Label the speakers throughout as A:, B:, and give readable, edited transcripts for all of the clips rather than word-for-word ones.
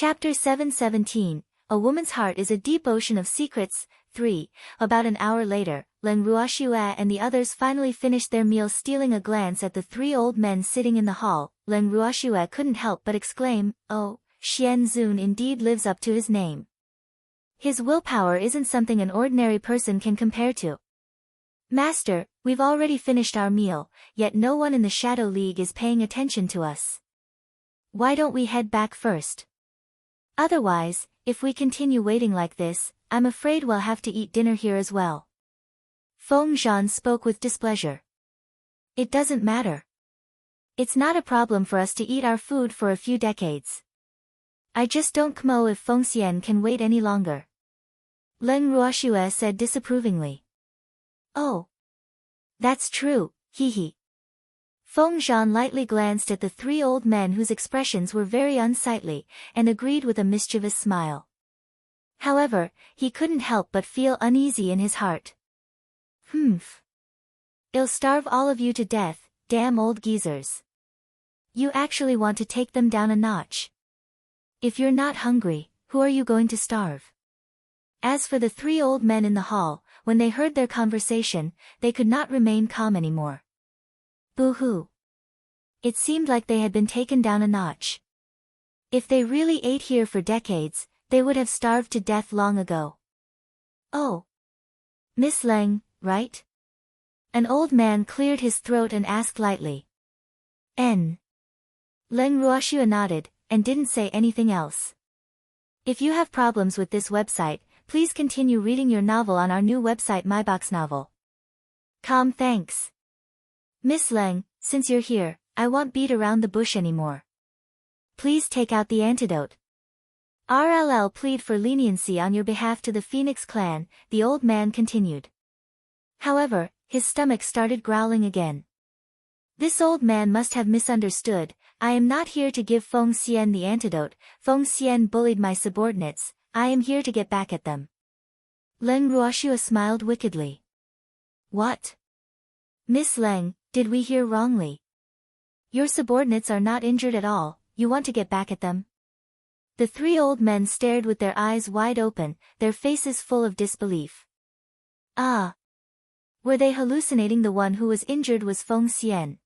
A: Chapter 717, A Woman's Heart is a Deep Ocean of Secrets. 3. About an hour later, Leng Ruoxue and the others finally finished their meal. Stealing a glance at the three old men sitting in the hall, Leng Ruoxue couldn't help but exclaim, "Oh, Xian Zun indeed lives up to his name. His willpower isn't something an ordinary person can compare to." "Master, we've already finished our meal, yet no one in the Shadow League is paying attention to us. Why don't we head back first? Otherwise, if we continue waiting like this, I'm afraid we'll have to eat dinner here as well." Feng Zhan spoke with displeasure. "It doesn't matter. It's not a problem for us to eat our food for a few decades. I just don't know if Feng Xian can wait any longer." Leng Ruoxue said disapprovingly. "Oh. That's true, hee. Feng Zhan lightly glanced at the three old men whose expressions were very unsightly, and agreed with a mischievous smile. However, he couldn't help but feel uneasy in his heart. I'll starve all of you to death, damn old geezers. You actually want to take them down a notch. If you're not hungry, who are you going to starve?" As for the three old men in the hall, when they heard their conversation, they could not remain calm anymore. Boo-hoo. It seemed like they had been taken down a notch. If they really ate here for decades, they would have starved to death long ago. "Oh. Miss Leng, right?" An old man cleared his throat and asked lightly. "N." Leng Ruoxue nodded, and didn't say anything else. If you have problems with this website, please continue reading your novel on our new website myboxnovel.com. Thanks. Miss Leng, since you're here, I won't beat around the bush anymore. Please take out the antidote. RLL plead for leniency on your behalf to the Phoenix clan, the old man continued. However, his stomach started growling again. This old man must have misunderstood. I am not here to give Feng Xian the antidote. Feng Xian bullied my subordinates. I am here to get back at them. Leng Ruoxue smiled wickedly. What? Miss Leng, did we hear wrongly? Your subordinates are not injured at all, you want to get back at them? The three old men stared with their eyes wide open, their faces full of disbelief. Ah! Were they hallucinating? The one who was injured was Feng Xian.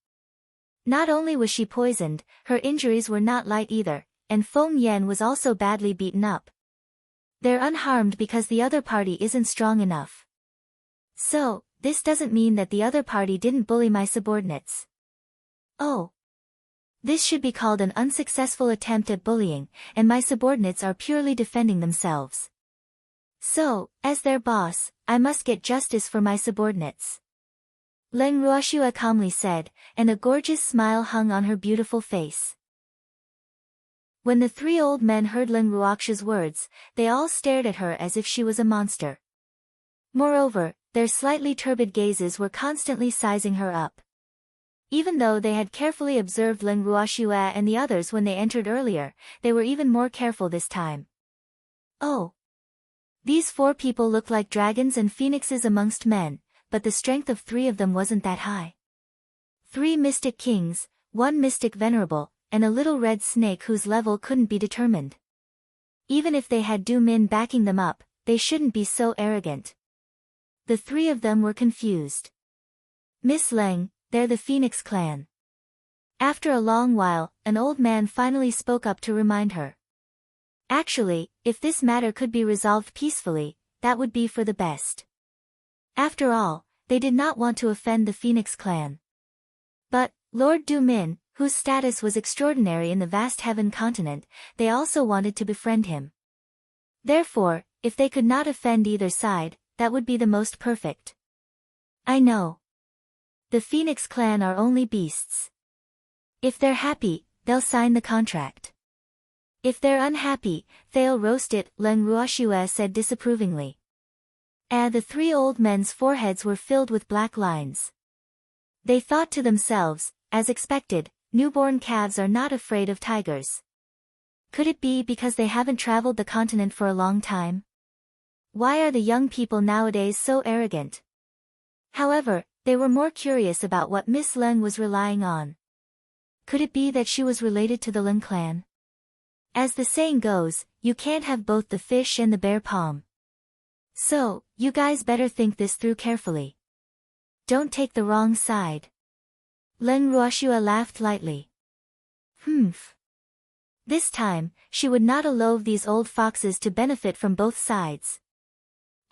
A: Not only was she poisoned, her injuries were not light either, and Feng Yan was also badly beaten up. They're unharmed because the other party isn't strong enough. So, this doesn't mean that the other party didn't bully my subordinates. Oh. This should be called an unsuccessful attempt at bullying, and my subordinates are purely defending themselves. So, as their boss, I must get justice for my subordinates. Leng Ruoxue calmly said, and a gorgeous smile hung on her beautiful face. When the three old men heard Leng Ruoxue's words, they all stared at her as if she was a monster. Moreover, their slightly turbid gazes were constantly sizing her up. Even though they had carefully observed Leng Ruoxue and the others when they entered earlier, they were even more careful this time. Oh. These four people looked like dragons and phoenixes amongst men, but the strength of three of them wasn't that high. 3 mystic kings, 1 mystic venerable, and a little red snake whose level couldn't be determined. Even if they had Du Min backing them up, they shouldn't be so arrogant. The three of them were confused. Miss Leng, they're the Phoenix clan. After a long while, an old man finally spoke up to remind her. Actually, if this matter could be resolved peacefully, that would be for the best. After all, they did not want to offend the Phoenix clan. But, Lord Du Min, whose status was extraordinary in the vast heaven continent, they also wanted to befriend him. Therefore, if they could not offend either side, that would be the most perfect. I know. The Phoenix clan are only beasts. If they're happy, they'll sign the contract. If they're unhappy, they'll roast it, Leng Ruoxue said disapprovingly. The three old men's foreheads were filled with black lines. They thought to themselves, as expected, newborn calves are not afraid of tigers. Could it be because they haven't traveled the continent for a long time? Why are the young people nowadays so arrogant? However, they were more curious about what Miss Leng was relying on. Could it be that she was related to the Leng clan? As the saying goes, you can't have both the fish and the bare palm. So, you guys better think this through carefully. Don't take the wrong side. Len Ruoshua laughed lightly. Humph. This time, she would not allow these old foxes to benefit from both sides.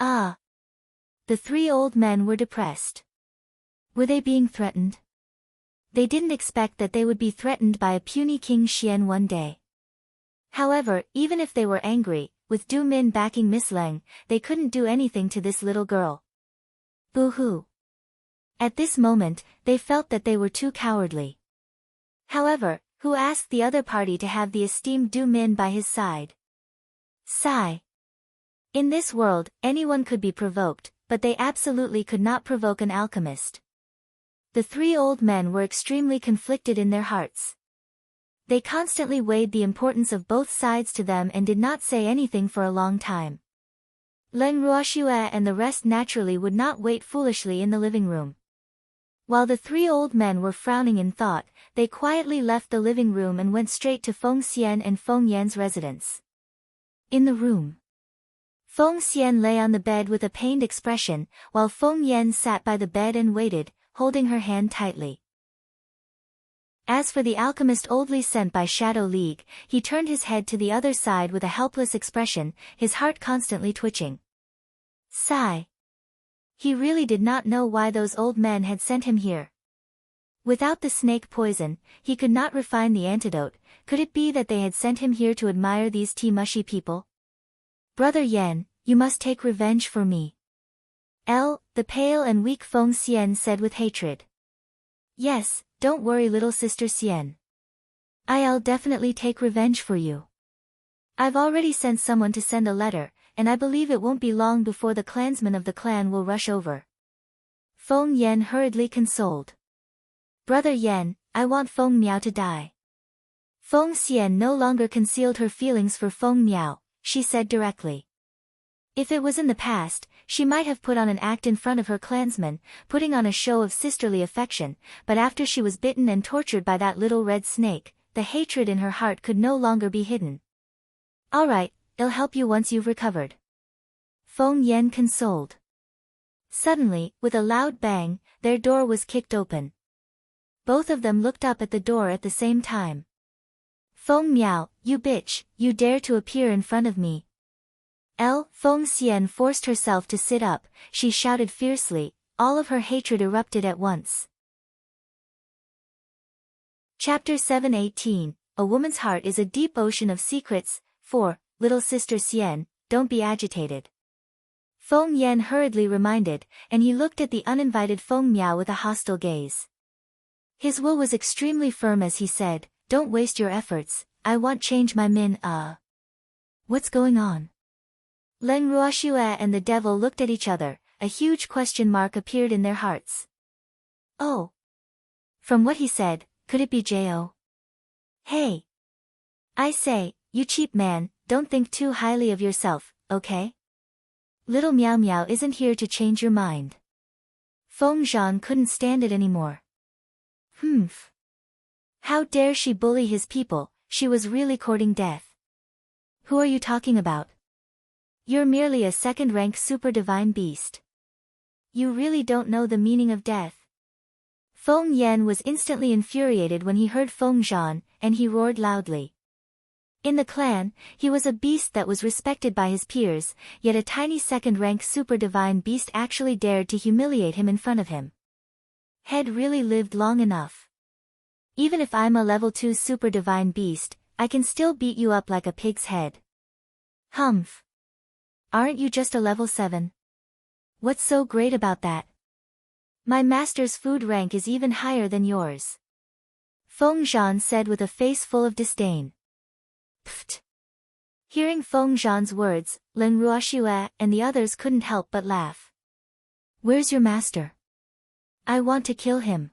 A: Ah. The three old men were depressed. Were they being threatened? They didn't expect that they would be threatened by a puny King Xian one day. However, even if they were angry, with Du Min backing Miss Leng, they couldn't do anything to this little girl. Boo-hoo. At this moment, they felt that they were too cowardly. However, who asked the other party to have the esteemed Du Min by his side? Sigh. In this world, anyone could be provoked, but they absolutely could not provoke an alchemist. The three old men were extremely conflicted in their hearts. They constantly weighed the importance of both sides to them and did not say anything for a long time. Len Ruoshua and the rest naturally would not wait foolishly in the living room. While the three old men were frowning in thought, they quietly left the living room and went straight to Feng Xian and Feng Yan's residence. In the room, Feng Xian lay on the bed with a pained expression, while Feng Yan sat by the bed and waited, holding her hand tightly. As for the alchemist oldly sent by Shadow League, he turned his head to the other side with a helpless expression, his heart constantly twitching. Sigh. He really did not know why those old men had sent him here. Without the snake poison, he could not refine the antidote. Could it be that they had sent him here to admire these tea-mushy people? Brother Yan, you must take revenge for me. The pale and weak Feng Xian said with hatred. Yes, don't worry little sister Xian. I'll definitely take revenge for you. I've already sent someone to send a letter, and I believe it won't be long before the clansmen of the clan will rush over. Feng Yan hurriedly consoled. Brother Yan, I want Feng Miao to die. Feng Xian no longer concealed her feelings for Feng Miao, she said directly. If it was in the past, she might have put on an act in front of her clansmen, putting on a show of sisterly affection, but after she was bitten and tortured by that little red snake, the hatred in her heart could no longer be hidden. All right, I'll help you once you've recovered. Feng Yan consoled. Suddenly, with a loud bang, their door was kicked open. Both of them looked up at the door at the same time. Feng Miao, you bitch, you dare to appear in front of me. Feng Xian forced herself to sit up, she shouted fiercely, all of her hatred erupted at once. Chapter 7:18, A Woman's Heart is a Deep Ocean of Secrets. 4. Little sister Xian, don't be agitated. Feng Yan hurriedly reminded, and he looked at the uninvited Feng Miao with a hostile gaze. His will was extremely firm as he said, don't waste your efforts, I want change my min. What's going on? Len Ruoshua and the devil looked at each other, a huge question mark appeared in their hearts. Oh. From what he said, could it be Jo? Hey. I say, you cheap man, don't think too highly of yourself, okay? Little Miao Miao isn't here to change your mind. Feng Zhan couldn't stand it anymore. Humph. How dare she bully his people, she was really courting death. Who are you talking about? You're merely a second-rank super divine beast. You really don't know the meaning of death. Feng Yan was instantly infuriated when he heard Feng Zhan, and he roared loudly. In the clan, he was a beast that was respected by his peers, yet a tiny second-rank super divine beast actually dared to humiliate him in front of him. Head really lived long enough. Even if I'm a level 2 super divine beast, I can still beat you up like a pig's head. Humph. Aren't you just a level 7? What's so great about that? My master's food rank is even higher than yours. Feng Zhan said with a face full of disdain. Pfft. Hearing Feng Zhan's words, Len Ruoshua and the others couldn't help but laugh. Where's your master? I want to kill him.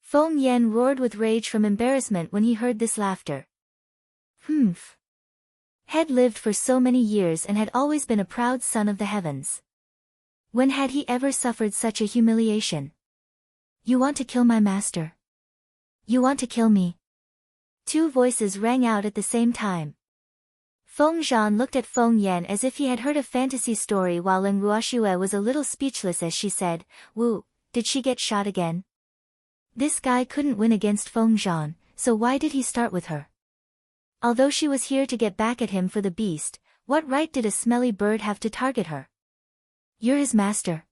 A: Feng Yan roared with rage from embarrassment when he heard this laughter. Humph. Had lived for so many years and had always been a proud son of the heavens. When had he ever suffered such a humiliation? You want to kill my master? You want to kill me? Two voices rang out at the same time. Feng Zhan looked at Feng Yan as if he had heard a fantasy story, while Leng Ruoxue was a little speechless as she said, "Wu, did she get shot again? This guy couldn't win against Feng Zhan, so why did he start with her? Although she was here to get back at him for the beast, what right did a smelly bird have to target her? You're his master."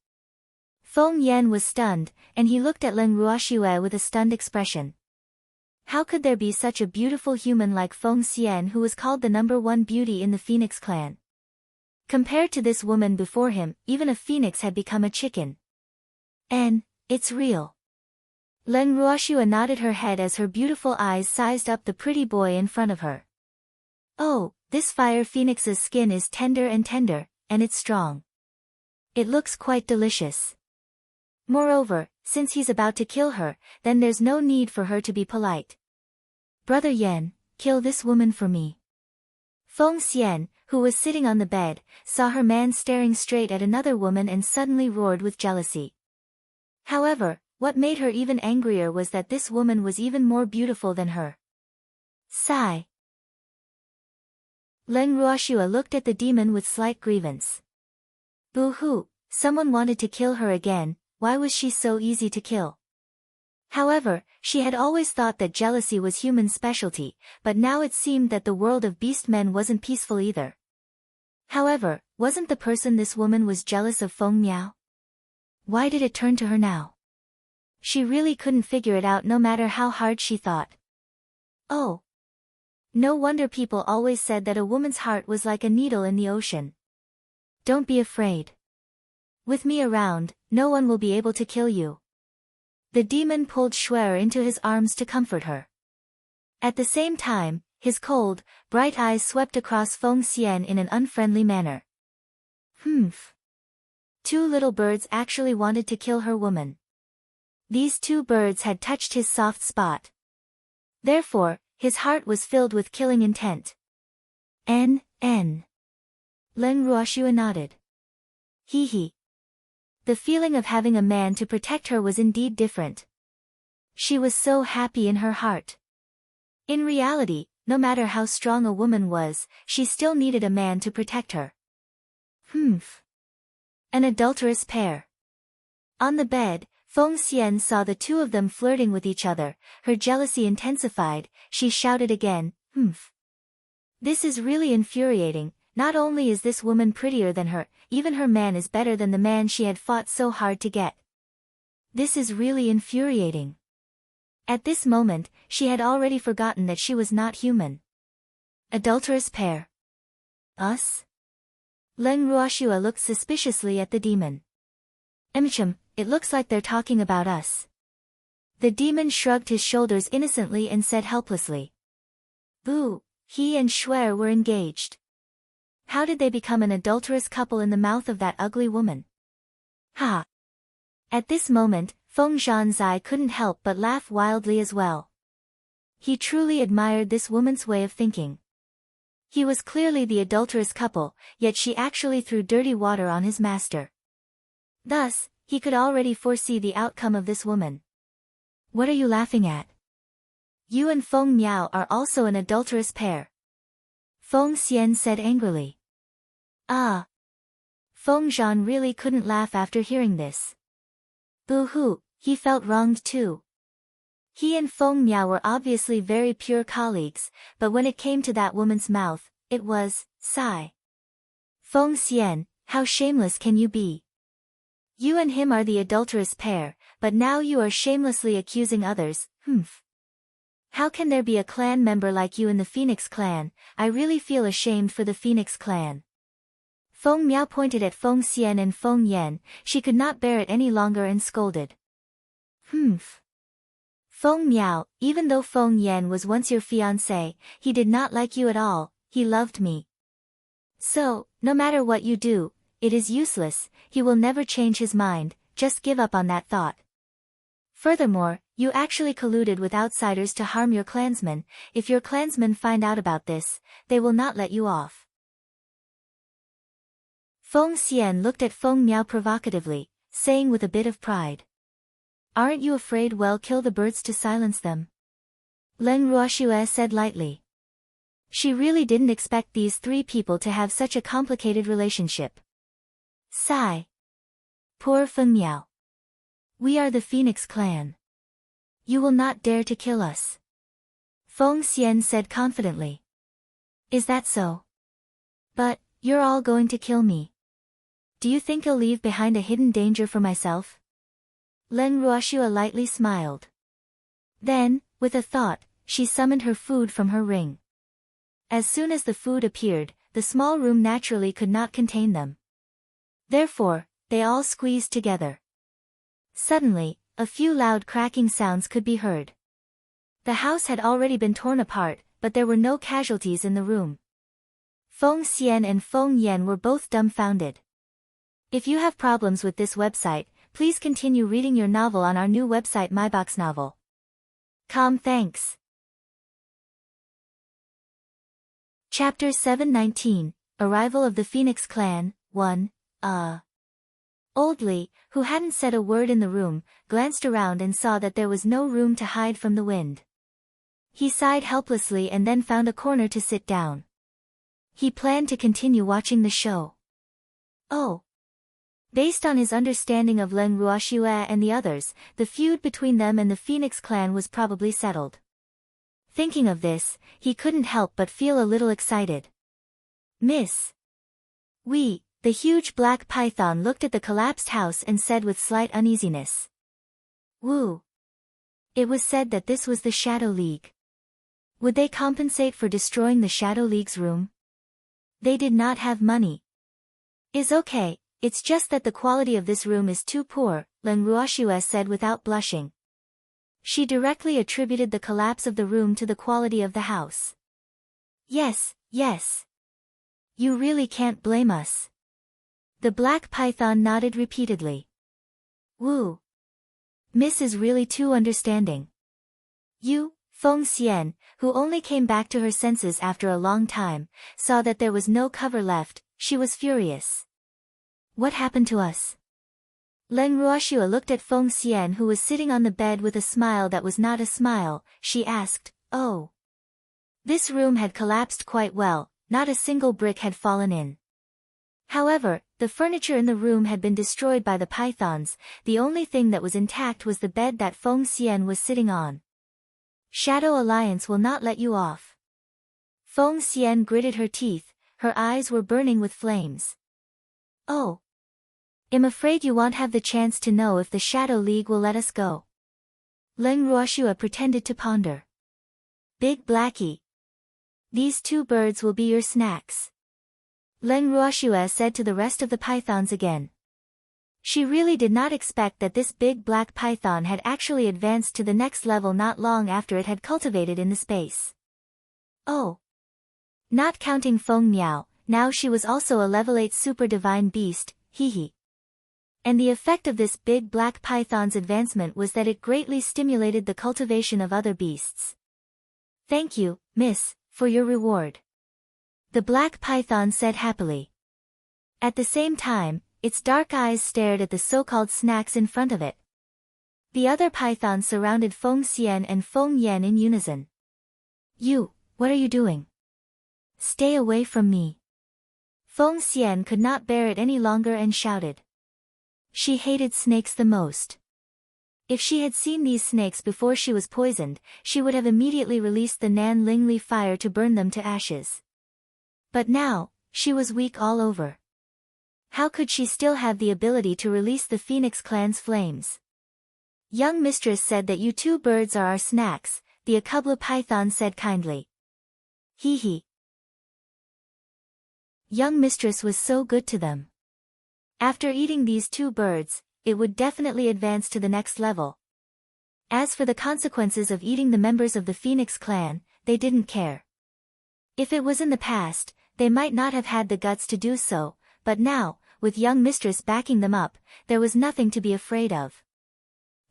A: Feng Yan was stunned, and he looked at Leng Ruoxue with a stunned expression. How could there be such a beautiful human like Feng Xian, who was called the #1 beauty in the Phoenix clan? Compared to this woman before him, even a phoenix had become a chicken. And, it's real. Leng Ruoxue nodded her head as her beautiful eyes sized up the pretty boy in front of her. Oh, this fire phoenix's skin is tender, and it's strong. It looks quite delicious. Moreover, since he's about to kill her, then there's no need for her to be polite. Brother Yan, kill this woman for me. Feng Xian, who was sitting on the bed, saw her man staring straight at another woman and suddenly roared with jealousy. However, what made her even angrier was that this woman was even more beautiful than her. Sigh. Leng Ruoxue looked at the demon with slight grievance. Boo-hoo, someone wanted to kill her again. Why was she so easy to kill? However, she had always thought that jealousy was human specialty, but now it seemed that the world of beast men wasn't peaceful either. However, wasn't the person this woman was jealous of Feng Miao? Why did it turn to her now? She really couldn't figure it out no matter how hard she thought. Oh. No wonder people always said that a woman's heart was like a needle in the ocean. Don't be afraid. With me around, no one will be able to kill you. The demon pulled Shuer into his arms to comfort her. At the same time, his cold, bright eyes swept across Feng Xian in an unfriendly manner. Humph. Two little birds actually wanted to kill her woman. These two birds had touched his soft spot. Therefore, his heart was filled with killing intent. N. Leng Ruoxue nodded. Hee. The feeling of having a man to protect her was indeed different. She was so happy in her heart. In reality, no matter how strong a woman was, she still needed a man to protect her. Humph. An adulterous pair. On the bed, Feng Xian saw the two of them flirting with each other. Her jealousy intensified. She shouted again, humph. This is really infuriating. Not only is this woman prettier than her, even her man is better than the man she had fought so hard to get. This is really infuriating. At this moment, she had already forgotten that she was not human. Adulterous pair. Us? Leng Ruoxue looked suspiciously at the demon. It looks like they're talking about us. The demon shrugged his shoulders innocently and said helplessly. Boo, he and Shuer were engaged. How did they become an adulterous couple in the mouth of that ugly woman? Ha! At this moment, Feng Zhan's eye couldn't help but laugh wildly as well. He truly admired this woman's way of thinking. He was clearly the adulterous couple, yet she actually threw dirty water on his master. Thus, he could already foresee the outcome of this woman. What are you laughing at? You and Feng Miao are also an adulterous pair. Feng Xian said angrily. Ah. Feng Zhan really couldn't laugh after hearing this. Boo-hoo, he felt wronged too. He and Feng Miao were obviously very pure colleagues, but when it came to that woman's mouth, it was, sigh. Feng Xian, how shameless can you be? You and him are the adulterous pair, but now you are shamelessly accusing others, humph. How can there be a clan member like you in the Phoenix clan? I really feel ashamed for the Phoenix clan. Feng Miao pointed at Feng Xian and Feng Yan. She could not bear it any longer and scolded. Humph. Feng Miao, even though Feng Yan was once your fiancé, he did not like you at all, he loved me. So, no matter what you do, it is useless, he will never change his mind, just give up on that thought. Furthermore, you actually colluded with outsiders to harm your clansmen. If your clansmen find out about this, they will not let you off. Feng Xian looked at Feng Miao provocatively, saying with a bit of pride. Aren't you afraid? Well, kill the birds to silence them. Leng Ruoxue said lightly. She really didn't expect these three people to have such a complicated relationship. Sigh. Poor Feng Miao. We are the Phoenix clan. You will not dare to kill us. Feng Xian said confidently. Is that so? But, you're all going to kill me. Do you think I'll leave behind a hidden danger for myself? Leng Ruoxue lightly smiled. Then, with a thought, she summoned her food from her ring. As soon as the food appeared, the small room naturally could not contain them. Therefore, they all squeezed together. Suddenly, a few loud cracking sounds could be heard. The house had already been torn apart, but there were no casualties in the room. Feng Xian and Feng Yan were both dumbfounded. If you have problems with this website, please continue reading your novel on our new website myboxnovel.com. Thanks. Chapter 719, Arrival of the Phoenix Clan, 1, Old Li, who hadn't said a word in the room, glanced around and saw that there was no room to hide from the wind. He sighed helplessly and then found a corner to sit down. He planned to continue watching the show. Oh. Based on his understanding of Leng Ruoxue and the others, the feud between them and the Phoenix clan was probably settled. Thinking of this, he couldn't help but feel a little excited. Miss. The huge black python looked at the collapsed house and said with slight uneasiness. Woo. It was said that this was the Shadow League. Would they compensate for destroying the Shadow League's room? They did not have money. Is okay, it's just that the quality of this room is too poor, Leng Ruoxue said without blushing. She directly attributed the collapse of the room to the quality of the house. Yes. You really can't blame us. The black python nodded repeatedly. Woo. Miss is really too understanding. You, Feng Xian, who only came back to her senses after a long time, saw that there was no cover left. She was furious. What happened to us? Leng Ruoxue looked at Feng Xian, who was sitting on the bed with a smile that was not a smile. She asked, Oh. This room had collapsed quite well, not a single brick had fallen in. However, the furniture in the room had been destroyed by the pythons. The only thing that was intact was the bed that Feng Xian was sitting on. Shadow Alliance will not let you off. Feng Xian gritted her teeth, her eyes were burning with flames. Oh. I'm afraid you won't have the chance to know if the Shadow League will let us go. Leng Ruoxue pretended to ponder. Big Blackie. These two birds will be your snacks. Leng Ruoxue said to the rest of the pythons again. She really did not expect that this big black python had actually advanced to the next level not long after it had cultivated in the space. Oh. Not counting Feng Miao, now she was also a level 8 super divine beast, hee. And the effect of this big black python's advancement was that it greatly stimulated the cultivation of other beasts. Thank you, miss, for your reward. The black python said happily. At the same time, its dark eyes stared at the so-called snacks in front of it. The other pythons surrounded Feng Xian and Feng Yan in unison. You, what are you doing? Stay away from me. Feng Xian could not bear it any longer and shouted. She hated snakes the most. If she had seen these snakes before she was poisoned, she would have immediately released the Nan Lingli fire to burn them to ashes. But now, she was weak all over. How could she still have the ability to release the Phoenix clan's flames? Young mistress said that you two birds are our snacks, the Akubla python said kindly. Hee. Young mistress was so good to them. After eating these two birds, it would definitely advance to the next level. As for the consequences of eating the members of the Phoenix clan, they didn't care. If it was in the past, they might not have had the guts to do so, but now, with young mistress backing them up, there was nothing to be afraid of.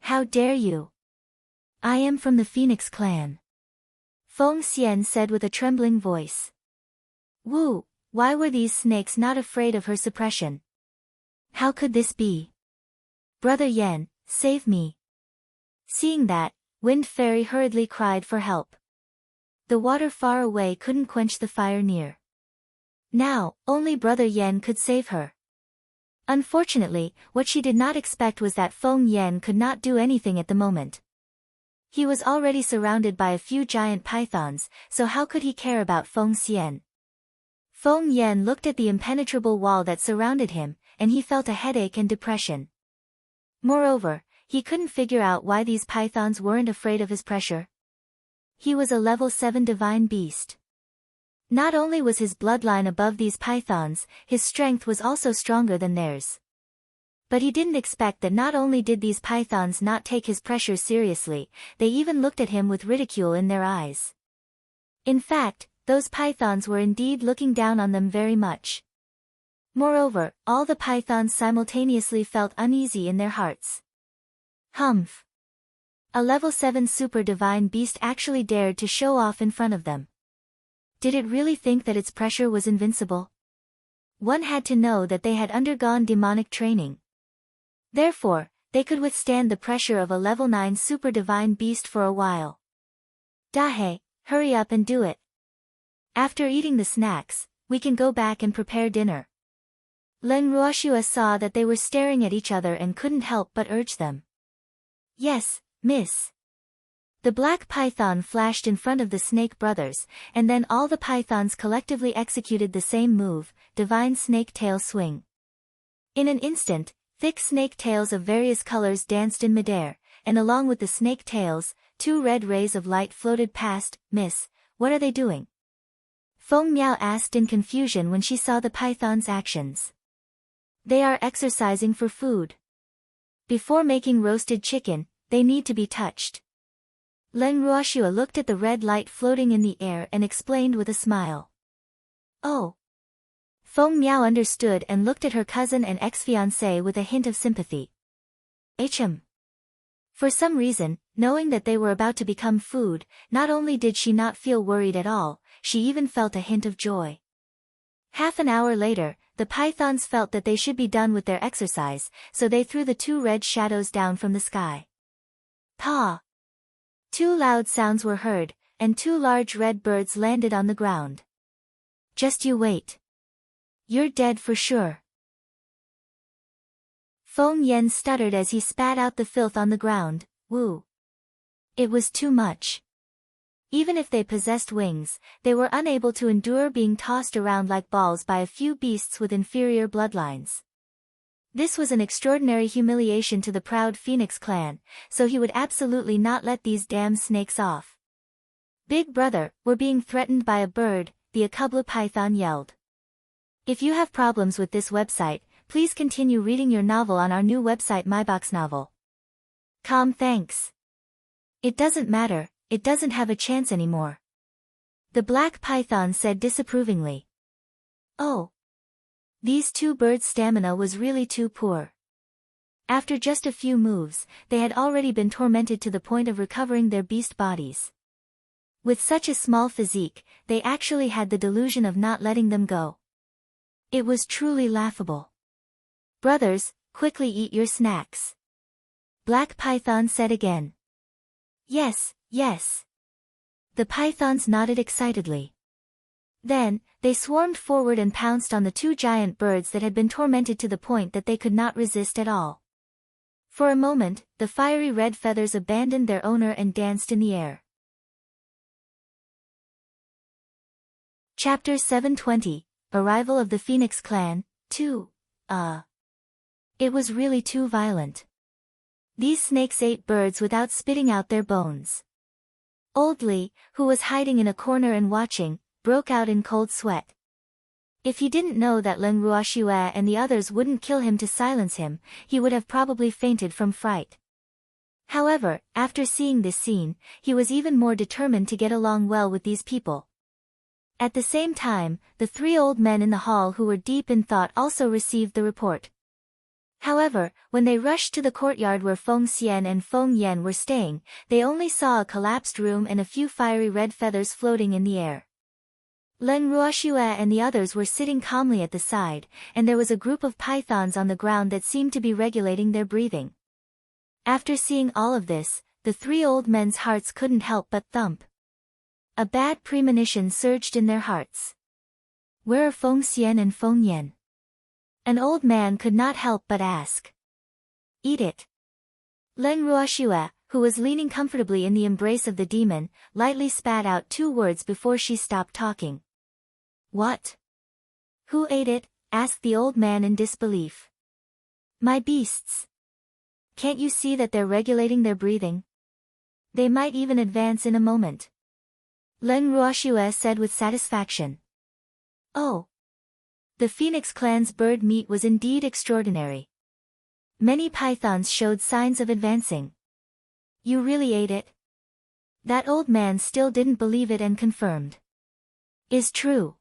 A: How dare you? I am from the Phoenix clan. Feng Xian said with a trembling voice. Woo, why were these snakes not afraid of her suppression? How could this be? Brother Yan, save me. Seeing that, Wind Fairy hurriedly cried for help. The water far away couldn't quench the fire near. Now, only Brother Yen could save her. Unfortunately, what she did not expect was that Feng Yen could not do anything at the moment. He was already surrounded by a few giant pythons, so how could he care about Feng Xian? Feng Yen looked at the impenetrable wall that surrounded him, and he felt a headache and depression. Moreover, he couldn't figure out why these pythons weren't afraid of his pressure. He was a level 7 divine beast. Not only was his bloodline above these pythons, his strength was also stronger than theirs. But he didn't expect that not only did these pythons not take his pressure seriously, they even looked at him with ridicule in their eyes. In fact, those pythons were indeed looking down on them very much. Moreover, all the pythons simultaneously felt uneasy in their hearts. Humph! A level 7 super divine beast actually dared to show off in front of them. Did it really think that its pressure was invincible? One had to know that they had undergone demonic training. Therefore, they could withstand the pressure of a level 9 super divine beast for a while. Dahe, hurry up and do it. After eating the snacks, we can go back and prepare dinner. Len Ruoshua saw that they were staring at each other and couldn't help but urge them. Yes, miss. The black python flashed in front of the snake brothers, and then all the pythons collectively executed the same move, divine snake tail swing. In an instant, thick snake tails of various colors danced in midair, and along with the snake tails, 2 red rays of light floated past. Miss, what are they doing? Feng Miao asked in confusion when she saw the python's actions. They are exercising for food. Before making roasted chicken, they need to be touched. Len Ruoshua looked at the red light floating in the air and explained with a smile. Oh. Feng Miao understood and looked at her cousin and ex-fiancé with a hint of sympathy. HM. For some reason, knowing that they were about to become food, not only did she not feel worried at all, she even felt a hint of joy. Half an hour later, the pythons felt that they should be done with their exercise, so they threw the 2 red shadows down from the sky. Pa! 2 loud sounds were heard, and 2 large red birds landed on the ground. Just you wait. You're dead for sure. Feng Yen stuttered as he spat out the filth on the ground. Woo. It was too much. Even if they possessed wings, they were unable to endure being tossed around like balls by a few beasts with inferior bloodlines. This was an extraordinary humiliation to the proud Phoenix clan, so he would absolutely not let these damn snakes off. Big brother, we're being threatened by a bird, the Akubla python yelled. If you have problems with this website, please continue reading your novel on our new website MyBox Novel. Thanks. It doesn't matter, it doesn't have a chance anymore. The black python said disapprovingly. Oh. These 2 birds' stamina was really too poor. After just a few moves, they had already been tormented to the point of recovering their beast bodies. With such a small physique, they actually had the delusion of not letting them go. It was truly laughable. Brothers, quickly eat your snacks. Black Python said again. Yes, yes. The pythons nodded excitedly. Then, they swarmed forward and pounced on the 2 giant birds that had been tormented to the point that they could not resist at all. For a moment, the fiery red feathers abandoned their owner and danced in the air. Chapter 720, Arrival of the Phoenix Clan, 2. It was really too violent. These snakes ate birds without spitting out their bones. Old Li, who was hiding in a corner and watching, broke out in cold sweat. If he didn't know that Len Ruoshua and the others wouldn't kill him to silence him, he would have probably fainted from fright. However, after seeing this scene, he was even more determined to get along well with these people. At the same time, the 3 old men in the hall who were deep in thought also received the report. However, when they rushed to the courtyard where Feng Xian and Feng Yan were staying, they only saw a collapsed room and a few fiery red feathers floating in the air. Len Ruoshua and the others were sitting calmly at the side, and there was a group of pythons on the ground that seemed to be regulating their breathing. After seeing all of this, the 3 old men's hearts couldn't help but thump. A bad premonition surged in their hearts. Where are Feng Xian and Feng Yan? An old man could not help but ask. Eat it. Leng Ruoxue, who was leaning comfortably in the embrace of the demon, lightly spat out 2 words before she stopped talking. What? Who ate it? Asked the old man in disbelief. My beasts. Can't you see that they're regulating their breathing? They might even advance in a moment. Leng Ruoxue said with satisfaction. Oh. The Phoenix clan's bird meat was indeed extraordinary. Many pythons showed signs of advancing. You really ate it? That old man still didn't believe it and confirmed. Is true.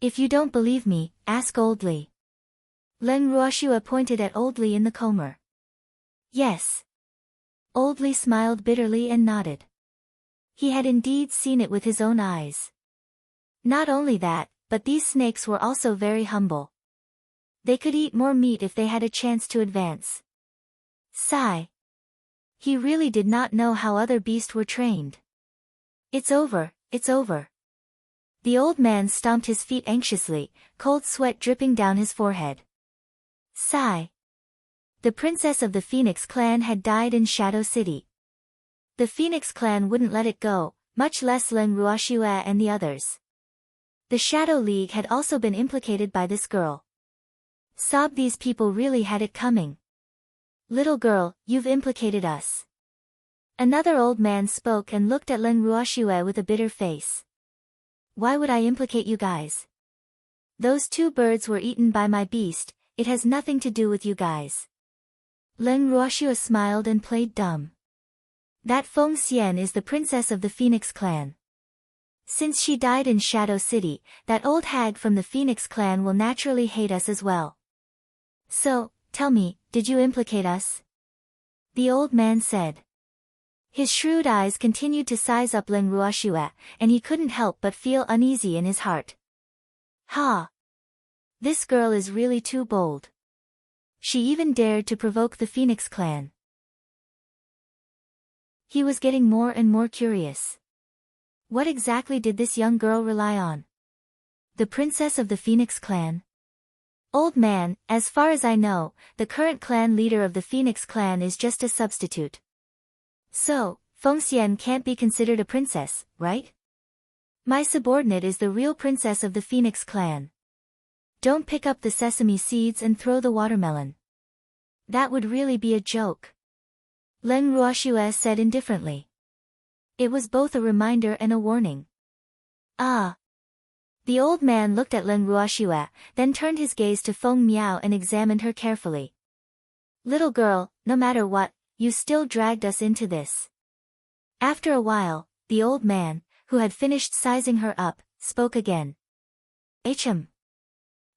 A: If you don't believe me, ask Old Li. Leng Ruoxue pointed at Old Li in the comber. Yes. Old Li smiled bitterly and nodded. He had indeed seen it with his own eyes. Not only that, but these snakes were also very humble. They could eat more meat if they had a chance to advance. Sigh. He really did not know how other beasts were trained. It's over, it's over. The old man stomped his feet anxiously, cold sweat dripping down his forehead. Sigh. The princess of the Phoenix clan had died in Shadow City. The Phoenix clan wouldn't let it go, much less Leng Ruoxue and the others. The Shadow League had also been implicated by this girl. Sob, these people really had it coming. Little girl, you've implicated us. Another old man spoke and looked at Leng Ruoxue with a bitter face. Why would I implicate you guys? Those 2 birds were eaten by my beast, it has nothing to do with you guys. Leng Ruoxue smiled and played dumb. That Feng Xian is the princess of the Phoenix clan. Since she died in Shadow City, that old hag from the Phoenix clan will naturally hate us as well. So, tell me, did you implicate us? The old man said. His shrewd eyes continued to size up Leng Ruoxue, and he couldn't help but feel uneasy in his heart. Ha! This girl is really too bold. She even dared to provoke the Phoenix clan. He was getting more and more curious. What exactly did this young girl rely on? The princess of the Phoenix clan? Old man, as far as I know, the current clan leader of the Phoenix clan is just a substitute. So, Feng Xian can't be considered a princess, right? My subordinate is the real princess of the Phoenix clan. Don't pick up the sesame seeds and throw the watermelon. That would really be a joke. Leng Ruoxue said indifferently. It was both a reminder and a warning. Ah. The old man looked at Leng Ruoxue, then turned his gaze to Feng Miao and examined her carefully. Little girl, no matter what, you still dragged us into this. After a while, the old man, who had finished sizing her up, spoke again. Hm.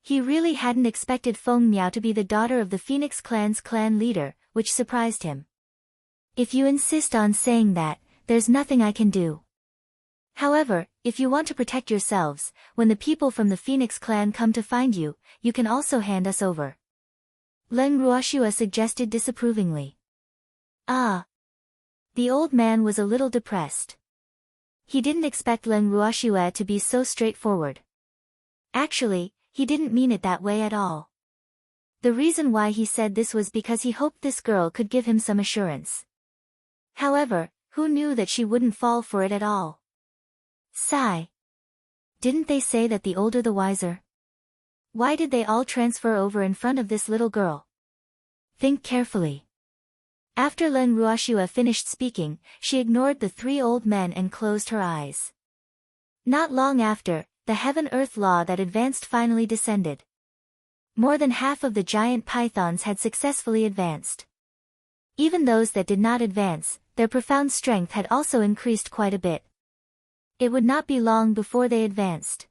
A: He really hadn't expected Feng Miao to be the daughter of the Phoenix clan's clan leader, which surprised him. If you insist on saying that, there's nothing I can do. However, if you want to protect yourselves, when the people from the Phoenix clan come to find you, you can also hand us over. Leng Ruoxue suggested disapprovingly. Ah. The old man was a little depressed. He didn't expect Leng Ruoxue to be so straightforward. Actually, he didn't mean it that way at all. The reason why he said this was because he hoped this girl could give him some assurance. However, who knew that she wouldn't fall for it at all? Sigh. Didn't they say that the older the wiser? Why did they all transfer over in front of this little girl? Think carefully. After Leng Ruoxue finished speaking, she ignored the 3 old men and closed her eyes. Not long after, the heaven-earth law that advanced finally descended. More than half of the giant pythons had successfully advanced. Even those that did not advance, their profound strength had also increased quite a bit. It would not be long before they advanced.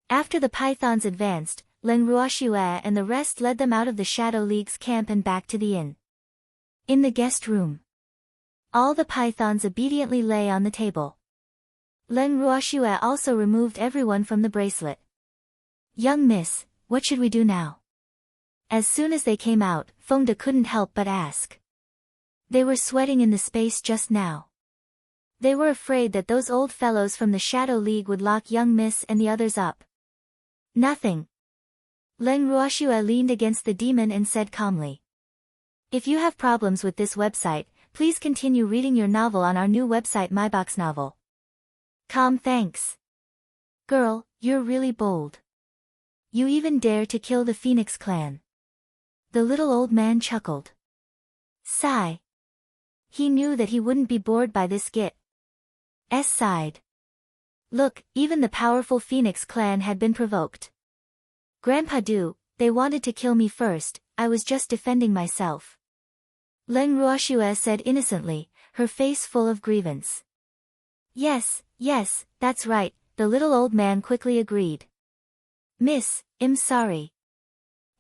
A: After the pythons advanced, Leng Ruoxue and the rest led them out of the Shadow League's camp and back to the inn. In the guest room, all the pythons obediently lay on the table. Leng Ruoxue also removed everyone from the bracelet. Young miss, what should we do now? As soon as they came out, Fengde couldn't help but ask. They were sweating in the space just now. They were afraid that those old fellows from the Shadow League would lock young Miss and the others up. Nothing. Leng Ruoxue leaned against the demon and said calmly. If you have problems with this website, please continue reading your novel on our new website MyBox Novel. Calm, thanks. Girl, you're really bold. You even dare to kill the Phoenix clan. The little old man chuckled. Sigh. He knew that he wouldn't be bored by this git. Sighed. Look, even the powerful Phoenix clan had been provoked. Grandpa Du, they wanted to kill me first, I was just defending myself. Leng Ruoxue said innocently, her face full of grievance. Yes, that's right, the little old man quickly agreed. Miss, I'm sorry.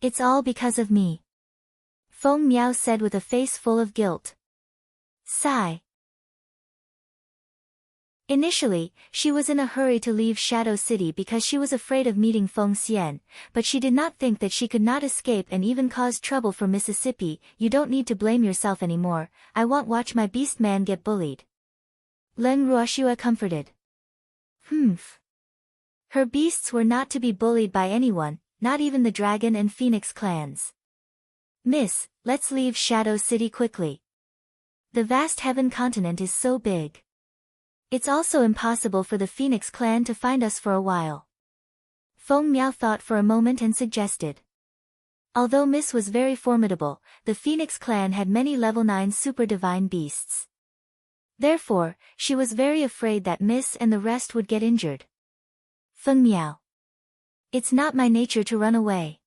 A: It's all because of me. Feng Miao said with a face full of guilt. Sigh. Initially, she was in a hurry to leave Shadow City because she was afraid of meeting Feng Xian, but she did not think that she could not escape and even cause trouble for Mississippi. You don't need to blame yourself anymore, I won't watch my beast man get bullied. Leng Ruoxue comforted. Humph. Her beasts were not to be bullied by anyone, not even the dragon and phoenix clans. Miss, let's leave Shadow City quickly. The vast heaven continent is so big. It's also impossible for the Phoenix clan to find us for a while. Feng Miao thought for a moment and suggested. Although Miss was very formidable, the Phoenix clan had many level 9 super divine beasts. Therefore, she was very afraid that Miss and the rest would get injured. Feng Miao. It's not my nature to run away.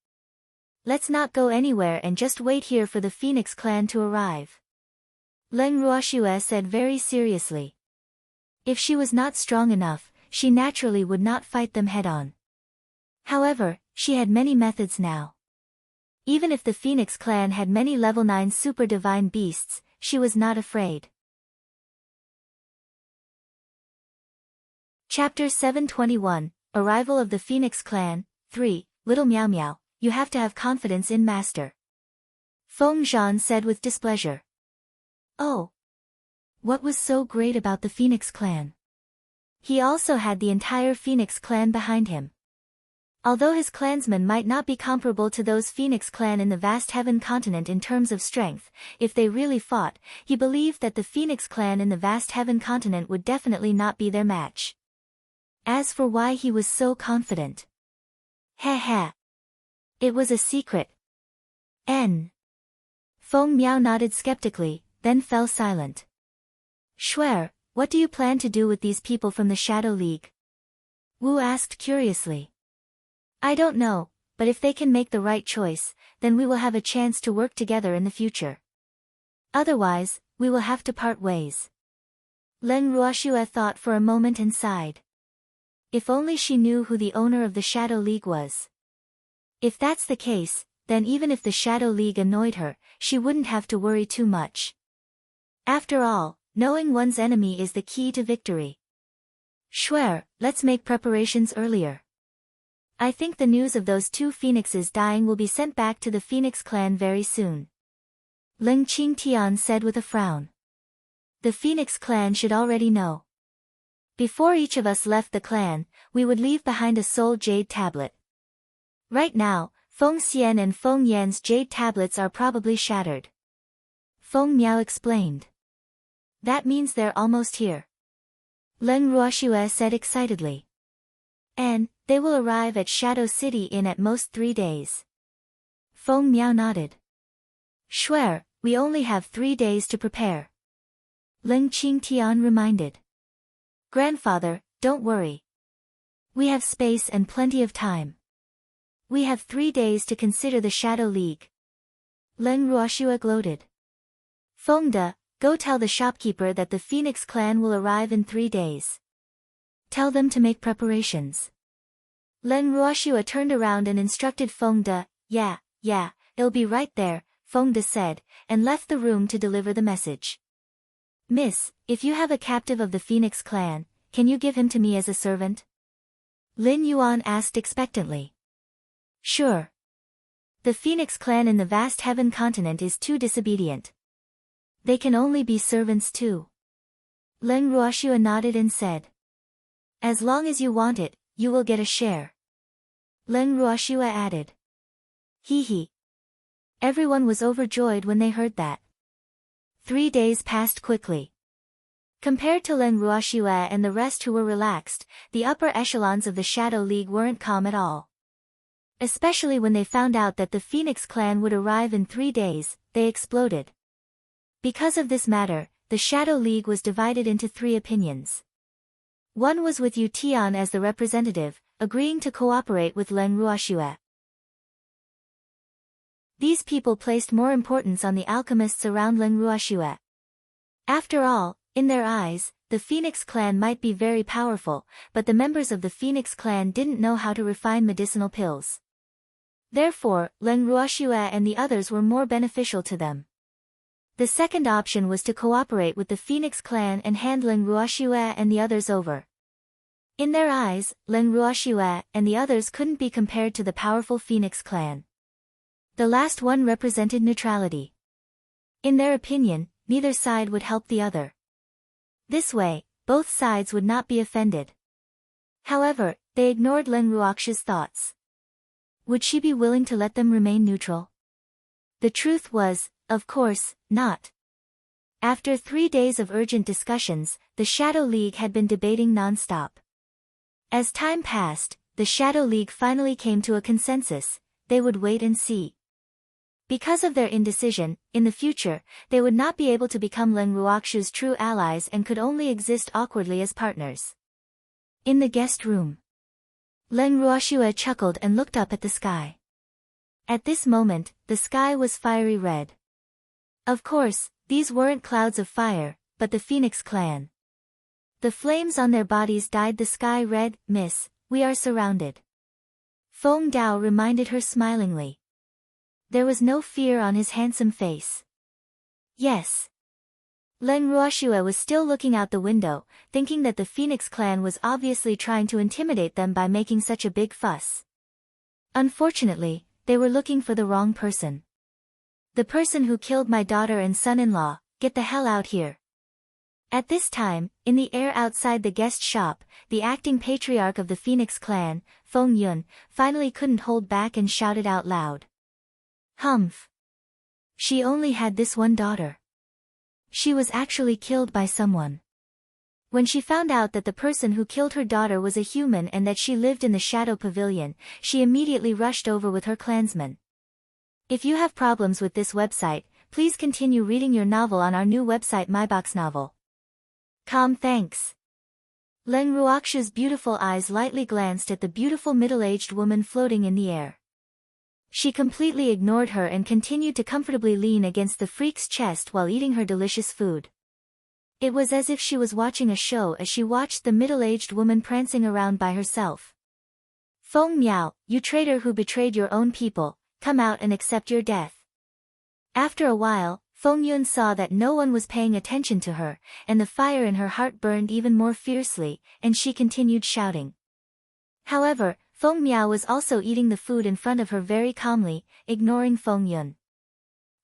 A: Let's not go anywhere and just wait here for the Phoenix clan to arrive. Leng Ruoxue said very seriously. If she was not strong enough, she naturally would not fight them head-on. However, she had many methods now. Even if the Phoenix clan had many level 9 super divine beasts, she was not afraid. Chapter 721, Arrival of the Phoenix Clan, 3, Little Meow Meow, you have to have confidence in Master. Feng Zhan said with displeasure. Oh. What was so great about the Phoenix clan? He also had the entire Phoenix clan behind him. Although his clansmen might not be comparable to those Phoenix clan in the vast heaven continent in terms of strength, if they really fought, he believed that the Phoenix clan in the vast heaven continent would definitely not be their match. As for why he was so confident. Heh. It was a secret. Feng Miao nodded skeptically, then fell silent. Shuer, what do you plan to do with these people from the Shadow League? Wu asked curiously. I don't know, but if they can make the right choice, then we will have a chance to work together in the future. Otherwise, we will have to part ways. Leng Ruoxue thought for a moment and sighed. If only she knew who the owner of the Shadow League was. If that's the case, then even if the Shadow League annoyed her, she wouldn't have to worry too much. After all, knowing one's enemy is the key to victory. Shuer, let's make preparations earlier. I think the news of those 2 phoenixes dying will be sent back to the Phoenix clan very soon. Ling Qingtian said with a frown. The Phoenix clan should already know. Before each of us left the clan, we would leave behind a soul jade tablet. Right now, Feng Xian and Feng Yan's jade tablets are probably shattered. Feng Miao explained. That means they're almost here. Leng Ruoxue said excitedly. And, they will arrive at Shadow City in at most 3 days. Feng Miao nodded. Shuer, we only have 3 days to prepare. Ling Qingtian reminded. Grandfather, don't worry. We have space and plenty of time. We have 3 days to consider the Shadow League. Leng Ruoxue gloated. Feng De, go tell the shopkeeper that the Phoenix clan will arrive in 3 days. Tell them to make preparations. Leng Ruoxue turned around and instructed Feng De. Yeah, it'll be right there, Feng De said, and left the room to deliver the message. Miss, if you have a captive of the Phoenix clan, can you give him to me as a servant? Lin Yuan asked expectantly. Sure. The Phoenix clan in the vast heaven continent is too disobedient. They can only be servants too. Leng Ruoxue nodded and said. As long as you want it, you will get a share. Leng Ruoxue added. Hee hee. Everyone was overjoyed when they heard that. 3 days passed quickly. Compared to Leng Ruoxue and the rest who were relaxed, the upper echelons of the Shadow League weren't calm at all. Especially when they found out that the Phoenix clan would arrive in 3 days, they exploded. Because of this matter, the Shadow League was divided into 3 opinions. One was with Yu Tian as the representative, agreeing to cooperate with Leng Ruoxue. These people placed more importance on the alchemists around Leng Ruoxue. After all, in their eyes, the Phoenix clan might be very powerful, but the members of the Phoenix clan didn't know how to refine medicinal pills. Therefore, Leng Ruoxue and the others were more beneficial to them. The second option was to cooperate with the Phoenix clan and hand Leng Ruoxue and the others over. In their eyes, Leng Ruoxue and the others couldn't be compared to the powerful Phoenix clan. The last one represented neutrality. In their opinion, neither side would help the other. This way, both sides would not be offended. However, they ignored Leng Ruoxue's thoughts. Would she be willing to let them remain neutral? The truth was, of course, not. After 3 days of urgent discussions, the Shadow League had been debating non-stop. As time passed, the Shadow League finally came to a consensus: they would wait and see. Because of their indecision, in the future, they would not be able to become Leng Ruoxue's true allies and could only exist awkwardly as partners. In the guest room, Leng Ruoxue chuckled and looked up at the sky. At this moment, the sky was fiery red. Of course, these weren't clouds of fire, but the Phoenix clan. The flames on their bodies dyed the sky red. Miss, we are surrounded. Feng Dao reminded her smilingly. There was no fear on his handsome face. Yes. Leng Ruoxue was still looking out the window, thinking that the Phoenix clan was obviously trying to intimidate them by making such a big fuss. Unfortunately, they were looking for the wrong person. The person who killed my daughter and son-in-law, get the hell out here. At this time, in the air outside the guest shop, the acting patriarch of the Phoenix clan, Feng Yun, finally couldn't hold back and shouted out loud. Humph. She only had this one daughter. She was actually killed by someone. When she found out that the person who killed her daughter was a human and that she lived in the Shadow Pavilion, she immediately rushed over with her clansmen. If you have problems with this website, please continue reading your novel on our new website MyBoxNovel. Thanks. Leng Ruoxue's beautiful eyes lightly glanced at the beautiful middle-aged woman floating in the air. She completely ignored her and continued to comfortably lean against the freak's chest while eating her delicious food. It was as if she was watching a show as she watched the middle-aged woman prancing around by herself. Feng Miao, you traitor who betrayed your own people, come out and accept your death. After a while, Feng Yun saw that no one was paying attention to her, and the fire in her heart burned even more fiercely, and she continued shouting. However, Feng Miao was also eating the food in front of her very calmly, ignoring Feng Yun.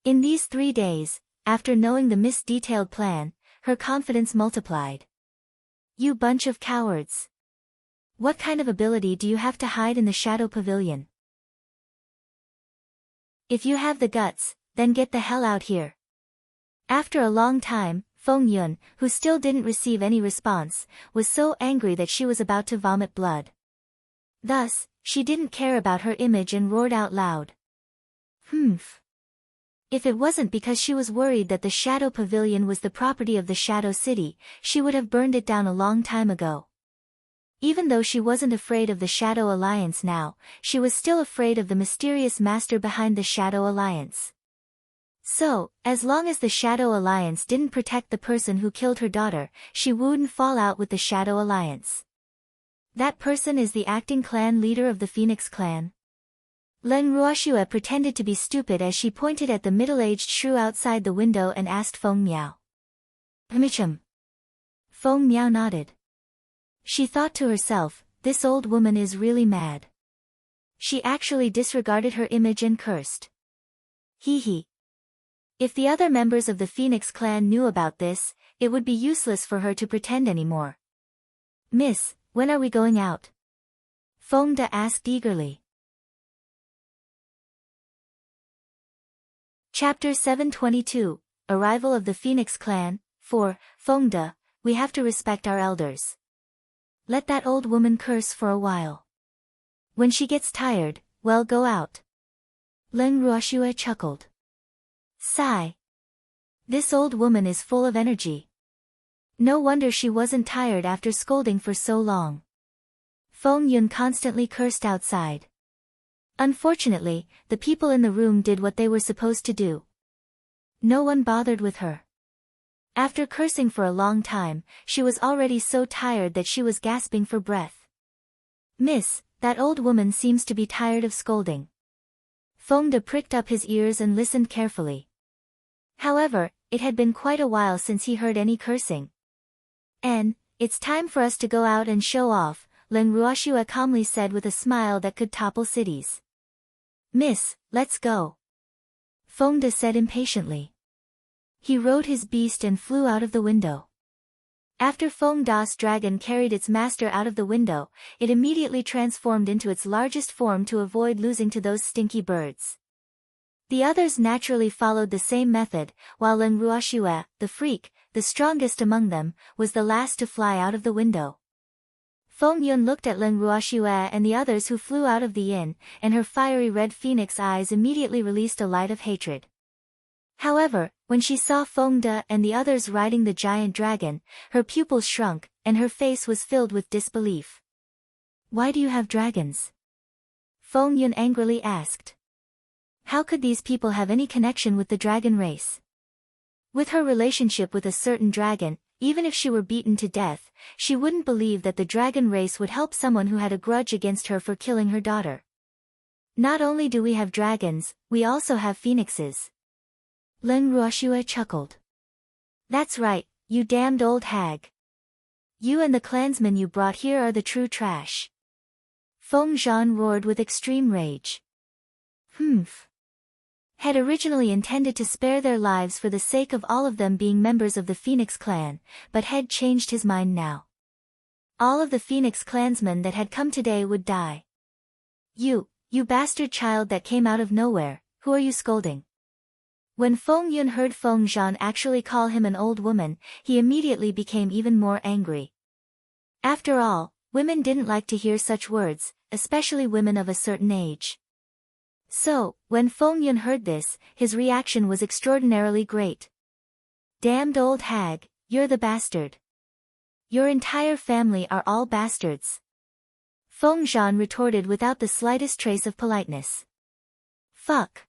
A: In these 3 days, after knowing the misdetailed plan, her confidence multiplied. You bunch of cowards. What kind of ability do you have to hide in the Shadow Pavilion? If you have the guts, then get the hell out here. After a long time, Feng Yun, who still didn't receive any response, was so angry that she was about to vomit blood. Thus, she didn't care about her image and roared out loud. Humph. If it wasn't because she was worried that the Shadow Pavilion was the property of the Shadow City, she would have burned it down a long time ago. Even though she wasn't afraid of the Shadow Alliance now, she was still afraid of the mysterious master behind the Shadow Alliance. So, as long as the Shadow Alliance didn't protect the person who killed her daughter, she wouldn't fall out with the Shadow Alliance. That person is the acting clan leader of the Phoenix clan. Leng Ruoxue pretended to be stupid as she pointed at the middle-aged shrew outside the window and asked Feng Miao. Michum. Feng Miao nodded. She thought to herself, this old woman is really mad. She actually disregarded her image and cursed. Hee hee. If the other members of the Phoenix clan knew about this, it would be useless for her to pretend anymore. Miss, when are we going out? Fengde asked eagerly. Chapter 722, Arrival of the Phoenix Clan. 4. Fengde, we have to respect our elders. Let that old woman curse for a while. When she gets tired, well, go out. Leng Ruoxue chuckled. Sigh. This old woman is full of energy. No wonder she wasn't tired after scolding for so long. Feng Yun constantly cursed outside. Unfortunately, the people in the room did what they were supposed to do. No one bothered with her. After cursing for a long time, she was already so tired that she was gasping for breath. Miss, that old woman seems to be tired of scolding. Fengde pricked up his ears and listened carefully. However, it had been quite a while since he heard any cursing. It's time for us to go out and show off, Leng Ruoxue calmly said with a smile that could topple cities. Miss, let's go. Fengde said impatiently. He rode his beast and flew out of the window. After Fengde's dragon carried its master out of the window, it immediately transformed into its largest form to avoid losing to those stinky birds. The others naturally followed the same method, while Leng Ruoxue, the freak, the strongest among them, was the last to fly out of the window. Feng Yun looked at Leng Ruoxue and the others who flew out of the inn, and her fiery red phoenix eyes immediately released a light of hatred. However, when she saw Fengde and the others riding the giant dragon, her pupils shrunk, and her face was filled with disbelief. Why do you have dragons? Feng Yun angrily asked. How could these people have any connection with the dragon race? With her relationship with a certain dragon, even if she were beaten to death, she wouldn't believe that the dragon race would help someone who had a grudge against her for killing her daughter. Not only do we have dragons, we also have phoenixes. Leng Ruoxue chuckled. That's right, you damned old hag. You and the clansmen you brought here are the true trash. Feng Zhan roared with extreme rage. Had originally intended to spare their lives for the sake of all of them being members of the Phoenix clan, but had changed his mind now. All of the Phoenix clansmen that had come today would die. You bastard child that came out of nowhere, who are you scolding? When Feng Yun heard Feng Zhan actually call him an old woman, he immediately became even more angry. After all, women didn't like to hear such words, especially women of a certain age. So, when Feng Yun heard this, his reaction was extraordinarily great. Damned old hag, you're the bastard. Your entire family are all bastards. Feng Zhan retorted without the slightest trace of politeness. Fuck.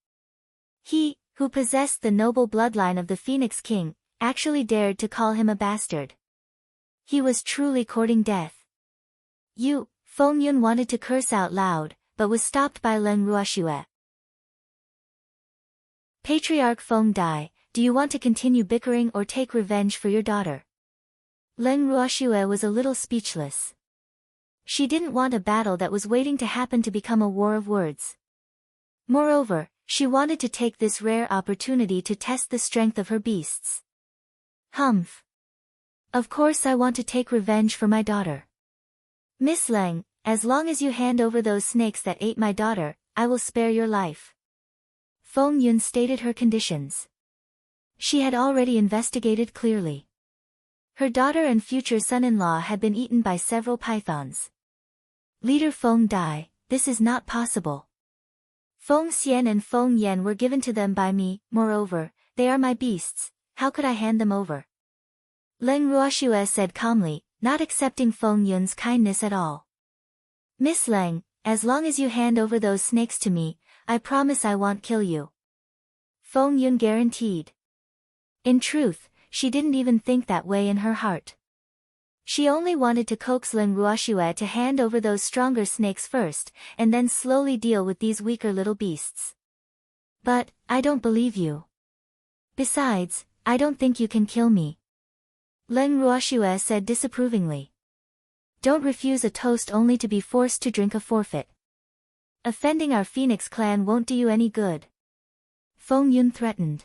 A: He, who possessed the noble bloodline of the Phoenix King, actually dared to call him a bastard. He was truly courting death. Feng Yun wanted to curse out loud, but was stopped by Leng Ruoxue. Patriarch Feng Dai, do you want to continue bickering or take revenge for your daughter? Leng Ruoxue was a little speechless. She didn't want a battle that was waiting to happen to become a war of words. Moreover, she wanted to take this rare opportunity to test the strength of her beasts. Of course I want to take revenge for my daughter. Miss Leng, as long as you hand over those snakes that ate my daughter, I will spare your life. Feng Yun stated her conditions. She had already investigated clearly. Her daughter and future son-in-law had been eaten by several pythons. Leader Feng Dai, this is not possible. Feng Xian and Feng Yan were given to them by me, moreover, they are my beasts, how could I hand them over? Leng Ruoxue said calmly, not accepting Feng Yun's kindness at all. Miss Leng, as long as you hand over those snakes to me, I promise I won't kill you. Feng Yun guaranteed. In truth, she didn't even think that way in her heart. She only wanted to coax Leng Ruoxue to hand over those stronger snakes first, and then slowly deal with these weaker little beasts. But, I don't believe you. Besides, I don't think you can kill me. Leng Ruoxue said disapprovingly. Don't refuse a toast only to be forced to drink a forfeit. Offending our Phoenix clan won't do you any good. Feng Yun threatened.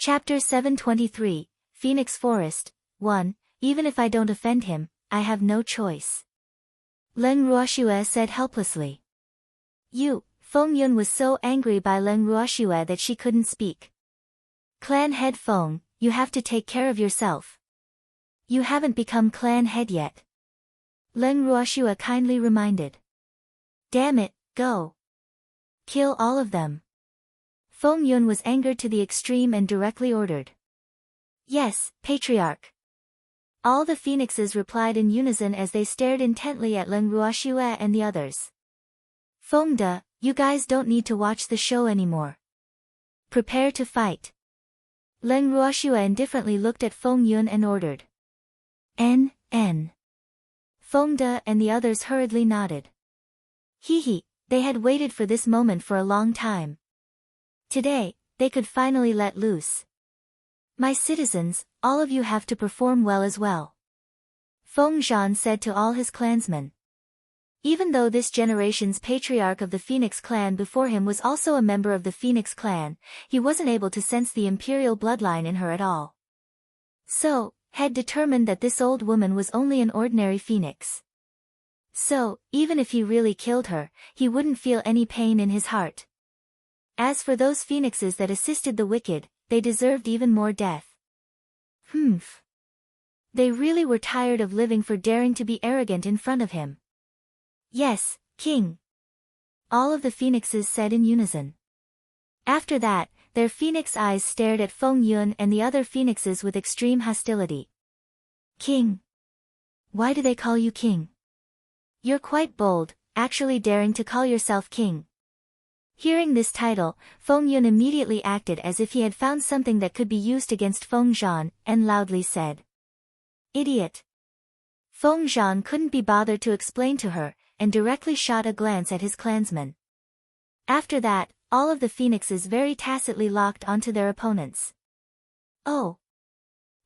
A: Chapter 723, Phoenix Forest, 1, Even if I don't offend him, I have no choice. Leng Ruoxue said helplessly. Feng Yun was so angry by Leng Ruoxue that she couldn't speak. Clan head Feng, you have to take care of yourself. You haven't become clan head yet. Leng Ruoxue kindly reminded. Damn it, go. Kill all of them. Feng Yun was angered to the extreme and directly ordered. Yes, Patriarch. All the phoenixes replied in unison as they stared intently at Leng Ruoxue and the others. Feng De, you guys don't need to watch the show anymore. Prepare to fight. Leng Ruoxue indifferently looked at Feng Yun and ordered. N. Feng De and the others hurriedly nodded. They had waited for this moment for a long time. Today, they could finally let loose. My citizens, all of you have to perform well as well. Feng Zhan said to all his clansmen. Even though this generation's patriarch of the Phoenix clan before him was also a member of the Phoenix clan, he wasn't able to sense the imperial bloodline in her at all. So, had determined that this old woman was only an ordinary phoenix. So, even if he really killed her, he wouldn't feel any pain in his heart. As for those phoenixes that assisted the wicked, they deserved even more death. They really were tired of living for daring to be arrogant in front of him. Yes, King. All of the phoenixes said in unison. After that, their phoenix eyes stared at Feng Yun and the other phoenixes with extreme hostility. King. Why do they call you King? You're quite bold, actually daring to call yourself King. Hearing this title, Feng Yun immediately acted as if he had found something that could be used against Feng Zhan, and loudly said. Idiot. Feng Zhan couldn't be bothered to explain to her, and directly shot a glance at his clansmen. After that, all of the phoenixes very tacitly locked onto their opponents. Oh.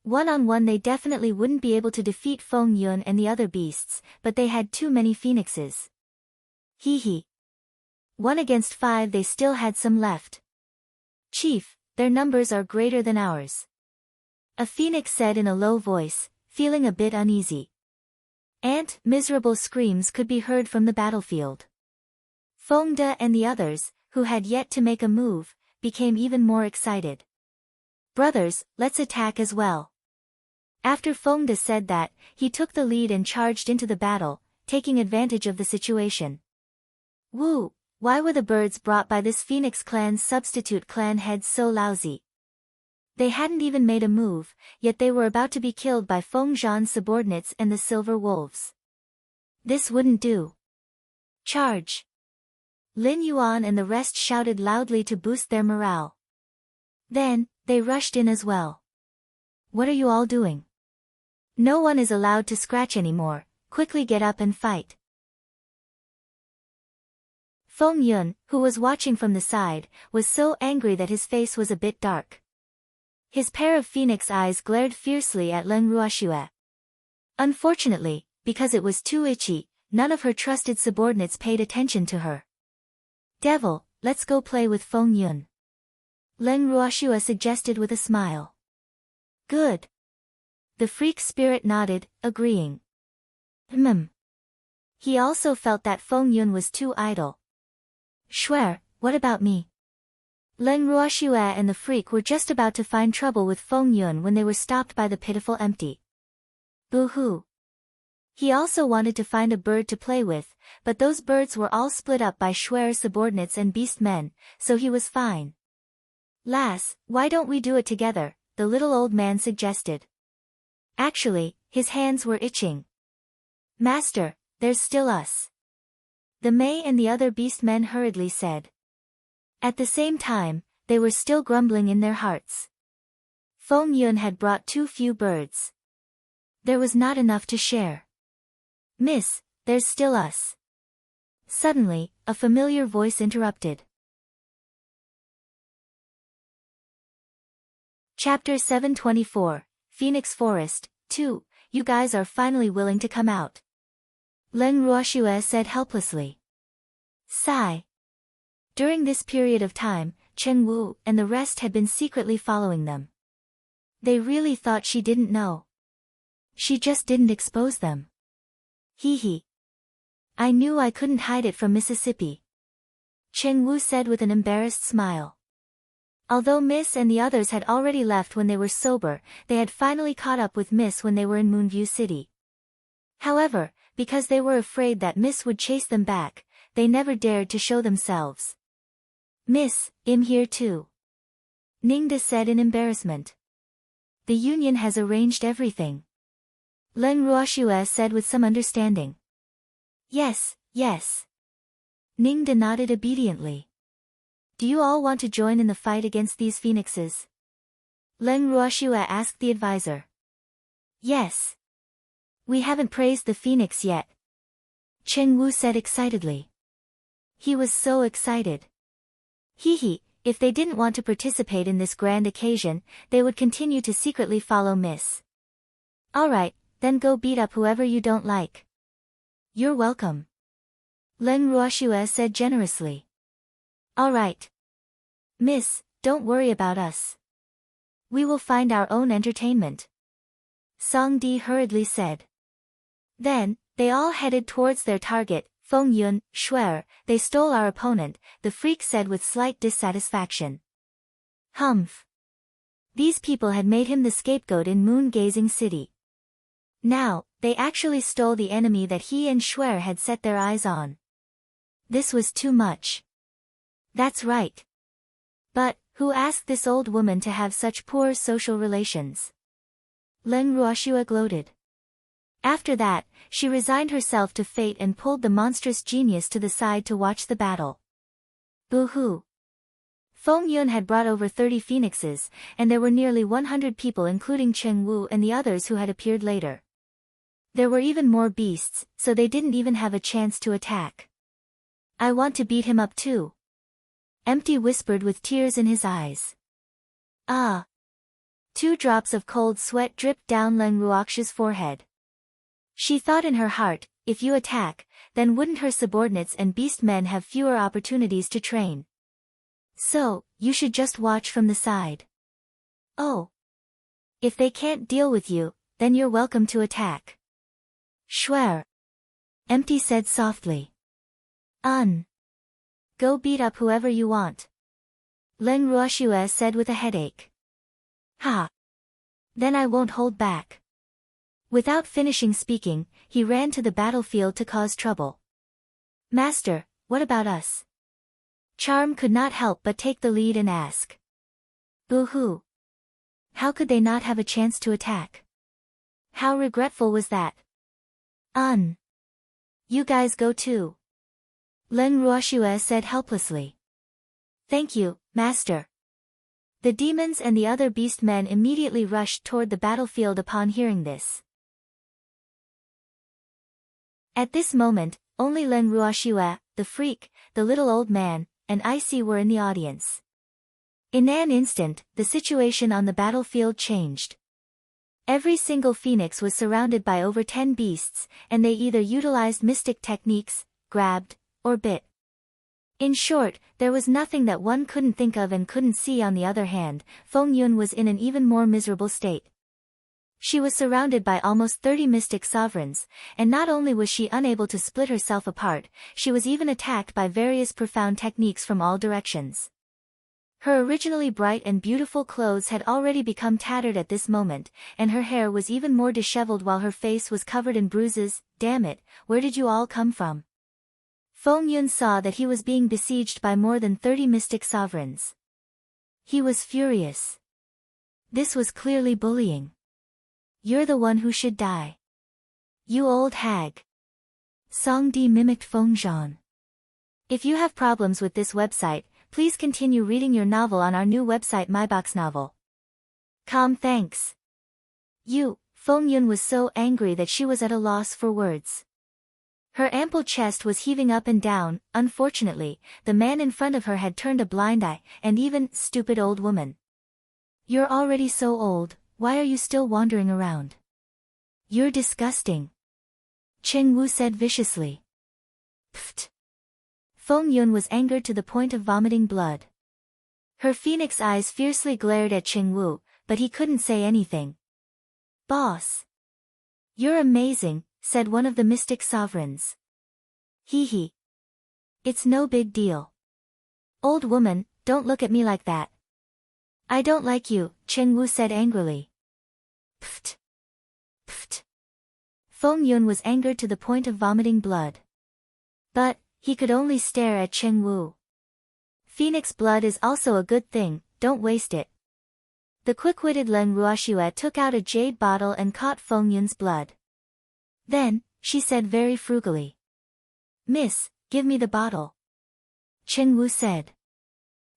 A: One-on-one they definitely wouldn't be able to defeat Feng Yun and the other beasts, but they had too many phoenixes. 1 against 5 they still had some left. Chief, their numbers are greater than ours. A phoenix said in a low voice, feeling a bit uneasy. Miserable screams could be heard from the battlefield. Feng De and the others, who had yet to make a move, became even more excited. Brothers, let's attack as well. After Feng De said that, he took the lead and charged into the battle, taking advantage of the situation. Woo! Why were the birds brought by this Phoenix clan's substitute clan heads so lousy? They hadn't even made a move, yet they were about to be killed by Feng Zhan's subordinates and the Silver Wolves. This wouldn't do. Charge! Lin Yuan and the rest shouted loudly to boost their morale. Then, they rushed in as well. What are you all doing? No one is allowed to scratch anymore, quickly get up and fight. Feng Yun, who was watching from the side, was so angry that his face was a bit dark. His pair of phoenix eyes glared fiercely at Leng Ruoxue. Unfortunately, because it was too itchy, none of her trusted subordinates paid attention to her. Devil, let's go play with Feng Yun. Leng Ruoxue suggested with a smile. Good. The freak spirit nodded, agreeing. He also felt that Feng Yun was too idle. Swear, what about me? Leng Ruoxue and the freak were just about to find trouble with Feng Yun when they were stopped by the pitiful empty. Boo-hoo. He also wanted to find a bird to play with, but those birds were all split up by Schwer's subordinates and beast men, so he was fine. Lass, why don't we do it together, the little old man suggested. Actually, his hands were itching. Master, there's still us. The Mei and the other beast men hurriedly said. At the same time, they were still grumbling in their hearts. Feng Yun had brought too few birds. There was not enough to share. Miss, there's still us. Suddenly, a familiar voice interrupted. Chapter 724, Phoenix Forest, 2, You guys are finally willing to come out. Leng Ruoxue said helplessly. Sigh. During this period of time, Chen Wu, and the rest had been secretly following them. They really thought she didn't know. She just didn't expose them. Hee hee. I knew I couldn't hide it from Mississippi. Chen Wu said with an embarrassed smile. Although Miss and the others had already left when they were sober, they had finally caught up with Miss when they were in Moonview City. However, because they were afraid that Miss would chase them back, they never dared to show themselves. Miss, I'm here too. Ningda said in embarrassment. The union has arranged everything. Leng Ruoxue said with some understanding. Yes, yes. Ningda nodded obediently. Do you all want to join in the fight against these phoenixes? Leng Ruoxue asked the advisor. Yes. We haven't praised the phoenix yet. Chen Wu said excitedly. He was so excited. Hee hee, if they didn't want to participate in this grand occasion, they would continue to secretly follow Miss. Alright, then go beat up whoever you don't like. You're welcome. Leng Ruoxue said generously. Alright. Miss, don't worry about us. We will find our own entertainment. Song Di hurriedly said. Then, they all headed towards their target, Feng Yun, Shuer. They stole our opponent, the freak said with slight dissatisfaction. Humph. These people had made him the scapegoat in Moon-Gazing City. Now, they actually stole the enemy that he and Shuer had set their eyes on. This was too much. That's right. But, who asked this old woman to have such poor social relations? Leng Ruoxue gloated. After that, she resigned herself to fate and pulled the monstrous genius to the side to watch the battle. Boo-hoo. Feng Yun had brought over 30 phoenixes, and there were nearly 100 people including Chen Wu and the others who had appeared later. There were even more beasts, so they didn't even have a chance to attack. I want to beat him up too. Empty whispered with tears in his eyes. Ah. 2 drops of cold sweat dripped down Leng Ruoxue's forehead. She thought in her heart, if you attack, then wouldn't her subordinates and beast men have fewer opportunities to train? So, you should just watch from the side. Oh. If they can't deal with you, then you're welcome to attack. Shuer. Empty said softly. Go beat up whoever you want. Leng Ruoxue said with a headache. Ha. Then I won't hold back. Without finishing speaking, he ran to the battlefield to cause trouble. Master, what about us? Charm could not help but take the lead and ask. Boo-hoo. How could they not have a chance to attack? How regretful was that? You guys go too. Leng Ruoxue said helplessly. Thank you, Master. The demons and the other beast men immediately rushed toward the battlefield upon hearing this. At this moment, only Leng Ruoxue, the freak, the little old man, and Icy were in the audience. In an instant, the situation on the battlefield changed. Every single phoenix was surrounded by over 10 beasts, and they either utilized mystic techniques, grabbed, or bit. In short, there was nothing that one couldn't think of and couldn't see. On the other hand, Feng Yun was in an even more miserable state. She was surrounded by almost 30 mystic sovereigns, and not only was she unable to split herself apart, she was even attacked by various profound techniques from all directions. Her originally bright and beautiful clothes had already become tattered at this moment, and her hair was even more disheveled while her face was covered in bruises. Damn it, where did you all come from? Feng Yun saw that he was being besieged by more than 30 mystic sovereigns. He was furious. This was clearly bullying. You're the one who should die. You old hag. Song Di mimicked Feng Zhan. If you have problems with this website, please continue reading your novel on our new website myboxnovel. Thanks. Feng Yun was so angry that she was at a loss for words. Her ample chest was heaving up and down. Unfortunately, the man in front of her had turned a blind eye, and even, stupid old woman. You're already so old, why are you still wandering around? You're disgusting. Chen Wu said viciously. Pfft. Feng Yun was angered to the point of vomiting blood. Her phoenix eyes fiercely glared at Qingwu, but he couldn't say anything. Boss. You're amazing, said one of the mystic sovereigns. Hee hee. It's no big deal. Old woman, don't look at me like that. I don't like you, Qingwu said angrily. Pfft. Pfft. Feng Yun was angered to the point of vomiting blood. But, he could only stare at Qingwu. Phoenix blood is also a good thing, don't waste it. The quick-witted Leng Ruoxue took out a jade bottle and caught Feng Yun's blood. Then, she said very frugally. Miss, give me the bottle. Qingwu said.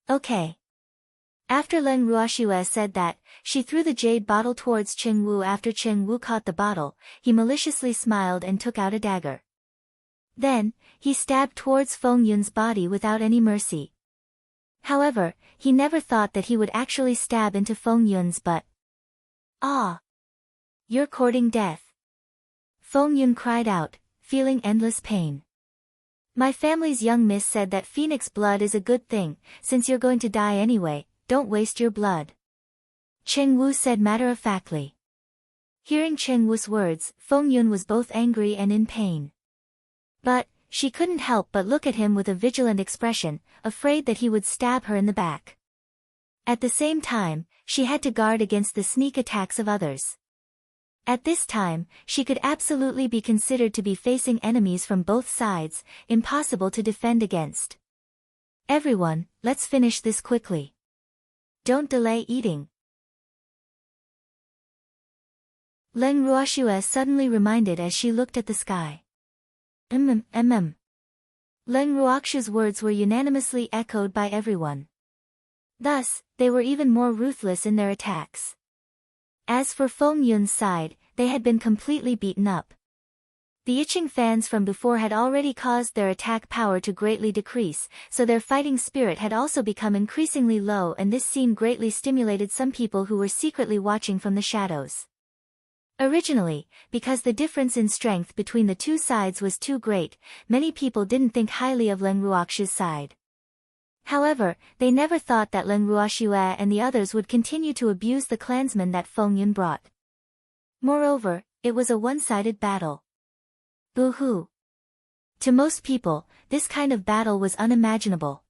A: Okay. After Leng Ruoxue said that, she threw the jade bottle towards Qingwu. After Qingwu caught the bottle, he maliciously smiled and took out a dagger. Then, he stabbed towards Feng Yun's body without any mercy. However, he never thought that he would actually stab into Feng Yun's butt. Ah! You're courting death. Feng Yun cried out, feeling endless pain. My family's young miss said that phoenix blood is a good thing, since you're going to die anyway, don't waste your blood. Qingwu said matter-of-factly. Hearing Qingwu's words, Feng Yun was both angry and in pain. But, she couldn't help but look at him with a vigilant expression, afraid that he would stab her in the back. At the same time, she had to guard against the sneak attacks of others. At this time, she could absolutely be considered to be facing enemies from both sides, impossible to defend against. Everyone, let's finish this quickly. Don't delay eating. Leng Ruoxue suddenly reminded as she looked at the sky. Leng Ruoxue's words were unanimously echoed by everyone. Thus, they were even more ruthless in their attacks. As for Feng Yun's side, they had been completely beaten up. The itching fans from before had already caused their attack power to greatly decrease, so their fighting spirit had also become increasingly low, and this scene greatly stimulated some people who were secretly watching from the shadows. Originally, because the difference in strength between the two sides was too great, many people didn't think highly of Leng Ruoxue's side. However, they never thought that Leng Ruoxue and the others would continue to abuse the clansmen that Feng Yun brought. Moreover, it was a one-sided battle. Boo-hoo. To most people, this kind of battle was unimaginable.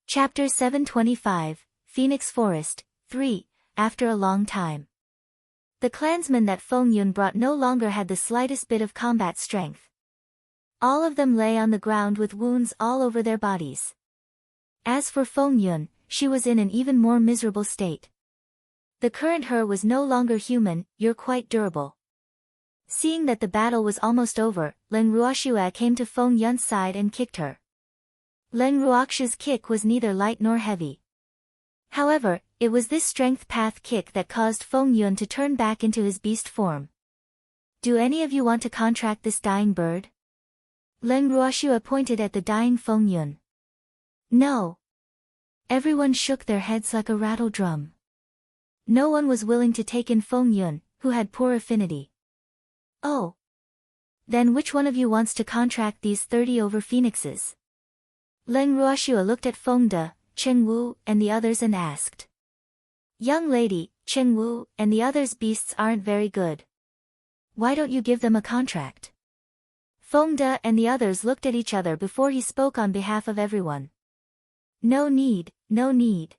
A: Chapter 725, Phoenix Forest, 3, After a long time. The clansmen that Feng Yun brought no longer had the slightest bit of combat strength. All of them lay on the ground with wounds all over their bodies. As for Feng Yun, she was in an even more miserable state. The current her was no longer human, you're quite durable. Seeing that the battle was almost over, Leng Ruoxue came to Feng Yun's side and kicked her. Leng Ruoxue's kick was neither light nor heavy. However, it was this strength path kick that caused Feng Yun to turn back into his beast form. Do any of you want to contract this dying bird? Leng Ruoxue pointed at the dying Feng Yun. No. Everyone shook their heads like a rattle drum. No one was willing to take in Feng Yun, who had poor affinity. Oh. Then which one of you wants to contract these 30 over phoenixes? Leng Ruoxue looked at Feng De, Qingwu, and the others and asked. Young lady, Qingwu, and the others' beasts aren't very good. Why don't you give them a contract? Feng De and the others looked at each other before he spoke on behalf of everyone. No need, no need.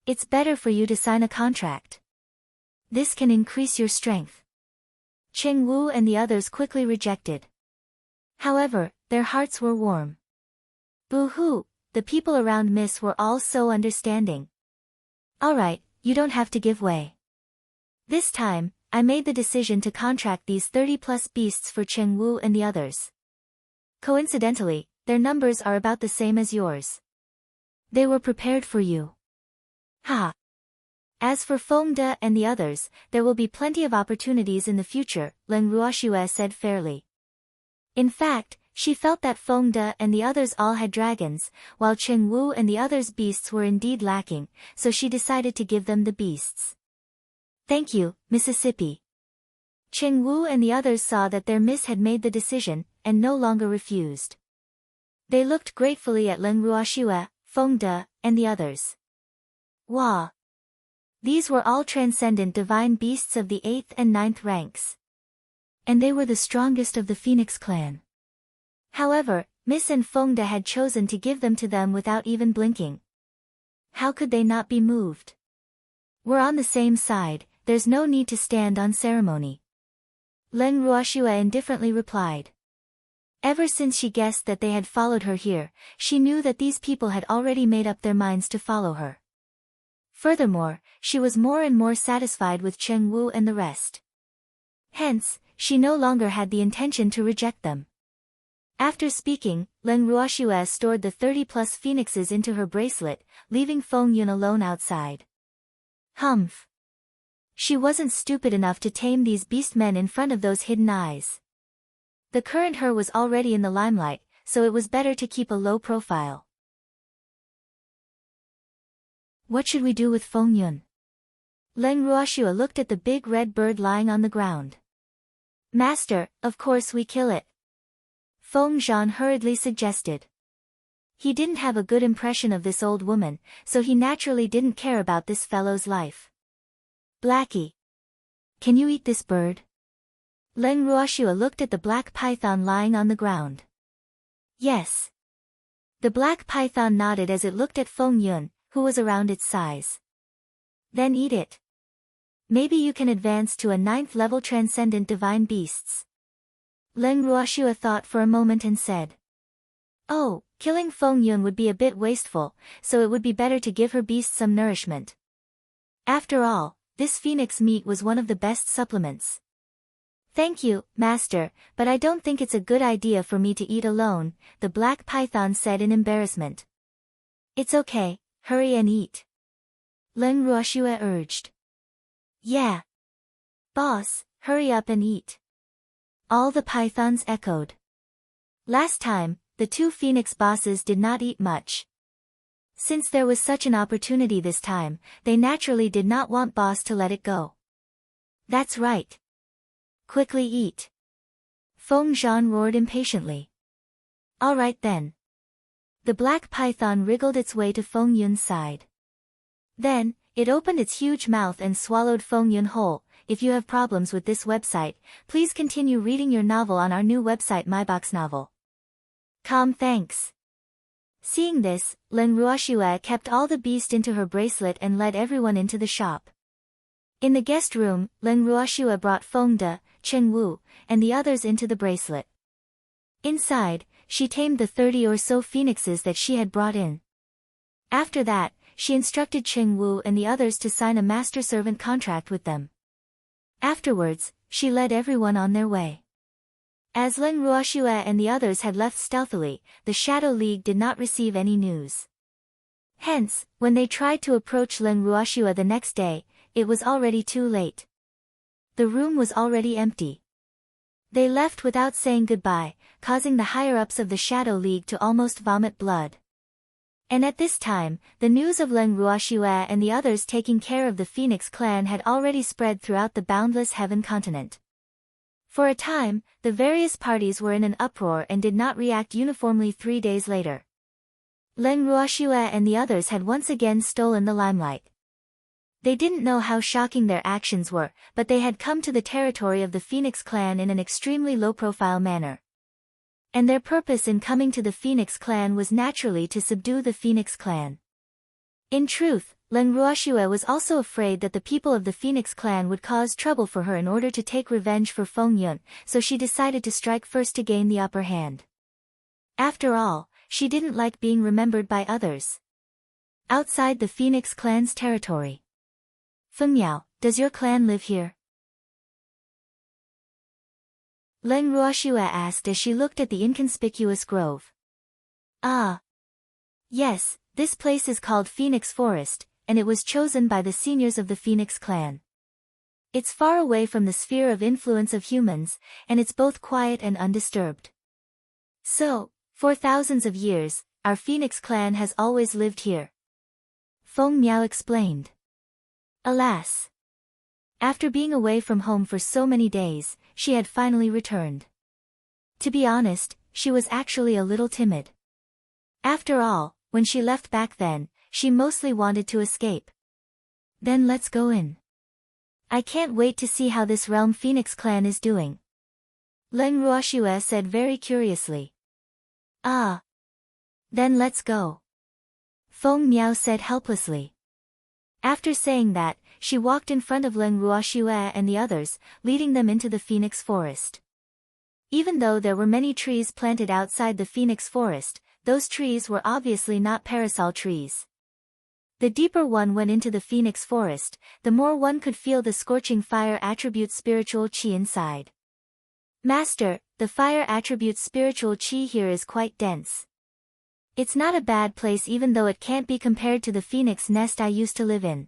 A: It's better for you to sign a contract. This can increase your strength. Qingwu and the others quickly rejected. However, their hearts were warm. Boo-hoo, the people around Miss were all so understanding. Alright, you don't have to give way. This time, I made the decision to contract these 30-plus beasts for Qingwu and the others. Coincidentally, their numbers are about the same as yours. They were prepared for you. Ha! As for Feng De and the others, there will be plenty of opportunities in the future, Leng Ruoxue said fairly. In fact, she felt that Feng De and the others all had dragons, while Qingwu and the others' beasts were indeed lacking, so she decided to give them the beasts. Thank you, Mississippi. Qingwu and the others saw that their miss had made the decision, and no longer refused. They looked gratefully at Leng Ruoxue, Feng De, and the others. Wah! These were all transcendent divine beasts of the 8th and 9th ranks. And they were the strongest of the Phoenix clan. However, Miss and Feng De had chosen to give them to them without even blinking. How could they not be moved? We're on the same side, there's no need to stand on ceremony. Leng Ruoxue indifferently replied. Ever since she guessed that they had followed her here, she knew that these people had already made up their minds to follow her. Furthermore, she was more and more satisfied with Cheng Wu and the rest. Hence, she no longer had the intention to reject them. After speaking, Leng Ruoxue stored the 30-plus phoenixes into her bracelet, leaving Feng Yun alone outside. Humph! She wasn't stupid enough to tame these beast men in front of those hidden eyes. The current her was already in the limelight, so it was better to keep a low profile. What should we do with Feng Yun? Leng Ruoxue looked at the big red bird lying on the ground. Master, of course we kill it. Feng Zhan hurriedly suggested. He didn't have a good impression of this old woman, so he naturally didn't care about this fellow's life. Blackie. Can you eat this bird? Leng Ruoxue looked at the black python lying on the ground. Yes. The black python nodded as it looked at Feng Yun, who was around its size. Then eat it. Maybe you can advance to a 9th level transcendent divine beasts. Leng Ruoxue thought for a moment and said. Oh, killing Feng Yun would be a bit wasteful, so it would be better to give her beast some nourishment. After all, this phoenix meat was one of the best supplements. Thank you, Master, but I don't think it's a good idea for me to eat alone, the black python said in embarrassment. It's okay, hurry and eat. Leng Ruoxue urged. Yeah. Boss, hurry up and eat. All the pythons echoed. Last time, the two phoenix bosses did not eat much. Since there was such an opportunity this time, they naturally did not want boss to let it go. That's right. Quickly eat. Feng Zhan roared impatiently. All right then. The black python wriggled its way to Feng Yun's side. Then, it opened its huge mouth and swallowed Feng Yun whole. If you have problems with this website, please continue reading your novel on our new website MyBox Novel. Thanks. Seeing this, Leng Ruoxue kept all the beast into her bracelet and led everyone into the shop. In the guest room, Leng Ruoxue brought Feng De, Cheng Wu, and the others into the bracelet. Inside, she tamed the 30 or so phoenixes that she had brought in. After that, she instructed Cheng Wu and the others to sign a master-servant contract with them. Afterwards, she led everyone on their way. As Leng Ruoxue and the others had left stealthily, the Shadow League did not receive any news. Hence, when they tried to approach Leng Ruoxue the next day, it was already too late. The room was already empty. They left without saying goodbye, causing the higher-ups of the Shadow League to almost vomit blood. And at this time, the news of Leng Ruoxue and the others taking care of the Phoenix clan had already spread throughout the boundless heaven continent. For a time, the various parties were in an uproar and did not react uniformly 3 days later. Leng Ruoxue and the others had once again stolen the limelight. They didn't know how shocking their actions were, but they had come to the territory of the Phoenix clan in an extremely low-profile manner. And their purpose in coming to the Phoenix clan was naturally to subdue the Phoenix clan. In truth, Leng Ruoxue was also afraid that the people of the Phoenix clan would cause trouble for her in order to take revenge for Feng Yun, so she decided to strike first to gain the upper hand. After all, she didn't like being remembered by others. Outside the Phoenix clan's territory. Feng Yao, does your clan live here? Leng Ruoxue asked as she looked at the inconspicuous grove. Ah. Yes, this place is called Phoenix Forest, and it was chosen by the seniors of the Phoenix clan. It's far away from the sphere of influence of humans, and it's both quiet and undisturbed. So, for thousands of years, our Phoenix clan has always lived here. Feng Miao explained. Alas! After being away from home for so many days, she had finally returned. To be honest, she was actually a little timid. After all, when she left back then, she mostly wanted to escape. Then let's go in. I can't wait to see how this realm Phoenix clan is doing. Leng Ruoxue said very curiously. Ah. Then let's go. Feng Miao said helplessly. After saying that, she walked in front of Leng Ruoxue and the others, leading them into the Phoenix Forest. Even though there were many trees planted outside the Phoenix Forest, those trees were obviously not parasol trees. The deeper one went into the Phoenix Forest, the more one could feel the scorching fire attribute spiritual qi inside. Master, the fire attribute spiritual qi here is quite dense. It's not a bad place even though it can't be compared to the phoenix nest I used to live in.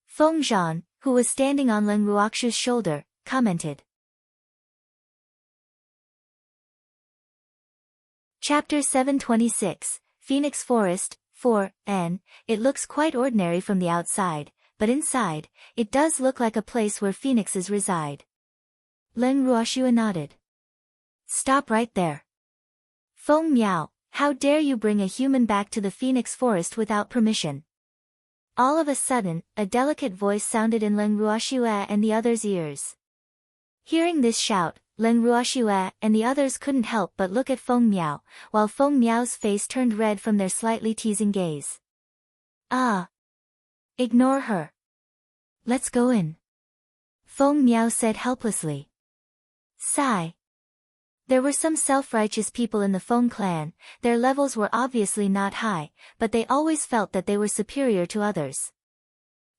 A: Feng Zhan, who was standing on Leng Ruoxue's shoulder, commented. Chapter 726, Phoenix Forest, 4N. It looks quite ordinary from the outside, but inside, it does look like a place where phoenixes reside. Leng Ruoxue nodded. Stop right there. Feng Miao, how dare you bring a human back to the Phoenix Forest without permission? All of a sudden, a delicate voice sounded in Leng Ruoxue and the others' ears. Hearing this shout, Leng Ruoxue and the others couldn't help but look at Feng Miao, while Feng Miao's face turned red from their slightly teasing gaze. Ah! Ignore her. Let's go in. Feng Miao said helplessly. Sigh. There were some self-righteous people in the Feng clan, their levels were obviously not high, but they always felt that they were superior to others.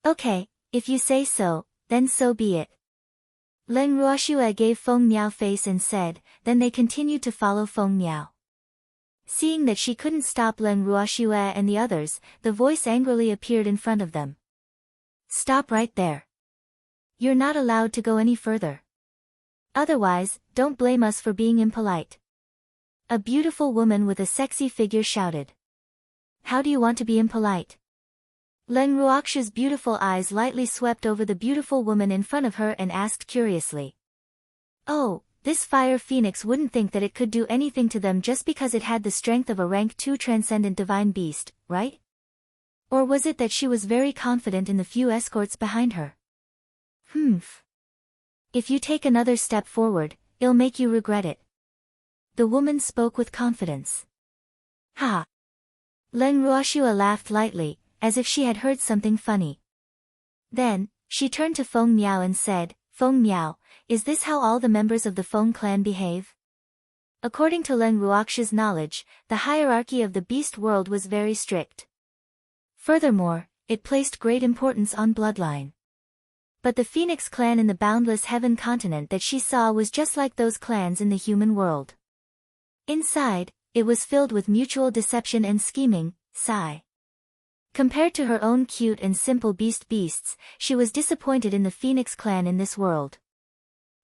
A: Okay, if you say so, then so be it. Leng Ruoxue gave Feng Miao face and said, then they continued to follow Feng Miao. Seeing that she couldn't stop Leng Ruoxue and the others, the voice angrily appeared in front of them. Stop right there. You're not allowed to go any further. Otherwise, don't blame us for being impolite. A beautiful woman with a sexy figure shouted. How do you want to be impolite? Leng Ruoxue's beautiful eyes lightly swept over the beautiful woman in front of her and asked curiously. Oh, this fire phoenix wouldn't think that it could do anything to them just because it had the strength of a rank 2 transcendent divine beast, right? Or was it that she was very confident in the few escorts behind her? Humph. If you take another step forward, it'll make you regret it. The woman spoke with confidence. Ha! Leng Ruoxue laughed lightly, as if she had heard something funny. Then, she turned to Feng Miao and said, Feng Miao, is this how all the members of the Feng clan behave? According to Leng Ruoxue's knowledge, the hierarchy of the beast world was very strict. Furthermore, it placed great importance on bloodline. But the Phoenix clan in the boundless heaven continent that she saw was just like those clans in the human world. Inside, it was filled with mutual deception and scheming. Sigh. Compared to her own cute and simple beasts, she was disappointed in the Phoenix clan in this world.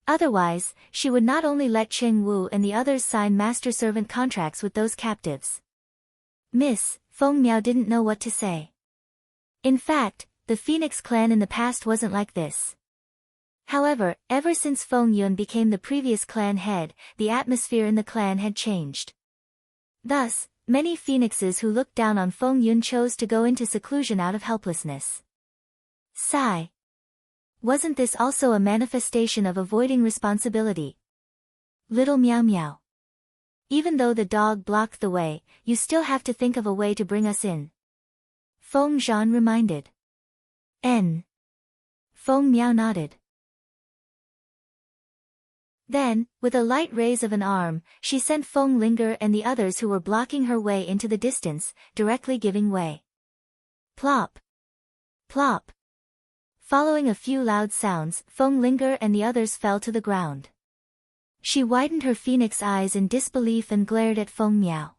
A: Otherwise, she would not only let Cheng Wu and the others sign master-servant contracts with those captives. Miss, Feng Miao didn't know what to say. In fact, the Phoenix clan in the past wasn't like this. However, ever since Feng Yun became the previous clan head, the atmosphere in the clan had changed. Thus, many phoenixes who looked down on Feng Yun chose to go into seclusion out of helplessness. Sigh. Wasn't this also a manifestation of avoiding responsibility? Little Meow Meow. Even though the dog blocked the way, you still have to think of a way to bring us in. Feng Zhan reminded. N. Feng Miao nodded. Then, with a light raise of an arm, she sent Feng Linger and the others who were blocking her way into the distance, directly giving way. Plop. Plop. Following a few loud sounds, Feng Linger and the others fell to the ground. She widened her phoenix eyes in disbelief and glared at Feng Miao.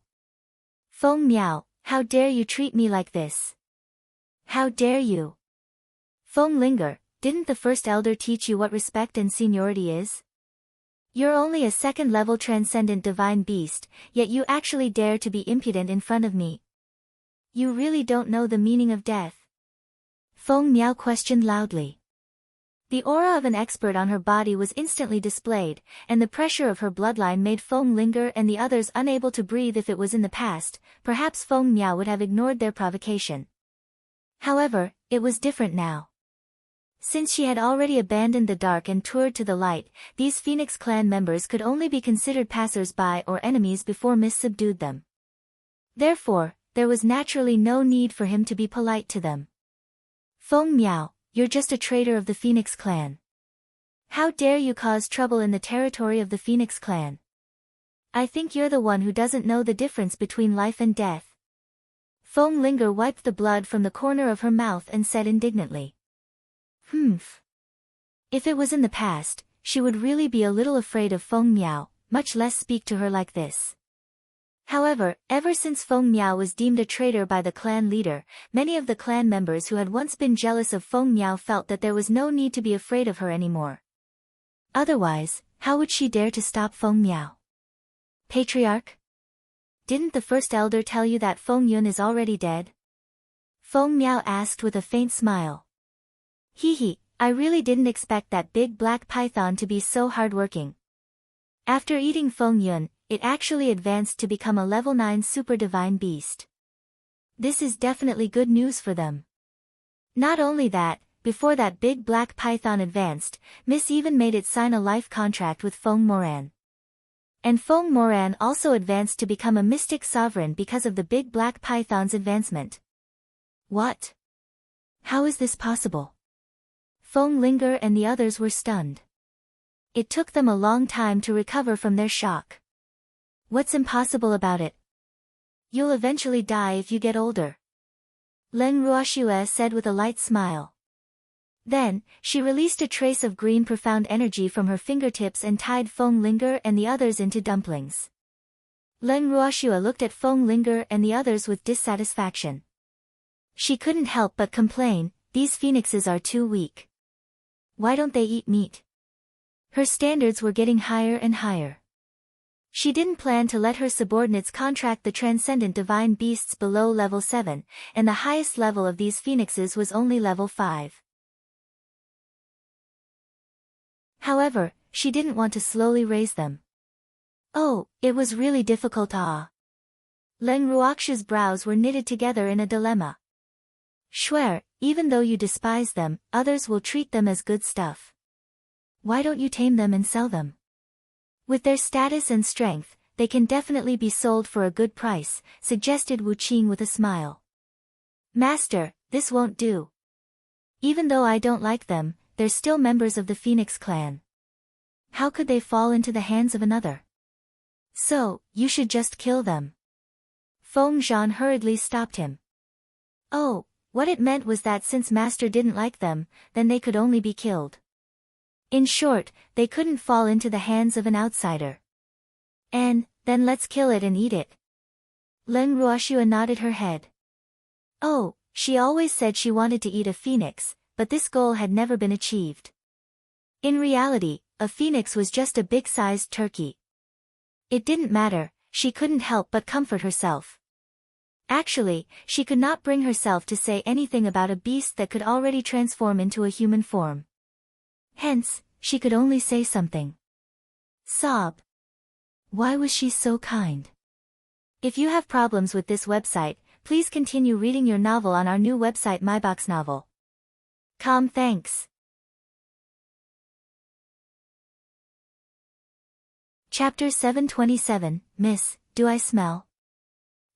A: Feng Miao, how dare you treat me like this? How dare you? Feng Linger, didn't the first elder teach you what respect and seniority is? You're only a second-level transcendent divine beast, yet you actually dare to be impudent in front of me. You really don't know the meaning of death. Feng Miao questioned loudly. The aura of an expert on her body was instantly displayed, and the pressure of her bloodline made Feng Linger and the others unable to breathe. If it was in the past, perhaps Feng Miao would have ignored their provocation. However, it was different now. Since she had already abandoned the dark and toured to the light, these Phoenix clan members could only be considered passers-by or enemies before Miss subdued them. Therefore, there was naturally no need for him to be polite to them. Feng Miao, you're just a traitor of the Phoenix clan. How dare you cause trouble in the territory of the Phoenix clan? I think you're the one who doesn't know the difference between life and death. Feng Linger wiped the blood from the corner of her mouth and said indignantly. Humph. If it was in the past, she would really be a little afraid of Feng Miao, much less speak to her like this. However, ever since Feng Miao was deemed a traitor by the clan leader, many of the clan members who had once been jealous of Feng Miao felt that there was no need to be afraid of her anymore. Otherwise, how would she dare to stop Feng Miao? Patriarch? Didn't the first elder tell you that Feng Yun is already dead? Feng Miao asked with a faint smile. Hee, I really didn't expect that big black python to be so hardworking. After eating Feng Yun, it actually advanced to become a level 9 super divine beast. This is definitely good news for them. Not only that, before that big black python advanced, Miss even made it sign a life contract with Feng Moran. And Feng Moran also advanced to become a mystic sovereign because of the big black python's advancement. What? How is this possible? Feng Linger and the others were stunned. It took them a long time to recover from their shock. What's impossible about it? You'll eventually die if you get older. Leng Ruoxue said with a light smile. Then, she released a trace of green profound energy from her fingertips and tied Feng Linger and the others into dumplings. Leng Ruoxue looked at Feng Linger and the others with dissatisfaction. She couldn't help but complain, these phoenixes are too weak. Why don't they eat meat? Her standards were getting higher and higher. She didn't plan to let her subordinates contract the transcendent divine beasts below level 7, and the highest level of these phoenixes was only level 5. However, she didn't want to slowly raise them. Oh, it was really difficult. Leng Ruoxue's brows were knitted together in a dilemma. Swear, even though you despise them, others will treat them as good stuff. Why don't you tame them and sell them? With their status and strength, they can definitely be sold for a good price, suggested Wu Qing with a smile. Master, this won't do. Even though I don't like them, they're still members of the Phoenix clan. How could they fall into the hands of another? So, you should just kill them. Feng Zhan hurriedly stopped him. Oh, what it meant was that since Master didn't like them, then they could only be killed. In short, they couldn't fall into the hands of an outsider. And, then let's kill it and eat it. Leng Ruoxue nodded her head. Oh, she always said she wanted to eat a phoenix, but this goal had never been achieved. In reality, a phoenix was just a big-sized turkey. It didn't matter, she couldn't help but comfort herself. Actually, she could not bring herself to say anything about a beast that could already transform into a human form. Hence, she could only say something. Sob. Why was she so kind? If you have problems with this website, please continue reading your novel on our new website myboxnovel.com. Thanks. Chapter 727, Miss, do I smell?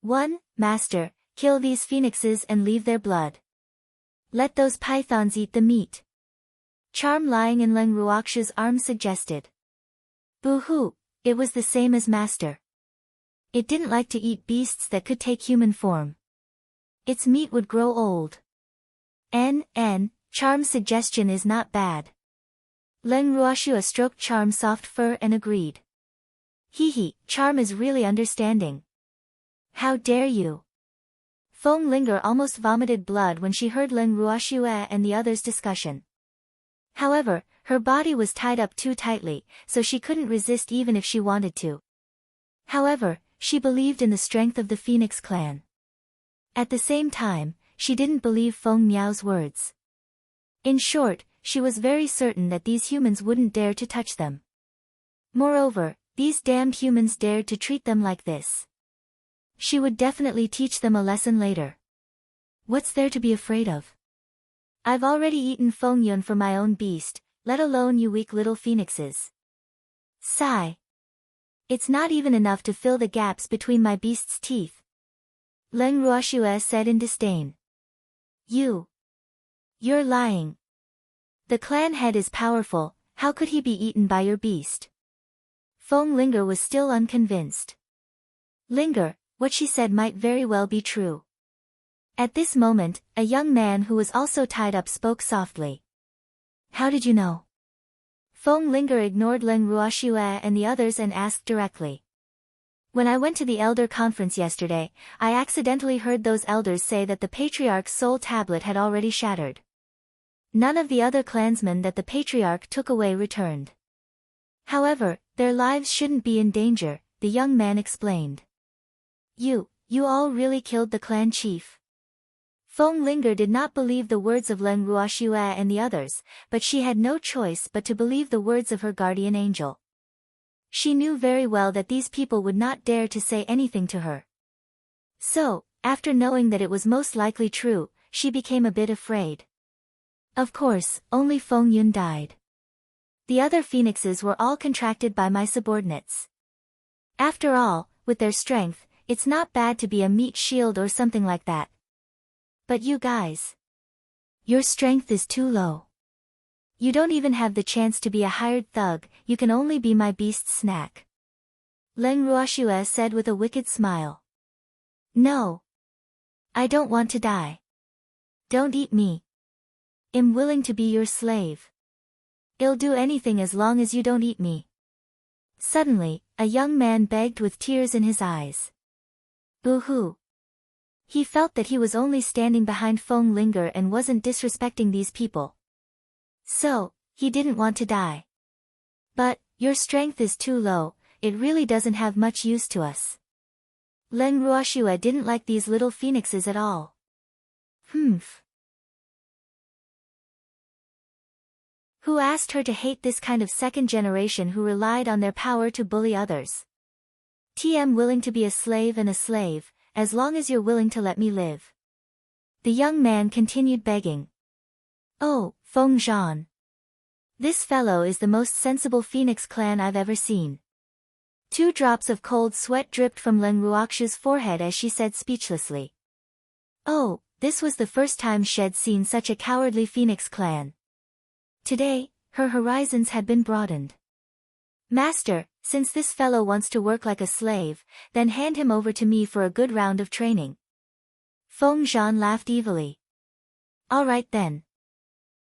A: 1. Master, kill these phoenixes and leave their blood. Let those pythons eat the meat. Charm lying in Leng Ruoxue's arms suggested. Boo-hoo, it was the same as Master. It didn't like to eat beasts that could take human form. Its meat would grow old. Charm's suggestion is not bad. Leng Ruoxue stroked Charm's soft fur and agreed. Hee, Charm is really understanding. How dare you? Feng Linger almost vomited blood when she heard Leng Ruoxue and the others' discussion. However, her body was tied up too tightly, so she couldn't resist even if she wanted to. However, she believed in the strength of the Phoenix clan. At the same time, she didn't believe Feng Miao's words. In short, she was very certain that these humans wouldn't dare to touch them. Moreover, these damned humans dared to treat them like this. She would definitely teach them a lesson later. What's there to be afraid of? I've already eaten Feng Yun for my own beast, let alone you weak little phoenixes. Sigh. It's not even enough to fill the gaps between my beast's teeth. Leng Ruoxue said in disdain. You're lying. The clan head is powerful, how could he be eaten by your beast? Feng Linger was still unconvinced. Linger, what she said might very well be true. At this moment, a young man who was also tied up spoke softly. How did you know? Feng Linger ignored Leng Ruoxue and the others and asked directly. When I went to the elder conference yesterday, I accidentally heard those elders say that the patriarch's soul tablet had already shattered. None of the other clansmen that the patriarch took away returned. However, their lives shouldn't be in danger, the young man explained. You all really killed the clan chief? Feng Linger did not believe the words of Leng Ruoxue and the others, but she had no choice but to believe the words of her guardian angel. She knew very well that these people would not dare to say anything to her. So, after knowing that it was most likely true, she became a bit afraid. Of course, only Feng Yun died. The other phoenixes were all contracted by my subordinates. After all, with their strength, it's not bad to be a meat shield or something like that. But you guys. Your strength is too low. You don't even have the chance to be a hired thug, you can only be my beast's snack. Leng Ruoxue said with a wicked smile. No. I don't want to die. Don't eat me. I'm willing to be your slave. I'll do anything as long as you don't eat me. Suddenly, a young man begged with tears in his eyes. Boo-hoo. He felt that he was only standing behind Feng Linger and wasn't disrespecting these people. So, he didn't want to die. But, your strength is too low, it really doesn't have much use to us. Leng Ruoxue didn't like these little phoenixes at all. Humph. Who asked her to hate this kind of second generation who relied on their power to bully others? I'm willing to be a slave and a slave, as long as you're willing to let me live. The young man continued begging. Oh, Feng Zhan. This fellow is the most sensible phoenix clan I've ever seen. 2 drops of cold sweat dripped from Leng Ruoxue's forehead as she said speechlessly. Oh, this was the first time she'd seen such a cowardly phoenix clan. Today, her horizons had been broadened. Master, since this fellow wants to work like a slave, then hand him over to me for a good round of training. Feng Zhan laughed evilly. All right then.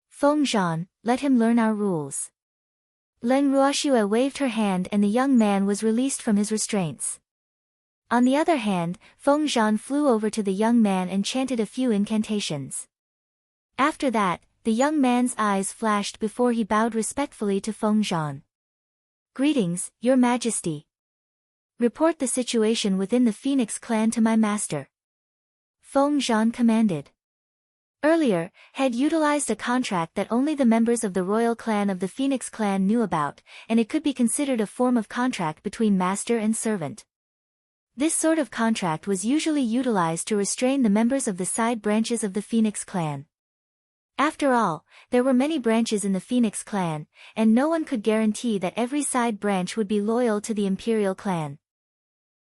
A: Feng Zhan, let him learn our rules. Leng Ruoxue waved her hand and the young man was released from his restraints. On the other hand, Feng Zhan flew over to the young man and chanted a few incantations. After that, the young man's eyes flashed before he bowed respectfully to Feng Zhan. Greetings, Your Majesty. Report the situation within the Phoenix clan to my master. Feng Zhan commanded. Earlier, had utilized a contract that only the members of the royal clan of the Phoenix clan knew about, and it could be considered a form of contract between master and servant. This sort of contract was usually utilized to restrain the members of the side branches of the Phoenix clan. After all, there were many branches in the Phoenix clan, and no one could guarantee that every side branch would be loyal to the Imperial clan.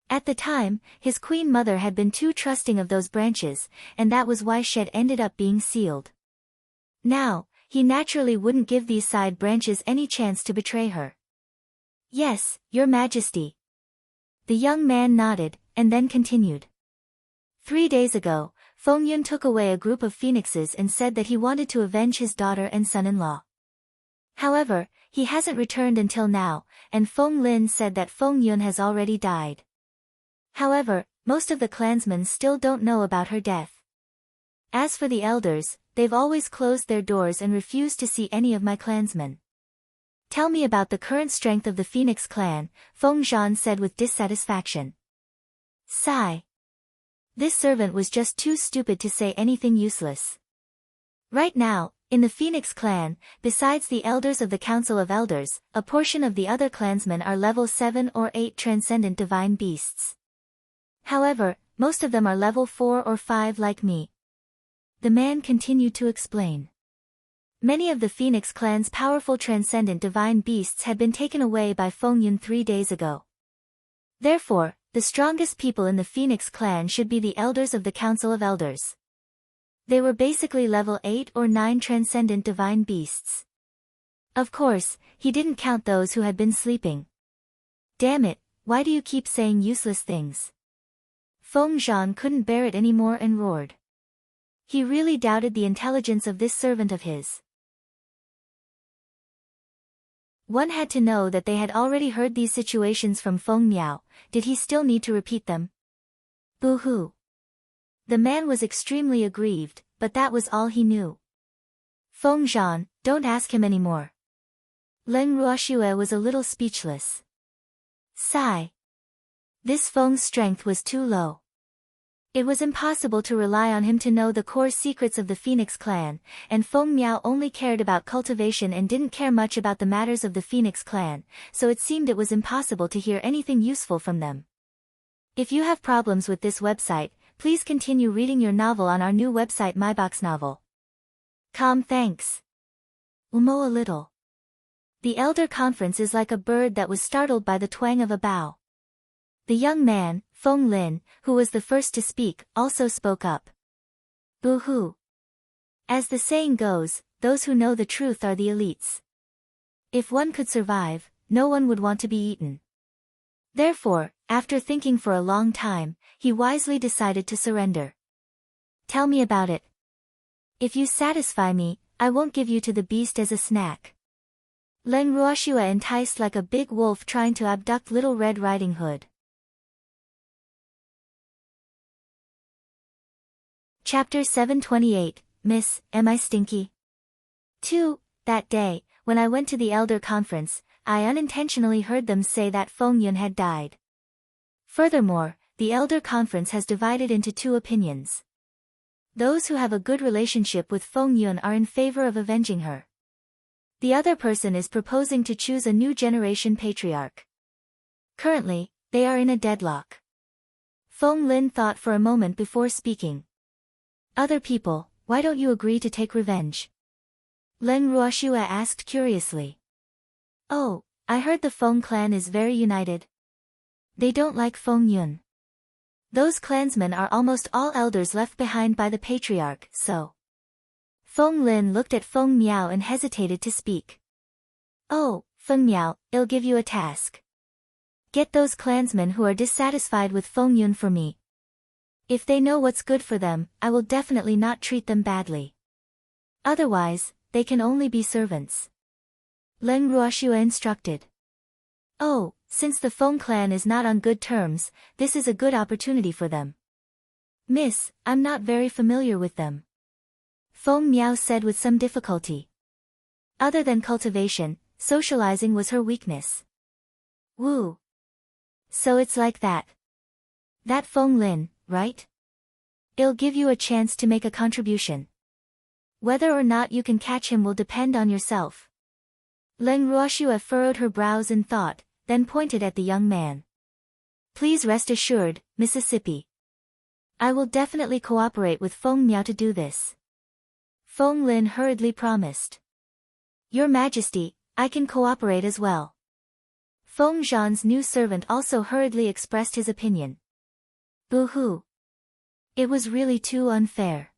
A: At the time, his queen mother had been too trusting of those branches, and that was why she'd ended up being sealed. Now, he naturally wouldn't give these side branches any chance to betray her. Yes, Your Majesty. The young man nodded, and then continued. 3 days ago, Feng Yun took away a group of phoenixes and said that he wanted to avenge his daughter and son-in-law. However, he hasn't returned until now, and Feng Lin said that Feng Yun has already died. However, most of the clansmen still don't know about her death. As for the elders, they've always closed their doors and refused to see any of my clansmen. Tell me about the current strength of the Phoenix clan, Feng Zhan said with dissatisfaction. Sigh. This servant was just too stupid to say anything useless. Right now, In the Phoenix clan, besides the elders of the Council of Elders, a portion of the other clansmen are level 7 or 8 transcendent divine beasts. However, most of them are level 4 or 5 like me. The man continued to explain. Many of the Phoenix clan's powerful transcendent divine beasts had been taken away by Fengyun 3 days ago. Therefore, the strongest people in the Phoenix clan should be the elders of the Council of Elders. They were basically level 8 or 9 transcendent divine beasts. Of course, he didn't count those who had been sleeping. Damn it, why do you keep saying useless things? Feng Zhan couldn't bear it anymore and roared. He really doubted the intelligence of this servant of his. One had to know that they had already heard these situations from Feng Miao. Did he still need to repeat them? Boo-hoo. The man was extremely aggrieved, but that was all he knew. Feng Zhan, don't ask him anymore. Leng Ruoxue was a little speechless. Sigh. This Feng's strength was too low. It was impossible to rely on him to know the core secrets of the Phoenix clan, and Feng Miao only cared about cultivation and didn't care much about the matters of the Phoenix clan, so it seemed it was impossible to hear anything useful from them. If you have problems with this website, please continue reading your novel on our new website MyBox Novel. Thanks. Umo a little. The Elder Conference is like a bird that was startled by the twang of a bow. The young man, Feng Lin, who was the first to speak, also spoke up. Boo-hoo. As the saying goes, those who know the truth are the elites. If one could survive, no one would want to be eaten. Therefore, after thinking for a long time, he wisely decided to surrender. Tell me about it. If you satisfy me, I won't give you to the beast as a snack. Leng Ruoxue enticed like a big wolf trying to abduct Little Red Riding Hood. Chapter 728, Miss, Am I Stinky? 2. That day, when I went to the Elder Conference, I unintentionally heard them say that Fengyun had died. Furthermore, the Elder Conference has divided into 2 opinions. Those who have a good relationship with Fengyun are in favor of avenging her. The other person is proposing to choose a new generation patriarch. Currently, they are in a deadlock. Feng Lin thought for a moment before speaking. Other people, why don't you agree to take revenge? Leng Ruoxue asked curiously. Oh, I heard the Feng clan is very united. They don't like Fengyun. Those clansmen are almost all elders left behind by the patriarch, so. Feng Lin looked at Feng Miao and hesitated to speak. Oh, Feng Miao, I'll give you a task. Get those clansmen who are dissatisfied with Fengyun for me. If they know what's good for them, I will definitely not treat them badly. Otherwise, they can only be servants. Leng Ruoxue instructed. Oh, since the Feng clan is not on good terms, this is a good opportunity for them. Miss, I'm not very familiar with them. Feng Miao said with some difficulty. Other than cultivation, socializing was her weakness. Woo. So it's like that. That Feng Lin, right? I'll give you a chance to make a contribution. Whether or not you can catch him will depend on yourself. Leng Ruoxue furrowed her brows in thought, then pointed at the young man. Please rest assured, Mississippi. I will definitely cooperate with Feng Miao to do this. Feng Lin hurriedly promised. Your Majesty, I can cooperate as well. Feng Zhan's new servant also hurriedly expressed his opinion. Boo-hoo. It was really too unfair.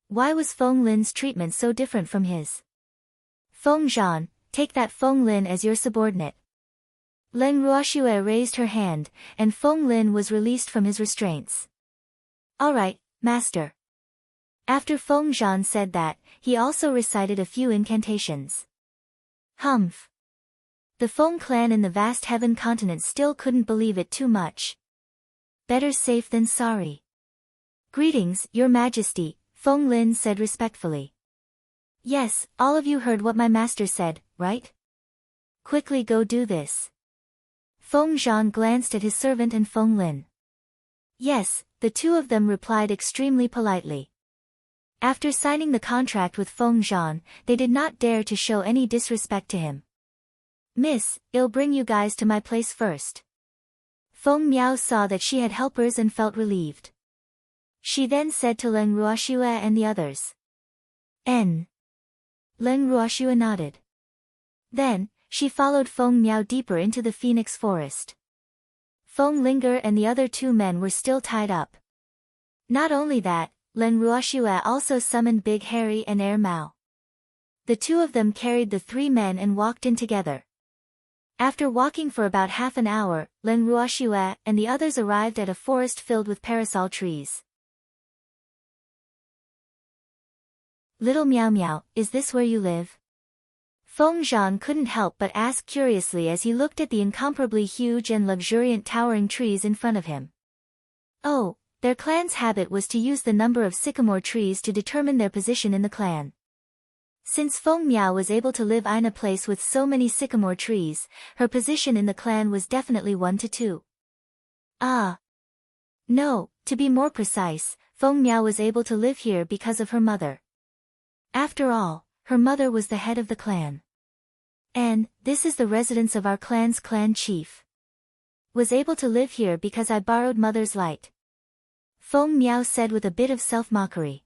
A: Why was Feng Lin's treatment so different from his? Feng Zhan, take that Feng Lin as your subordinate. Leng Ruoxue raised her hand, and Feng Lin was released from his restraints. All right, master. After Feng Zhan said that, he also recited a few incantations. Humph. The Feng clan in the vast heaven continent still couldn't believe it too much. Better safe than sorry. Greetings, Your Majesty, Feng Lin said respectfully. Yes, all of you heard what my master said, right? Quickly go do this. Feng Zhan glanced at his servant and Feng Lin. Yes, the two of them replied extremely politely. After signing the contract with Feng Zhan, they did not dare to show any disrespect to him. Miss, I'll bring you guys to my place first. Feng Miao saw that she had helpers and felt relieved. She then said to Leng Ruoxue and the others. N. Leng Ruoxue nodded. Then, she followed Feng Miao deeper into the phoenix forest. Feng Linger and the other two men were still tied up. Not only that, Leng Ruoxue also summoned Big Harry and Air Mao. The two of them carried the three men and walked in together. After walking for about half an hour, Leng Ruoxue and the others arrived at a forest filled with parasol trees. Little Meow Meow, is this where you live? Feng Zhan couldn't help but ask curiously as he looked at the incomparably huge and luxuriant towering trees in front of him. Oh, their clan's habit was to use the number of sycamore trees to determine their position in the clan. Since Feng Miao was able to live in a place with so many sycamore trees, her position in the clan was definitely 1 to 2. Ah. No, to be more precise, Feng Miao was able to live here because of her mother. After all, her mother was the head of the clan. And, this is the residence of our clan's clan chief. Was able to live here because I borrowed mother's light. Feng Miao said with a bit of self-mockery.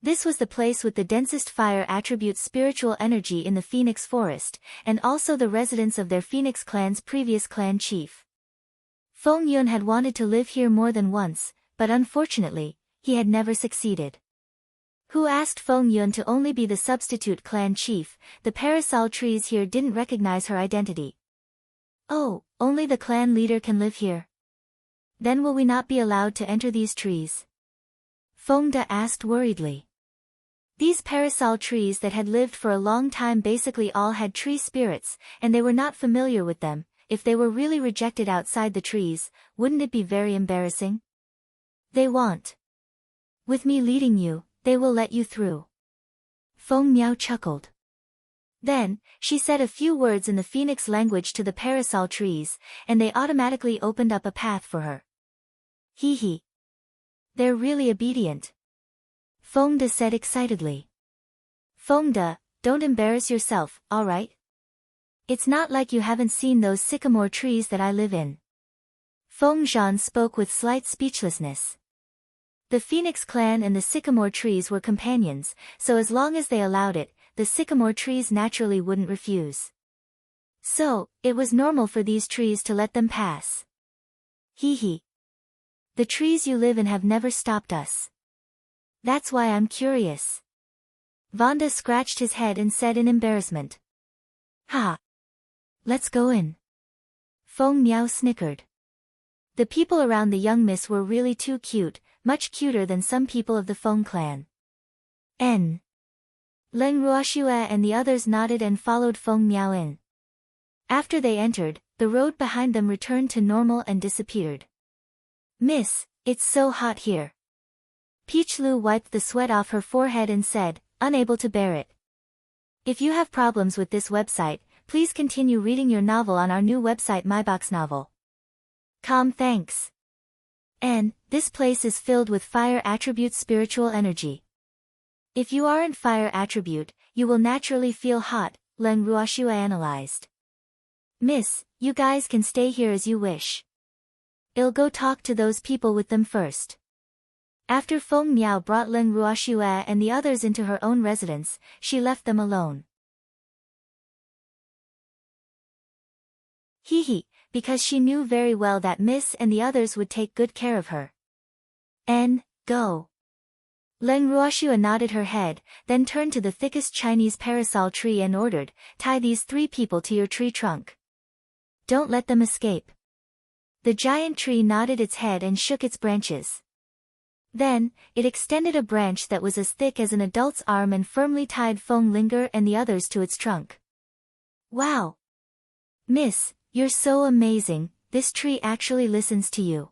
A: This was the place with the densest fire attribute spiritual energy in the Phoenix Forest, and also the residence of their Phoenix clan's previous clan chief. Feng Yun had wanted to live here more than once, but unfortunately, he had never succeeded. Who asked Feng Yun to only be the substitute clan chief? The parasol trees here didn't recognize her identity. Oh, only the clan leader can live here. Then will we not be allowed to enter these trees? Feng De asked worriedly. These parasol trees that had lived for a long time basically all had tree spirits, and they were not familiar with them. If they were really rejected outside the trees, wouldn't it be very embarrassing? They won't. With me leading you, they will let you through. Feng Miao chuckled. Then, she said a few words in the phoenix language to the parasol trees, and they automatically opened up a path for her. Hee hee. They're really obedient. Feng De said excitedly. Feng De, don't embarrass yourself, alright? It's not like you haven't seen those sycamore trees that I live in. Feng Zhan spoke with slight speechlessness. The Phoenix clan and the sycamore trees were companions, so as long as they allowed it, the sycamore trees naturally wouldn't refuse. So, it was normal for these trees to let them pass. Hee hee. The trees you live in have never stopped us. That's why I'm curious. Vonda scratched his head and said in embarrassment. Ha! Let's go in. Feng Miao snickered. The people around the young miss were really too cute, much cuter than some people of the Feng clan. N. Leng Ruoxue and the others nodded and followed Feng Miao in. After they entered, the road behind them returned to normal and disappeared. Miss, it's so hot here. Peach Lu wiped the sweat off her forehead and said, unable to bear it. If you have problems with this website, please continue reading your novel on our new website myboxnovel.com. Thanks. And, this place is filled with fire attribute spiritual energy. If you aren't fire attribute, you will naturally feel hot, Leng Ruoxue analyzed. Miss, you guys can stay here as you wish. I'll go talk to those people with them first. After Feng Miao brought Leng Ruoxue and the others into her own residence, she left them alone. Hee hee, because she knew very well that Miss and the others would take good care of her. Go. Leng Ruoxue nodded her head, then turned to the thickest Chinese parasol tree and ordered, tie these 3 people to your tree trunk. Don't let them escape. The giant tree nodded its head and shook its branches. Then, it extended a branch that was as thick as an adult's arm and firmly tied Feng Linger and the others to its trunk. Wow! Miss, you're so amazing, this tree actually listens to you.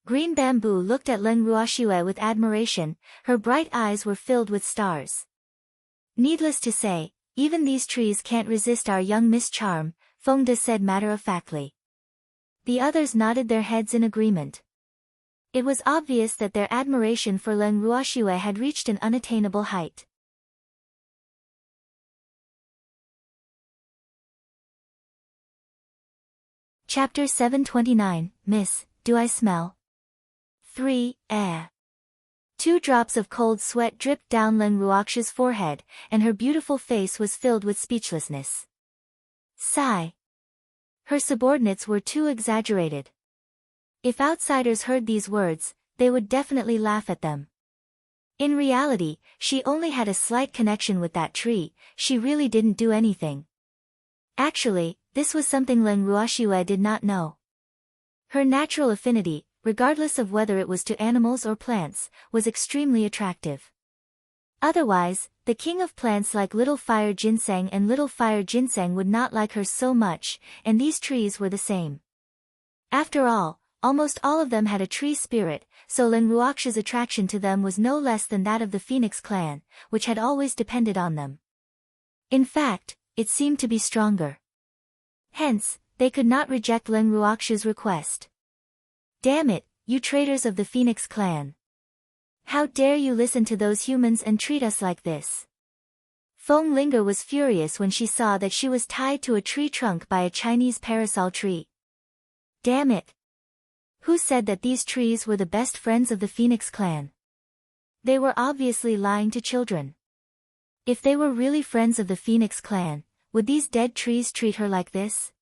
A: Green Bamboo looked at Leng Ruoxue with admiration, her bright eyes were filled with stars. Needless to say, even these trees can't resist our young Miss Charm, Feng De said matter-of-factly. The others nodded their heads in agreement. It was obvious that their admiration for Leng Ruoxue had reached an unattainable height. Chapter 729, Miss, do I smell? 3. Two drops of cold sweat dripped down Leng Ruoxue's forehead, and her beautiful face was filled with speechlessness. Sigh. Her subordinates were too exaggerated. If outsiders heard these words, they would definitely laugh at them. In reality, she only had a slight connection with that tree, she really didn't do anything. Actually, this was something Leng Ruoxue did not know. Her natural affinity, regardless of whether it was to animals or plants, was extremely attractive. Otherwise, the king of plants like Little Fire Ginseng and Little Fire Ginseng would not like her so much, and these trees were the same. After all, almost all of them had a tree spirit, so Leng Ruoxue's attraction to them was no less than that of the Phoenix clan, which had always depended on them. In fact, it seemed to be stronger. Hence, they could not reject Leng Ruoxue's request. Damn it, you traitors of the Phoenix clan. How dare you listen to those humans and treat us like this? Feng Linger was furious when she saw that she was tied to a tree trunk by a Chinese parasol tree. Damn it. Who said that these trees were the best friends of the Phoenix clan? They were obviously lying to children. If they were really friends of the Phoenix clan, would these dead trees treat her like this?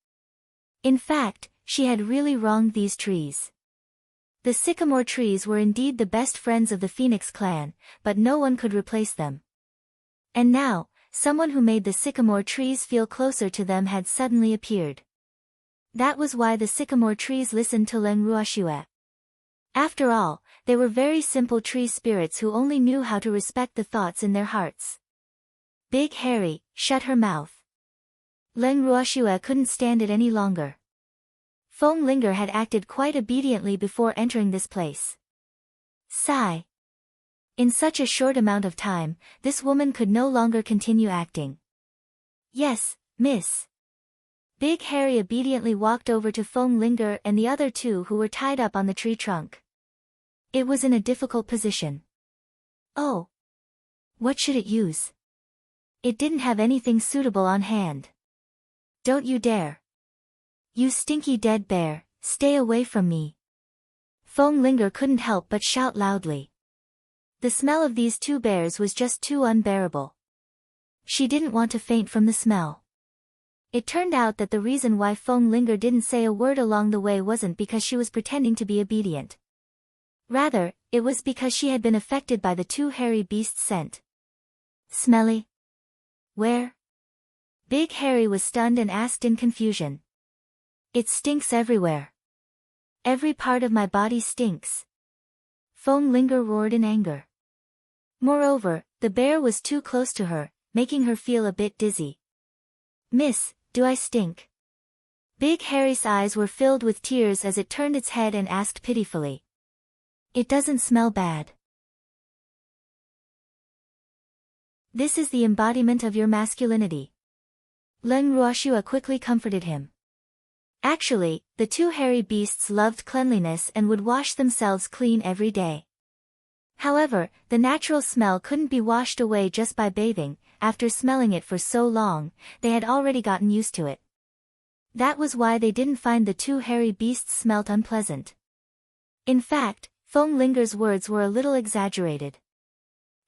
A: In fact, she had really wronged these trees. The sycamore trees were indeed the best friends of the Phoenix clan, but no one could replace them. And now, someone who made the sycamore trees feel closer to them had suddenly appeared. That was why the sycamore trees listened to Leng Ruoxue. After all, they were very simple tree spirits who only knew how to respect the thoughts in their hearts. Big Harry, shut her mouth. Leng Ruoxue couldn't stand it any longer. Feng Linger had acted quite obediently before entering this place. Sigh. In such a short amount of time, this woman could no longer continue acting. Yes, miss. Big Harry obediently walked over to Feng Linger and the other two who were tied up on the tree trunk. It was in a difficult position. Oh. What should it use? It didn't have anything suitable on hand. Don't you dare. You stinky dead bear, stay away from me. Feng Linger couldn't help but shout loudly. The smell of these two bears was just too unbearable. She didn't want to faint from the smell. It turned out that the reason why Feng Linger didn't say a word along the way wasn't because she was pretending to be obedient. Rather, it was because she had been affected by the two hairy beasts' scent. Smelly? Where? Big Harry was stunned and asked in confusion. It stinks everywhere. Every part of my body stinks. Feng Linger roared in anger. Moreover, the bear was too close to her, making her feel a bit dizzy. Miss, do I stink? Big Harry's eyes were filled with tears as it turned its head and asked pitifully. It doesn't smell bad. This is the embodiment of your masculinity. Leng Ruoxue quickly comforted him. Actually, the two hairy beasts loved cleanliness and would wash themselves clean every day. However, the natural smell couldn't be washed away just by bathing. After smelling it for so long, they had already gotten used to it. That was why they didn't find the two hairy beasts smelt unpleasant. In fact, Feng Linger's words were a little exaggerated.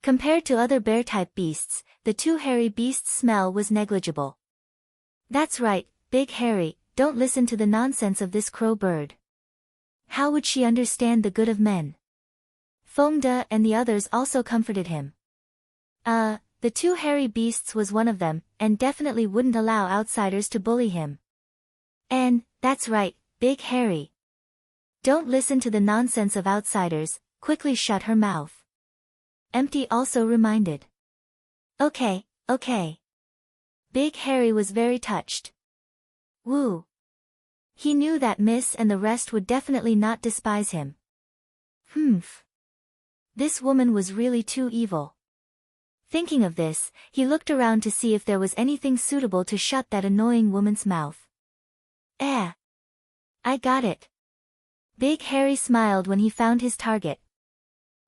A: Compared to other bear-type beasts, the two hairy beasts' smell was negligible. That's right, Big Harry, don't listen to the nonsense of this crow bird. How would she understand the good of men? Feng De and the others also comforted him. The two hairy beasts was one of them, and definitely wouldn't allow outsiders to bully him. And, that's right, Big Harry. Don't listen to the nonsense of outsiders, quickly shut her mouth. Empty also reminded. Okay. Big Harry was very touched. Woo. He knew that Miss and the rest would definitely not despise him. Humph. This woman was really too evil. Thinking of this, he looked around to see if there was anything suitable to shut that annoying woman's mouth. I got it. Big Harry smiled when he found his target.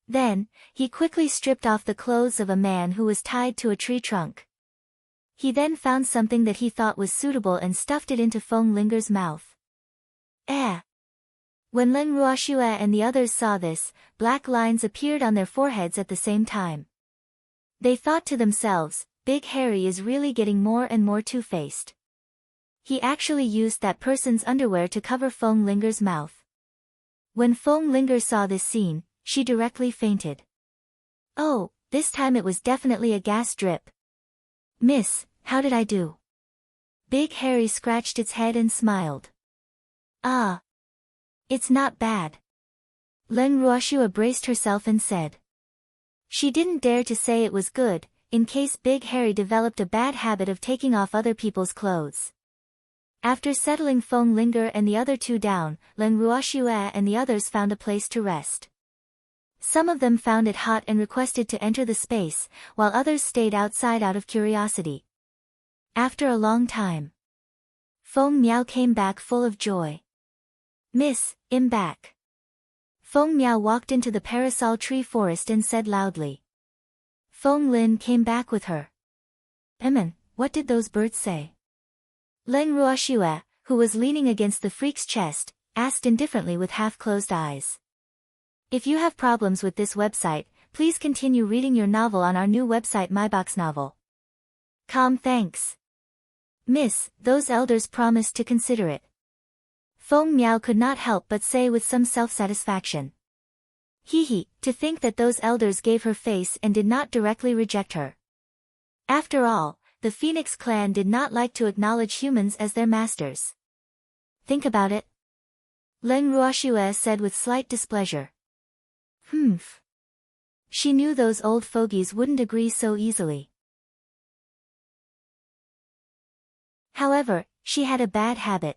A: Then, he quickly stripped off the clothes of a man who was tied to a tree trunk. He then found something that he thought was suitable and stuffed it into Feng Linger's mouth. When Leng Ruoxue and the others saw this, black lines appeared on their foreheads at the same time. They thought to themselves, Big Harry is really getting more and more two-faced. He actually used that person's underwear to cover Feng Linger's mouth. When Feng Linger saw this scene, she directly fainted. Oh, this time it was definitely a gas drip. Miss, how did I do? Big Harry scratched its head and smiled. Ah. It's not bad. Leng Ruoxue braced herself and said. She didn't dare to say it was good, in case Big Harry developed a bad habit of taking off other people's clothes. After settling Feng Linger and the other two down, Leng Ruoxue and the others found a place to rest. Some of them found it hot and requested to enter the space, while others stayed outside out of curiosity. After a long time, Feng Miao came back full of joy. Miss, I'm back. Feng Miao walked into the parasol tree forest and said loudly. Feng Lin came back with her. What did those birds say? Leng Ruoxue, who was leaning against the freak's chest, asked indifferently with half-closed eyes. If you have problems with this website, please continue reading your novel on our new website MyBoxNovel. Thanks. Miss, those elders promised to consider it. Feng Miao could not help but say with some self-satisfaction. To think that those elders gave her face and did not directly reject her. After all, the Phoenix clan did not like to acknowledge humans as their masters. Think about it. Leng Ruoxue said with slight displeasure. She knew those old fogies wouldn't agree so easily. However, she had a bad habit.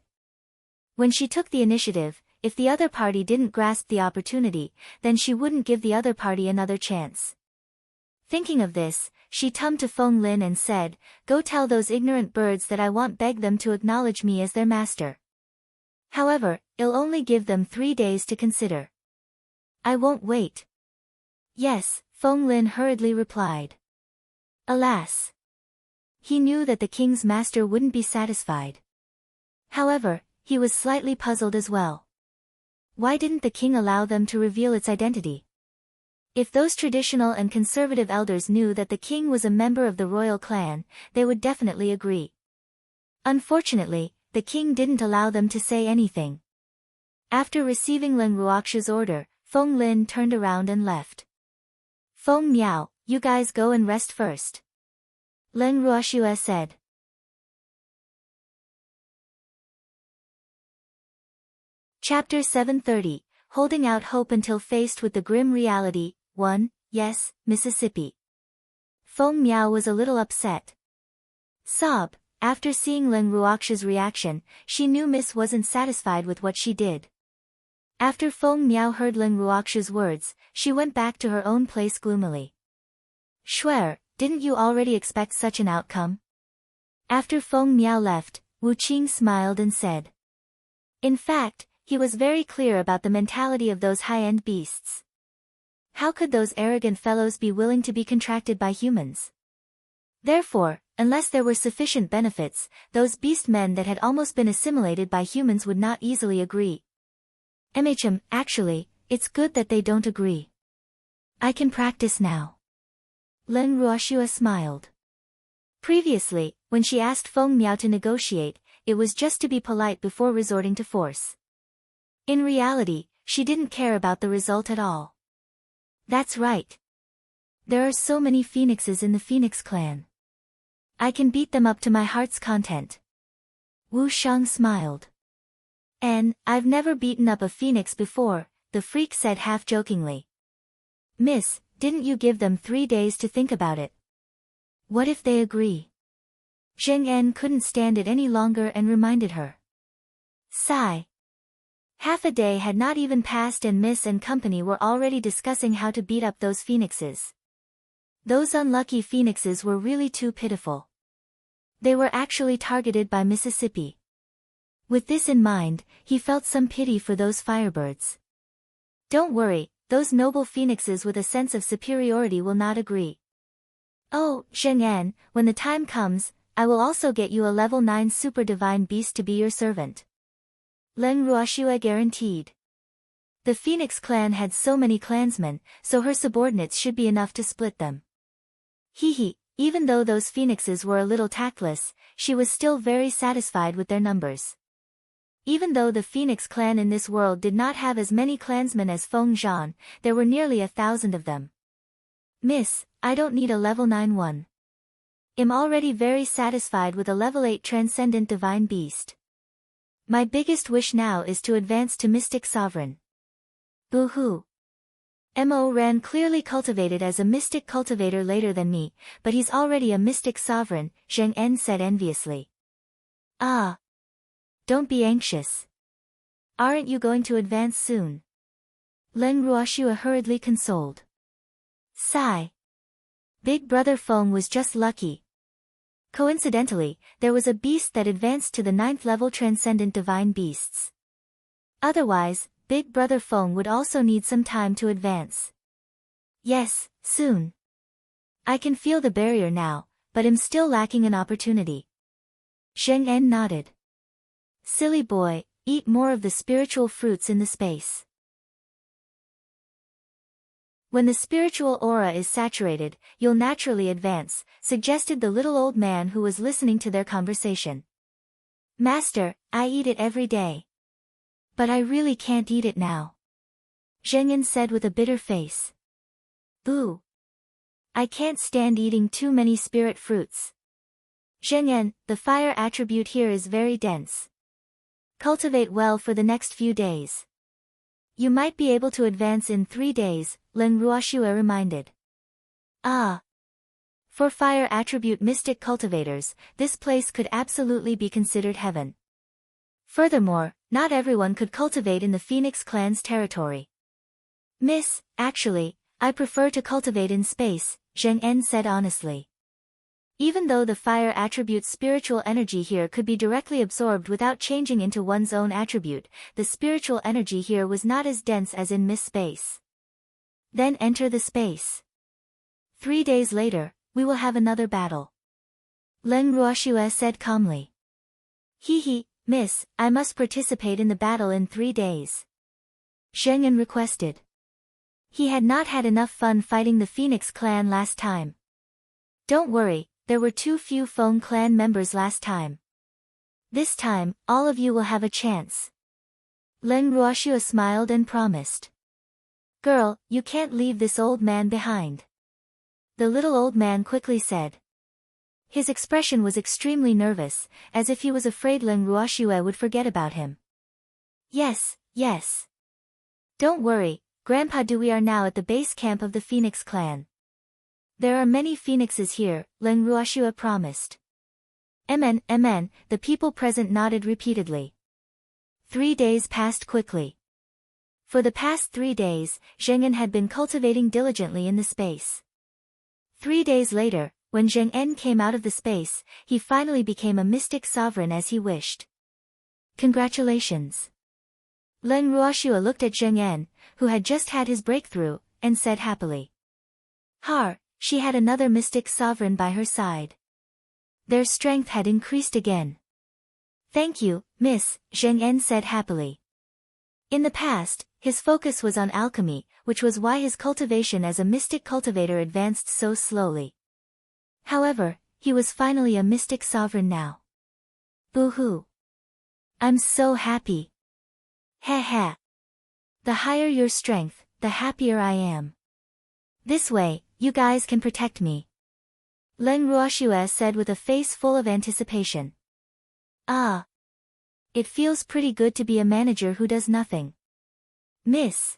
A: When she took the initiative, if the other party didn't grasp the opportunity, then she wouldn't give the other party another chance. Thinking of this, she turned to Feng Lin and said, Go tell those ignorant birds that I won't beg them to acknowledge me as their master. However, I'll only give them 3 days to consider. I won't wait. Yes, Feng Lin hurriedly replied. Alas! He knew that the king's master wouldn't be satisfied. However, he was slightly puzzled as well. Why didn't the king allow them to reveal its identity? If those traditional and conservative elders knew that the king was a member of the royal clan, they would definitely agree. Unfortunately, the king didn't allow them to say anything. After receiving Leng Ruoxue's order, Feng Lin turned around and left. Feng Miao, you guys go and rest first. Leng Ruoxue said. Chapter 730, Holding Out Hope Until Faced with the Grim Reality, 1, Yes, Mississippi. Feng Miao was a little upset. After seeing Leng Ruoxue's reaction, she knew Miss wasn't satisfied with what she did. After Feng Miao heard Leng Ruoxue's words, she went back to her own place gloomily. Swear, didn't you already expect such an outcome? After Feng Miao left, Wu Qing smiled and said. In fact, he was very clear about the mentality of those high-end beasts. How could those arrogant fellows be willing to be contracted by humans? Therefore, unless there were sufficient benefits, those beast men that had almost been assimilated by humans would not easily agree. Actually, it's good that they don't agree. I can practice now. Leng Ruoxue smiled. Previously, when she asked Feng Miao to negotiate, it was just to be polite before resorting to force. In reality, she didn't care about the result at all. That's right. There are so many phoenixes in the Phoenix clan. I can beat them up to my heart's content. Wu Shang smiled. I've never beaten up a phoenix before, the freak said half-jokingly. Miss, didn't you give them 3 days to think about it? What if they agree? Zheng En couldn't stand it any longer and reminded her. Sigh. Half a day had not even passed and Miss and company were already discussing how to beat up those phoenixes. Those unlucky phoenixes were really too pitiful. They were actually targeted by Mississippi. With this in mind, he felt some pity for those firebirds. Don't worry, those noble phoenixes with a sense of superiority will not agree. Oh, Zheng, when the time comes, I will also get you a level 9 super divine beast to be your servant. Leng Ruoxue guaranteed. The Phoenix clan had so many clansmen, so her subordinates should be enough to split them. Hehe, even though those phoenixes were a little tactless, she was still very satisfied with their numbers. Even though the Phoenix clan in this world did not have as many clansmen as Feng Zhan, there were nearly 1,000 of them. Miss, I don't need a level 9 one. I'm already very satisfied with a level 8 transcendent divine beast. My biggest wish now is to advance to Mystic Sovereign. Boo-hoo. Mo Ran clearly cultivated as a mystic cultivator later than me, but he's already a mystic sovereign, Zheng said enviously. Ah. Don't be anxious. Aren't you going to advance soon? Leng Ruoxue hurriedly consoled. Sigh. Big brother Feng was just lucky. Coincidentally, there was a beast that advanced to the 9th level transcendent divine beasts. Otherwise, Big brother Feng would also need some time to advance. Yes, soon. I can feel the barrier now, but am still lacking an opportunity. Zheng nodded. Silly boy, eat more of the spiritual fruits in the space. When the spiritual aura is saturated, you'll naturally advance, suggested the little old man who was listening to their conversation. Master, I eat it every day. But I really can't eat it now. Zheng said with a bitter face. Boo. I can't stand eating too many spirit fruits. Zheng, the fire attribute here is very dense. Cultivate well for the next few days. You might be able to advance in 3 days, Leng Ruoxue reminded. Ah. For fire attribute mystic cultivators, this place could absolutely be considered heaven. Furthermore, not everyone could cultivate in the Phoenix clan's territory. Miss, actually, I prefer to cultivate in space, Zheng said honestly. Even though the fire attribute's spiritual energy here could be directly absorbed without changing into one's own attribute, the spiritual energy here was not as dense as in Miss Space. Then enter the space. 3 days later, we will have another battle. Leng Ruoxue said calmly. Hehe, Miss, I must participate in the battle in 3 days. Zheng requested. He had not had enough fun fighting the Phoenix clan last time. Don't worry. There were too few Feng clan members last time. This time, all of you will have a chance. Leng Ruoxue smiled and promised. Girl, you can't leave this old man behind. The little old man quickly said. His expression was extremely nervous, as if he was afraid Leng Ruoxue would forget about him. Yes, yes. Don't worry, Grandpa we are now at the base camp of the Phoenix clan. There are many phoenixes here, Leng Ruoxue promised. Amen, the people present nodded repeatedly. 3 days passed quickly. For the past 3 days, Zheng had been cultivating diligently in the space. 3 days later, when Zheng came out of the space, he finally became a mystic sovereign as he wished. Congratulations. Leng Ruoxue looked at Zheng, who had just had his breakthrough, and said happily. Har. She had another mystic sovereign by her side. Their strength had increased again. Thank you, Miss, Zheng said happily. In the past, his focus was on alchemy, which was why his cultivation as a mystic cultivator advanced so slowly. However, he was finally a mystic sovereign now. Boo-hoo. I'm so happy. Heh. The higher your strength, the happier I am. This way, you guys can protect me. Leng Ruoxue said with a face full of anticipation. Ah. It feels pretty good to be a manager who does nothing. Miss.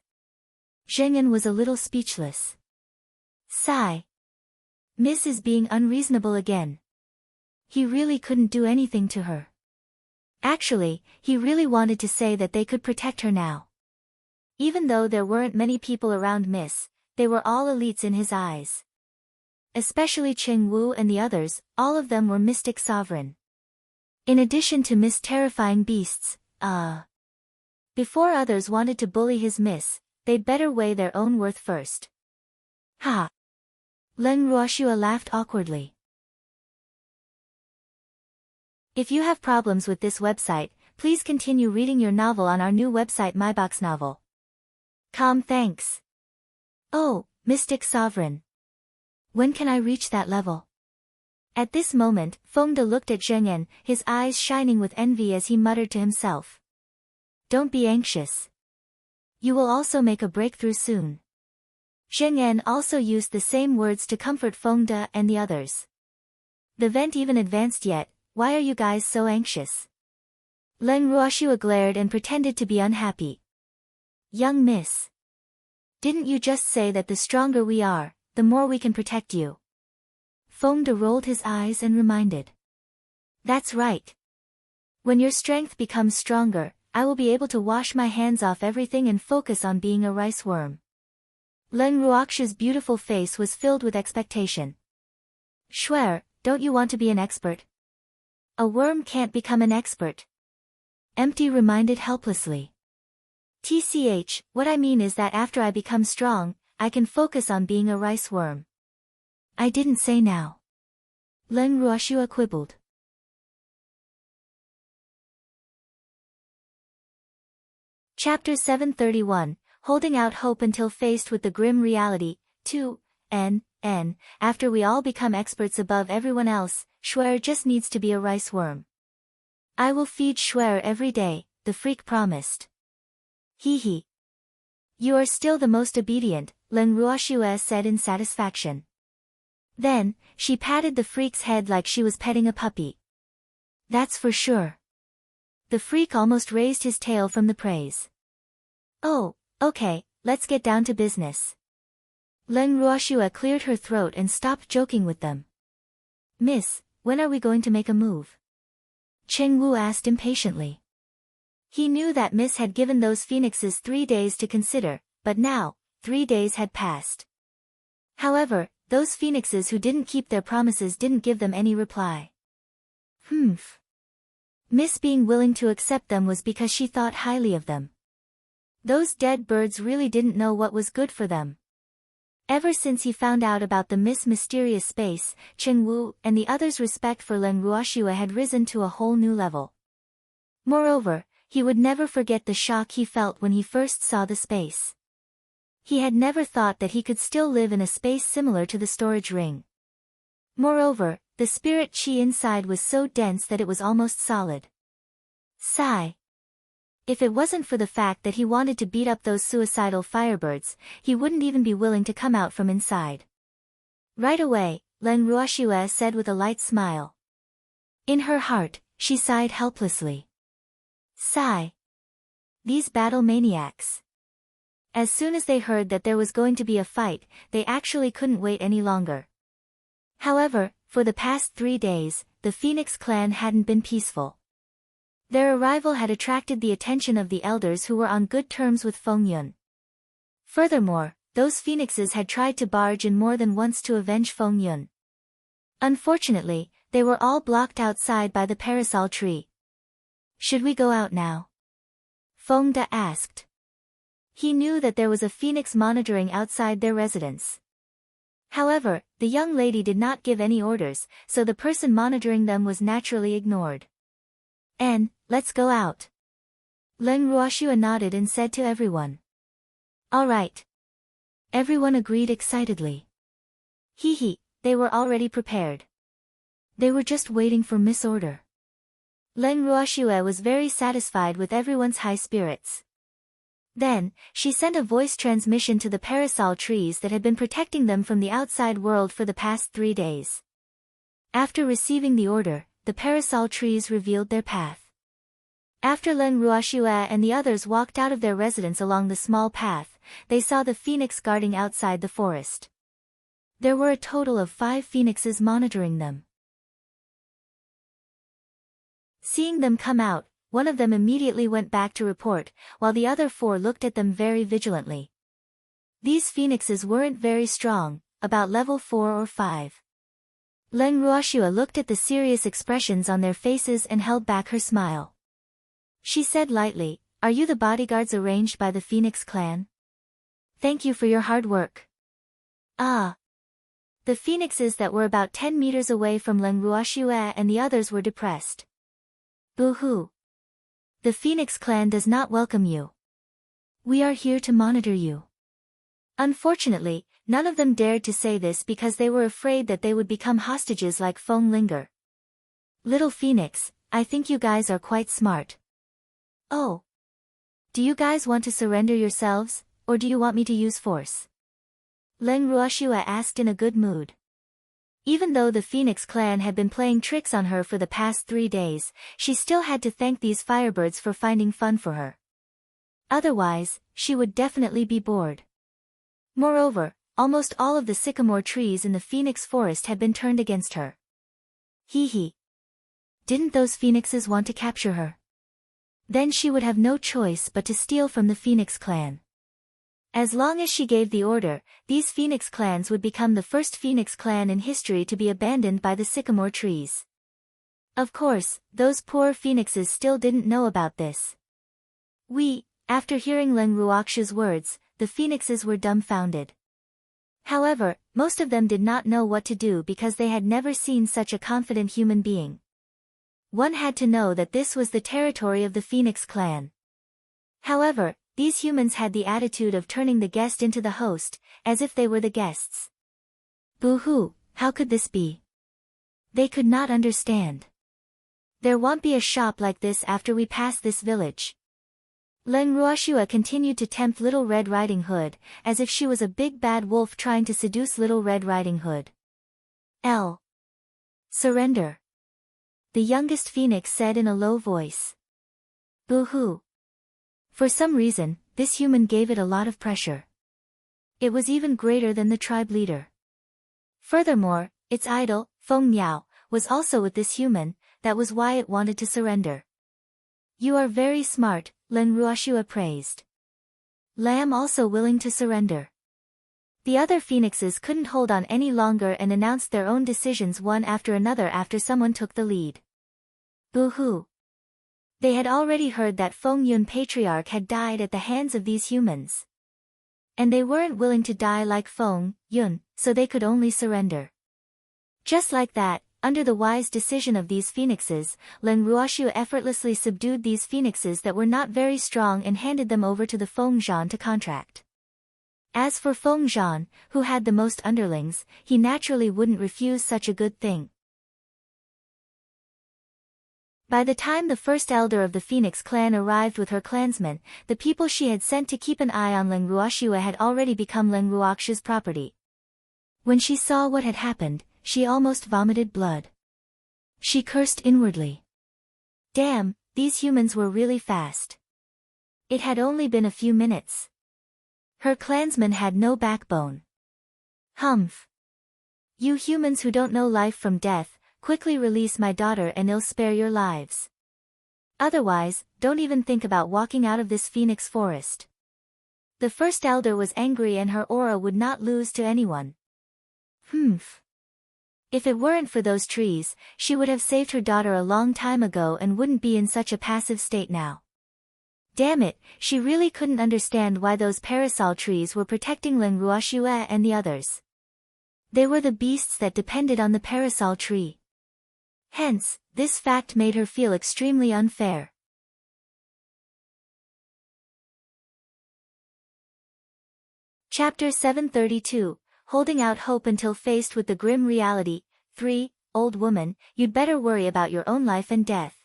A: Zheng was a little speechless. Sigh. Miss is being unreasonable again. He really couldn't do anything to her. Actually, he really wanted to say that they could protect her now. Even though there weren't many people around Miss, they were all elites in his eyes. Especially Cheng Wu and the others, all of them were mystic sovereign. In addition to Miss Terrifying Beasts, before others wanted to bully his miss, they'd better weigh their own worth first. Ha! Len Ruoxua laughed awkwardly. If you have problems with this website, please continue reading your novel on our new website myboxnovel.com. Thanks. Oh, Mystic Sovereign. When can I reach that level? At this moment, Fengde looked at Zheng En, his eyes shining with envy as he muttered to himself. Don't be anxious. You will also make a breakthrough soon. Zheng En also used the same words to comfort Fengde and the others. The vent even advanced yet, why are you guys so anxious? Len Ruoxua glared and pretended to be unhappy. Young miss. Didn't you just say that the stronger we are, the more we can protect you? Fengde rolled his eyes and reminded. That's right. When your strength becomes stronger, I will be able to wash my hands off everything and focus on being a rice worm. Len Ruoxua's beautiful face was filled with expectation. Swear, don't you want to be an expert? A worm can't become an expert. Empty reminded helplessly. TCH, what I mean is that after I become strong, I can focus on being a rice worm. I didn't say now. Len Ruoxua quibbled. Chapter 731, Holding Out Hope Until Faced with the Grim Reality, 2, after we all become experts above everyone else, Schwer just needs to be a rice worm. I will feed Schwer every day, the freak promised. Hee hee. You are still the most obedient, Len Ruoxua said in satisfaction. Then, she patted the freak's head like she was petting a puppy. That's for sure. The freak almost raised his tail from the praise. Oh, okay, let's get down to business. Len Ruoxua cleared her throat and stopped joking with them. Miss, when are we going to make a move? Cheng Wu asked impatiently. He knew that Miss had given those phoenixes 3 days to consider, but now, 3 days had passed. However, those phoenixes who didn't keep their promises didn't give them any reply. Miss being willing to accept them was because she thought highly of them. Those dead birds really didn't know what was good for them. Ever since he found out about the Miss Mysterious Space, Cheng Wu and the others' respect for Len Ruoxua had risen to a whole new level. Moreover, he would never forget the shock he felt when he first saw the space. He had never thought that he could still live in a space similar to the storage ring. Moreover, the spirit chi inside was so dense that it was almost solid. Sigh. If it wasn't for the fact that he wanted to beat up those suicidal firebirds, he wouldn't even be willing to come out from inside. Right away, Len Ruoxua said with a light smile. In her heart, she sighed helplessly. Sigh. These battle maniacs. As soon as they heard that there was going to be a fight, they actually couldn't wait any longer. However, for the past 3 days, the Phoenix clan hadn't been peaceful. Their arrival had attracted the attention of the elders who were on good terms with Feng Yun. Furthermore, those phoenixes had tried to barge in more than once to avenge Feng Yun. Unfortunately, they were all blocked outside by the parasol tree. Should we go out now? Fengde asked. He knew that there was a phoenix monitoring outside their residence. However, the young lady did not give any orders, so the person monitoring them was naturally ignored. Let's go out. Len Ruoxua nodded and said to everyone. All right. Everyone agreed excitedly. Hee hee, they were already prepared. They were just waiting for Miss Order. Len Ruoxua was very satisfied with everyone's high spirits. Then, she sent a voice transmission to the parasol trees that had been protecting them from the outside world for the past 3 days. After receiving the order, the parasol trees revealed their path. After Len Ruoxua and the others walked out of their residence along the small path, they saw the phoenix guarding outside the forest. There were a total of 5 phoenixes monitoring them. Seeing them come out, one of them immediately went back to report, while the other 4 looked at them very vigilantly. These phoenixes weren't very strong, about level 4 or 5. Leng Ruoxua looked at the serious expressions on their faces and held back her smile. She said lightly, "Are you the bodyguards arranged by the Phoenix clan? Thank you for your hard work." Ah. The phoenixes that were about 10 meters away from Leng Ruoxua and the others were depressed. Boo-hoo. The Phoenix clan does not welcome you. We are here to monitor you. Unfortunately, none of them dared to say this because they were afraid that they would become hostages like Feng Linger. Little Phoenix, I think you guys are quite smart. Oh. Do you guys want to surrender yourselves, or do you want me to use force? Leng Ruoxua asked in a good mood. Even though the Phoenix clan had been playing tricks on her for the past 3 days, she still had to thank these firebirds for finding fun for her. Otherwise, she would definitely be bored. Moreover, almost all of the sycamore trees in the Phoenix forest had been turned against her. Hee hee. Didn't those phoenixes want to capture her? Then she would have no choice but to steal from the Phoenix clan. As long as she gave the order, these Phoenix clans would become the first Phoenix clan in history to be abandoned by the sycamore trees. Of course, those poor phoenixes still didn't know about this. After hearing Leng Ruoxua's words, the phoenixes were dumbfounded. However, most of them did not know what to do because they had never seen such a confident human being. One had to know that this was the territory of the Phoenix clan. However, these humans had the attitude of turning the guest into the host, as if they were the guests. Boo-hoo, how could this be? They could not understand. There won't be a shop like this after we pass this village. Leng Ruoxua continued to tempt Little Red Riding Hood, as if she was a big bad wolf trying to seduce Little Red Riding Hood. Surrender. The youngest phoenix said in a low voice. Boo-hoo. For some reason, this human gave it a lot of pressure. It was even greater than the tribe leader. Furthermore, its idol, Feng Miao, was also with this human, that was why it wanted to surrender. You are very smart, Leng Ruoxua praised. Lamb also willing to surrender. The other phoenixes couldn't hold on any longer and announced their own decisions one after another after someone took the lead. Boo-hoo. They had already heard that Feng Yun Patriarch had died at the hands of these humans. And they weren't willing to die like Feng Yun, so they could only surrender. Just like that, under the wise decision of these phoenixes, Leng Ruoxua effortlessly subdued these phoenixes that were not very strong and handed them over to the Feng Zhan to contract. As for Feng Zhan, who had the most underlings, he naturally wouldn't refuse such a good thing. By the time the first elder of the Phoenix clan arrived with her clansmen, the people she had sent to keep an eye on Leng Ruoxua had already become Leng Ruoxua's property. When she saw what had happened, she almost vomited blood. She cursed inwardly. Damn, these humans were really fast. It had only been a few minutes. Her clansmen had no backbone. Humph. You humans who don't know life from death, quickly release my daughter and I'll spare your lives. Otherwise, don't even think about walking out of this Phoenix forest. The first elder was angry and her aura would not lose to anyone. Humph. If it weren't for those trees, she would have saved her daughter a long time ago and wouldn't be in such a passive state now. Damn it, she really couldn't understand why those parasol trees were protecting Leng Ruoxua and the others. They were the beasts that depended on the parasol tree. Hence, this fact made her feel extremely unfair. Chapter 732, Holding Out Hope Until Faced with the Grim Reality. 3. Old woman, you'd better worry about your own life and death.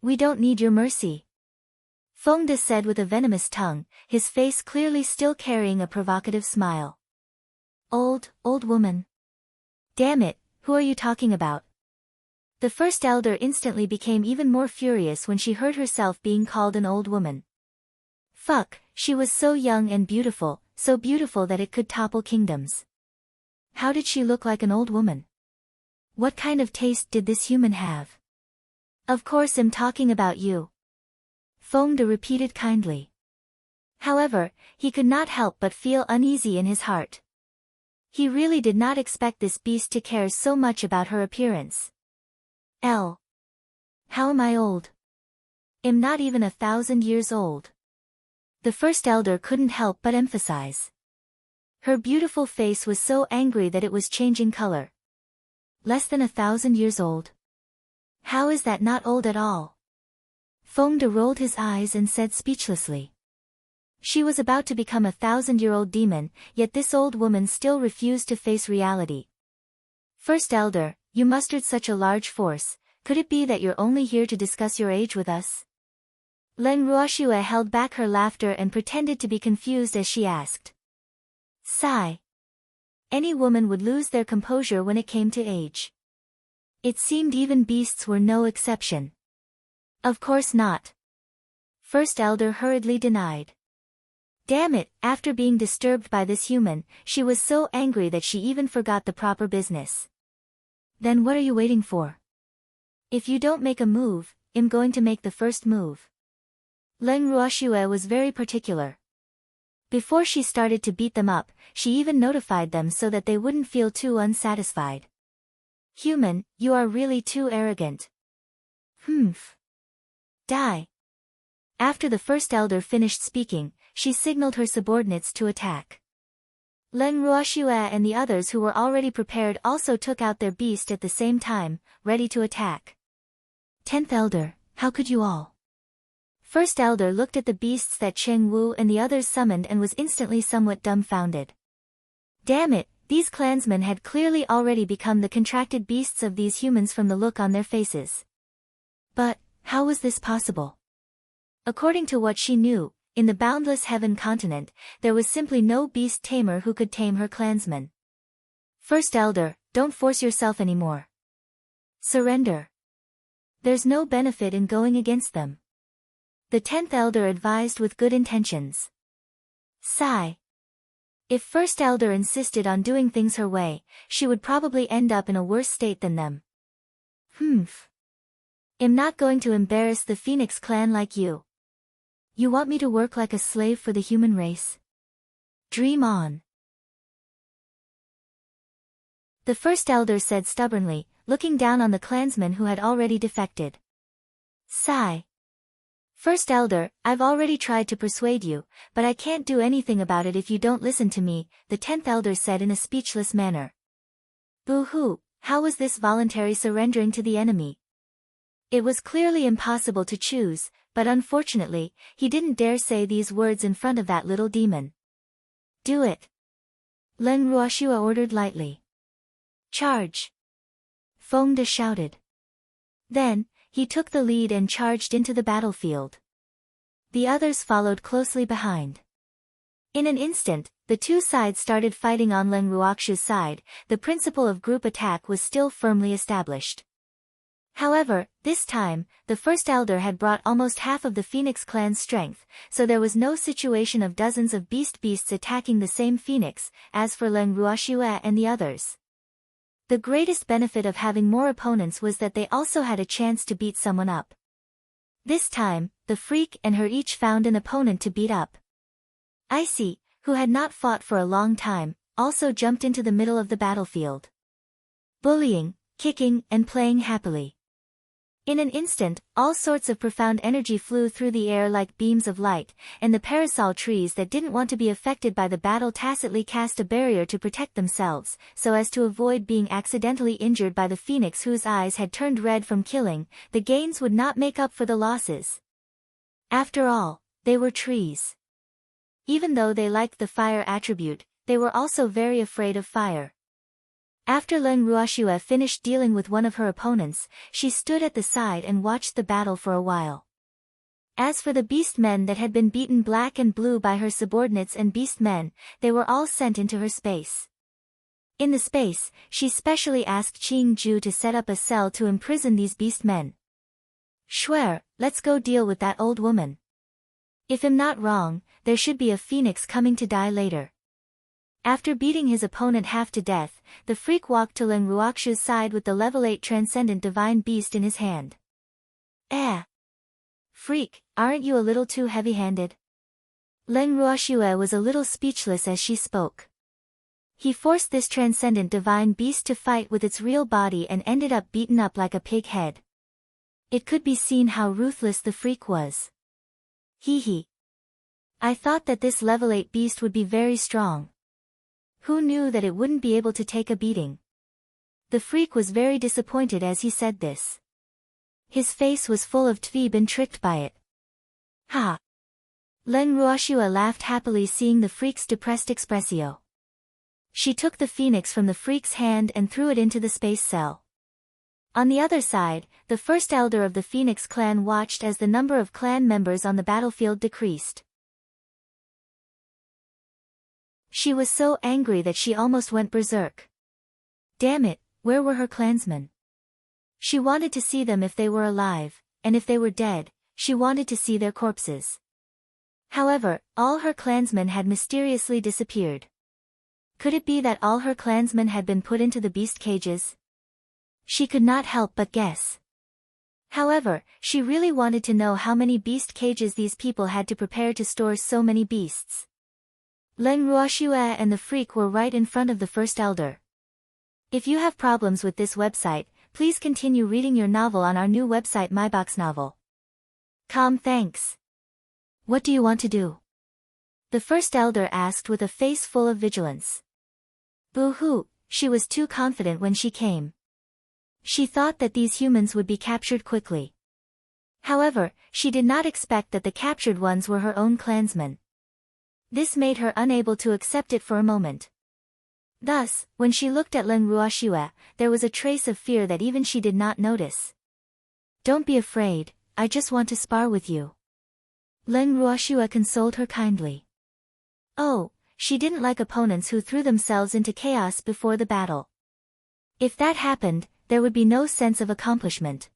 A: We don't need your mercy. Feng De said with a venomous tongue, his face clearly still carrying a provocative smile. Old woman. Damn it, who are you talking about? The first elder instantly became even more furious when she heard herself being called an old woman. Fuck, she was so young and beautiful, so beautiful that it could topple kingdoms. How did she look like an old woman? What kind of taste did this human have? Of course I'm talking about you. Feng De repeated kindly. However, he could not help but feel uneasy in his heart. He really did not expect this beast to care so much about her appearance. How am I old? Am not even 1,000 years old. The first elder couldn't help but emphasize. Her beautiful face was so angry that it was changing color. Less than 1,000 years old? How is that not old at all? Fengde rolled his eyes and said speechlessly. She was about to become 1,000-year-old demon, yet this old woman still refused to face reality. First elder, you mustered such a large force, could it be that you're only here to discuss your age with us? Leng Ruoxue held back her laughter and pretended to be confused as she asked. Sigh. Any woman would lose their composure when it came to age. It seemed even beasts were no exception. Of course not. First elder hurriedly denied. Damn it, after being disturbed by this human, she was so angry that she even forgot the proper business. Then what are you waiting for? If you don't make a move, I'm going to make the first move. Leng Ruoxue was very particular. Before she started to beat them up, she even notified them so that they wouldn't feel too unsatisfied. Human, you are really too arrogant. Humph. Die. After the first elder finished speaking, she signaled her subordinates to attack. Leng Ruoxue and the others who were already prepared also took out their beast at the same time, ready to attack. 10th elder, how could you all? First elder looked at the beasts that Cheng Wu and the others summoned and was instantly somewhat dumbfounded. Damn it, these clansmen had clearly already become the contracted beasts of these humans from the look on their faces. But, how was this possible? According to what she knew, in the boundless heaven continent, there was simply no beast tamer who could tame her clansmen. First elder, don't force yourself anymore. Surrender. There's no benefit in going against them. The 10th elder advised with good intentions. Sigh. If first elder insisted on doing things her way, she would probably end up in a worse state than them. Humph. I'm not going to embarrass the Phoenix clan like you. You want me to work like a slave for the human race? Dream on. The first elder said stubbornly, looking down on the clansmen who had already defected. Sigh. First elder, I've already tried to persuade you, but I can't do anything about it if you don't listen to me, the 10th elder said in a speechless manner. Boo-hoo, how was this voluntary surrendering to the enemy? It was clearly impossible to choose, but unfortunately, he didn't dare say these words in front of that little demon. Do it. Leng Ruoxue ordered lightly. Charge. Fengde shouted. Then, he took the lead and charged into the battlefield. The others followed closely behind. In an instant, the two sides started fighting on Leng Ruoxue's side. The principle of group attack was still firmly established. However, this time, the first elder had brought almost half of the Phoenix clan's strength, so there was no situation of dozens of beasts attacking the same Phoenix, as for Leng Ruoxue and the others. The greatest benefit of having more opponents was that they also had a chance to beat someone up. This time, the freak and her each found an opponent to beat up. Icy, who had not fought for a long time, also jumped into the middle of the battlefield. Bullying, kicking, and playing happily. In an instant, all sorts of profound energy flew through the air like beams of light, and the parasol trees that didn't want to be affected by the battle tacitly cast a barrier to protect themselves, so as to avoid being accidentally injured by the phoenix whose eyes had turned red from killing. The gains would not make up for the losses. After all, they were trees. Even though they liked the fire attribute, they were also very afraid of fire. After Leng Ruoxue finished dealing with one of her opponents, she stood at the side and watched the battle for a while. As for the beast men that had been beaten black and blue by her subordinates and beast men, they were all sent into her space. In the space, she specially asked Qing Ju to set up a cell to imprison these beast men. Swear, let's go deal with that old woman. If I'm not wrong, there should be a phoenix coming to die later. After beating his opponent half to death, the freak walked to Leng Ruoxue's side with the level 8 transcendent divine beast in his hand. Freak, aren't you a little too heavy-handed? Leng Ruoxue was a little speechless as she spoke. He forced this transcendent divine beast to fight with its real body and ended up beaten up like a pig head. It could be seen how ruthless the freak was. Hee hee. I thought that this level 8 beast would be very strong. Who knew that it wouldn't be able to take a beating? The freak was very disappointed as he said this. His face was full of tve been tricked by it. Ha! Len Ruoshua laughed happily seeing the freak's depressed expressio. She took the phoenix from the freak's hand and threw it into the space cell. On the other side, the first elder of the Phoenix clan watched as the number of clan members on the battlefield decreased. She was so angry that she almost went berserk. Damn it, where were her clansmen? She wanted to see them if they were alive, and if they were dead, she wanted to see their corpses. However, all her clansmen had mysteriously disappeared. Could it be that all her clansmen had been put into the beast cages? She could not help but guess. However, she really wanted to know how many beast cages these people had to prepare to store so many beasts. Len Ruoshua and the freak were right in front of the first elder. If you have problems with this website, please continue reading your novel on our new website MyBox Novel. Thanks. What do you want to do? The first elder asked with a face full of vigilance. Boo-hoo, she was too confident when she came. She thought that these humans would be captured quickly. However, she did not expect that the captured ones were her own clansmen. This made her unable to accept it for a moment. Thus, when she looked at Len Ruoshua, there was a trace of fear that even she did not notice. Don't be afraid, I just want to spar with you. Len Ruoshua consoled her kindly. Oh, she didn't like opponents who threw themselves into chaos before the battle. If that happened, there would be no sense of accomplishment.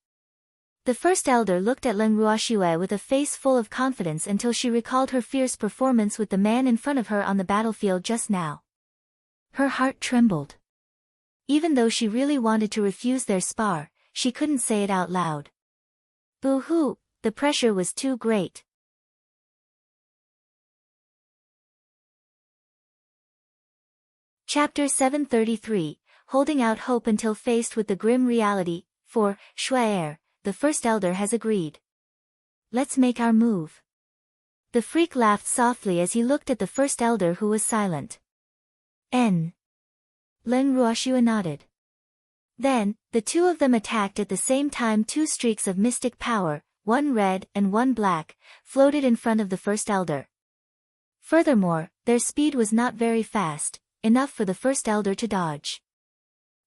A: The first elder looked at Len Ruoshua with a face full of confidence until she recalled her fierce performance with the man in front of her on the battlefield just now. Her heart trembled. Even though she really wanted to refuse their spar, she couldn't say it out loud. Boo-hoo, the pressure was too great. Chapter 733, Holding Out Hope Until Faced with the Grim Reality. 4. Schwaer, the first elder has agreed. Let's make our move. The freak laughed softly as he looked at the first elder who was silent. Len Ruoshua nodded. Then, the two of them attacked at the same time. Two streaks of mystic power, one red and one black, floated in front of the first elder. Furthermore, their speed was not very fast, enough for the first elder to dodge.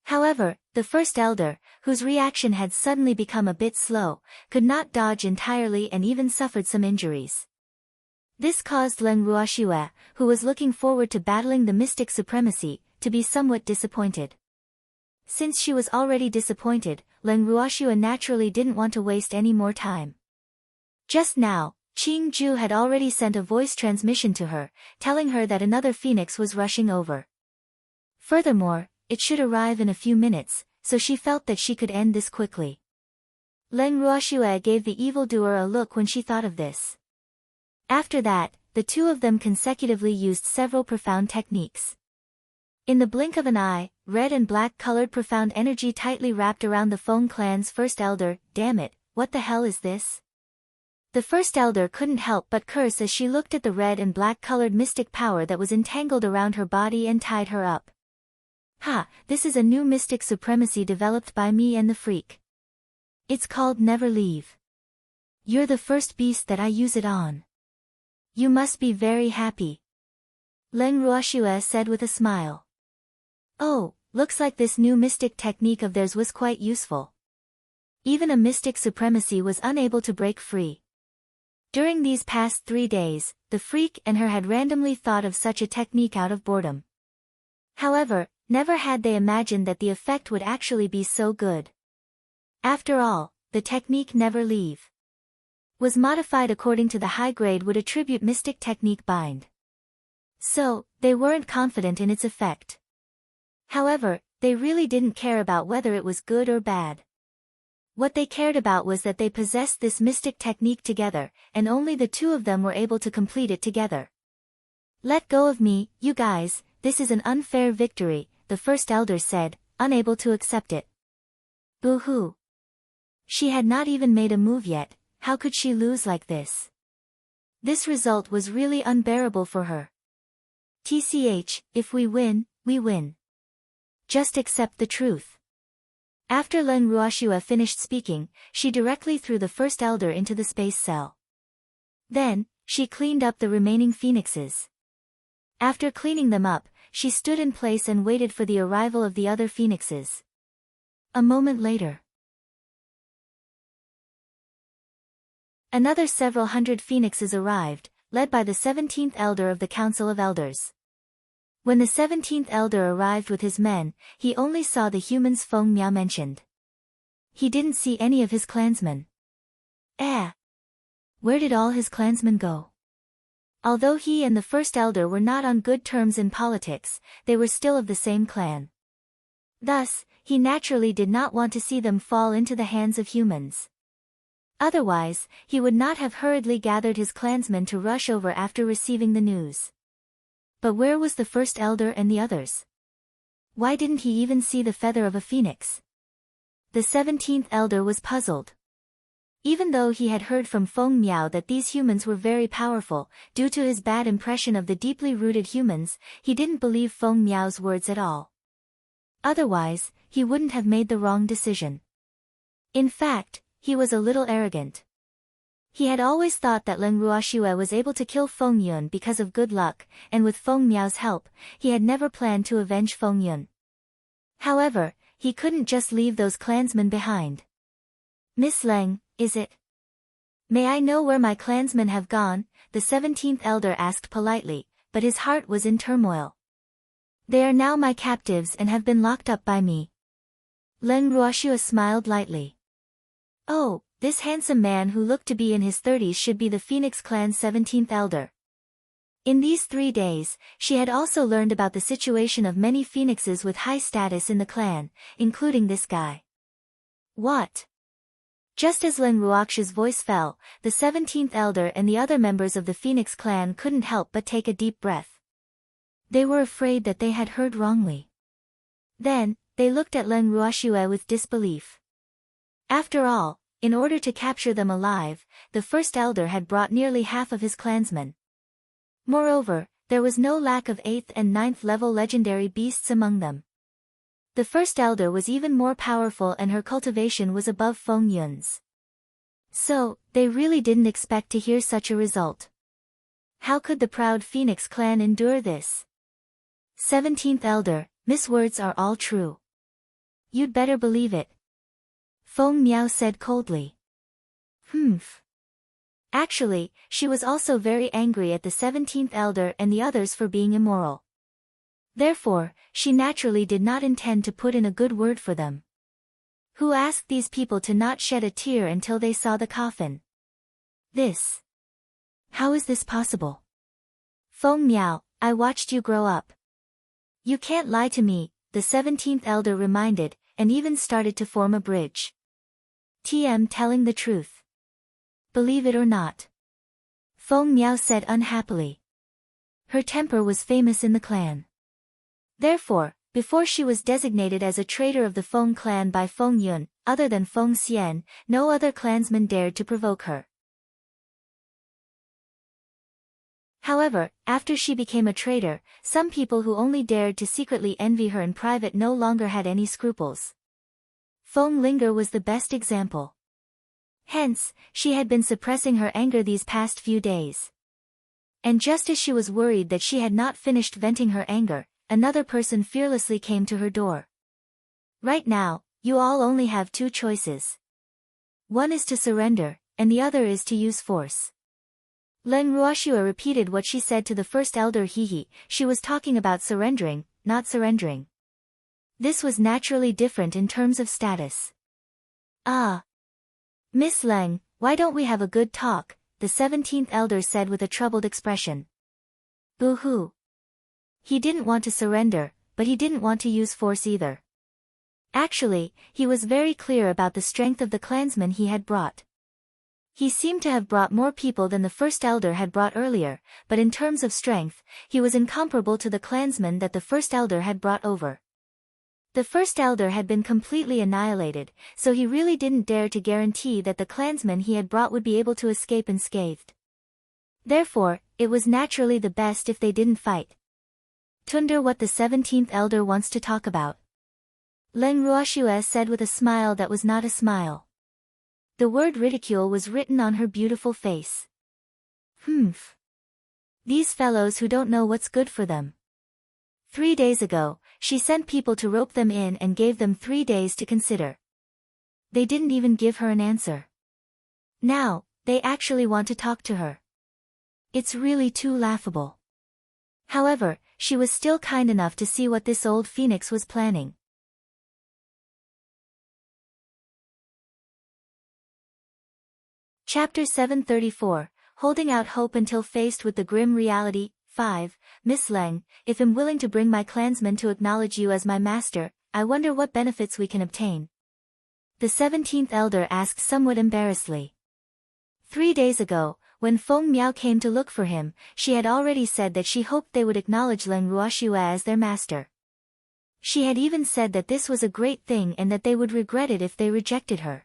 A: However, the first elder, whose reaction had suddenly become a bit slow, could not dodge entirely and even suffered some injuries. This caused Len Ruoshua, who was looking forward to battling the mystic supremacy, to be somewhat disappointed. Since she was already disappointed, Len Ruoshua naturally didn't want to waste any more time. Just now, Qing Ju had already sent a voice transmission to her, telling her that another phoenix was rushing over. Furthermore, it should arrive in a few minutes, so she felt that she could end this quickly. Len Ruoshua gave the evildoer a look when she thought of this. After that, the two of them consecutively used several profound techniques. In the blink of an eye, red and black colored profound energy tightly wrapped around the Feng clan's first elder. Damn it, what the hell is this? The first elder couldn't help but curse as she looked at the red and black colored mystic power that was entangled around her body and tied her up. Ha, this is a new mystic supremacy developed by me and the freak. It's called Never Leave. You're the first beast that I use it on. You must be very happy. Len Ruoshua said with a smile. Oh, looks like this new mystic technique of theirs was quite useful. Even a mystic supremacy was unable to break free. During these past 3 days, the freak and her had randomly thought of such a technique out of boredom. However, never had they imagined that the effect would actually be so good. After all, the technique Never Leave was modified according to the high grade would attribute mystic technique bind. So, they weren't confident in its effect. However, they really didn't care about whether it was good or bad. What they cared about was that they possessed this mystic technique together, and only the two of them were able to complete it together. Let go of me, you guys, this is an unfair victory, the first elder said, unable to accept it. Boo-hoo. She had not even made a move yet, how could she lose like this? This result was really unbearable for her. TCH, if we win, we win. Just accept the truth. After Len Ruoxue finished speaking, she directly threw the first elder into the space cell. Then, she cleaned up the remaining phoenixes. After cleaning them up, she stood in place and waited for the arrival of the other phoenixes. A moment later, another several hundred phoenixes arrived, led by the 17th elder of the Council of Elders. When the 17th elder arrived with his men, he only saw the humans Feng Miao mentioned. He didn't see any of his clansmen. Where did all his clansmen go? Although he and the first elder were not on good terms in politics, they were still of the same clan. Thus, he naturally did not want to see them fall into the hands of humans. Otherwise, he would not have hurriedly gathered his clansmen to rush over after receiving the news. But where was the first elder and the others? Why didn't he even see the feather of a phoenix? The 17th elder was puzzled. Even though he had heard from Feng Miao that these humans were very powerful, due to his bad impression of the deeply rooted humans, he didn't believe Feng Miao's words at all. Otherwise, he wouldn't have made the wrong decision. In fact, he was a little arrogant. He had always thought that Len Ruoxue was able to kill Feng Yun because of good luck, and with Feng Miao's help, he had never planned to avenge Feng Yun. However, he couldn't just leave those clansmen behind. Miss Leng, is it? May I know where my clansmen have gone? The 17th elder asked politely, but his heart was in turmoil. They are now my captives and have been locked up by me. Len Ruoxue smiled lightly. Oh, this handsome man who looked to be in his 30s should be the Phoenix clan's 17th elder. In these 3 days, she had also learned about the situation of many phoenixes with high status in the clan, including this guy. What? Just as Len Ruoxue's voice fell, the 17th elder and the other members of the Phoenix clan couldn't help but take a deep breath. They were afraid that they had heard wrongly. Then, they looked at Len Ruoxue with disbelief. After all, in order to capture them alive, the first elder had brought nearly half of his clansmen. Moreover, there was no lack of 8th and 9th level legendary beasts among them. The first elder was even more powerful and her cultivation was above Feng Yun's. So, they really didn't expect to hear such a result. How could the proud Phoenix clan endure this? 17th elder, Miss words are all true. You'd better believe it. Feng Miao said coldly. Actually, she was also very angry at the 17th elder and the others for being immoral. Therefore, she naturally did not intend to put in a good word for them. Who asked these people to not shed a tear until they saw the coffin? This. How is this possible? Feng Miao, I watched you grow up. You can't lie to me, the 17th elder reminded, and even started to form a bridge. TM telling the truth. Believe it or not. Feng Miao said unhappily. Her temper was famous in the clan. Therefore, before she was designated as a traitor of the Feng clan by Feng Yun, other than Feng Xian, no other clansman dared to provoke her. However, after she became a traitor, some people who only dared to secretly envy her in private no longer had any scruples. Feng Linger was the best example. Hence, she had been suppressing her anger these past few days. And just as she was worried that she had not finished venting her anger, another person fearlessly came to her door. Right now, you all only have 2 choices. One is to surrender, and the other is to use force. Len Ruoxue repeated what she said to the first elder Hehe, she was talking about surrendering, not surrendering. This was naturally different in terms of status. Miss Leng, why don't we have a good talk, the 17th elder said with a troubled expression. Boo-hoo. He didn't want to surrender, but he didn't want to use force either. Actually, he was very clear about the strength of the clansmen he had brought. He seemed to have brought more people than the first elder had brought earlier, but in terms of strength, he was incomparable to the clansmen that the first elder had brought over. The first elder had been completely annihilated, so he really didn't dare to guarantee that the clansmen he had brought would be able to escape unscathed. Therefore, it was naturally the best if they didn't fight. Tunder what the 17th elder wants to talk about. Leng Ruoxue said with a smile that was not a smile. The word ridicule was written on her beautiful face. Humph. These fellows who don't know what's good for them. 3 days ago, she sent people to rope them in and gave them 3 days to consider. They didn't even give her an answer. Now, they actually want to talk to her. It's really too laughable. However, she was still kind enough to see what this old phoenix was planning. Chapter 734, Holding Out Hope Until Faced with the Grim Reality. 5. Miss Leng, if I'm willing to bring my clansmen to acknowledge you as my master, I wonder what benefits we can obtain. The 17th elder asked somewhat embarrassedly. 3 days ago, when Feng Miao came to look for him, she had already said that she hoped they would acknowledge Leng Ruoxue as their master. She had even said that this was a great thing and that they would regret it if they rejected her.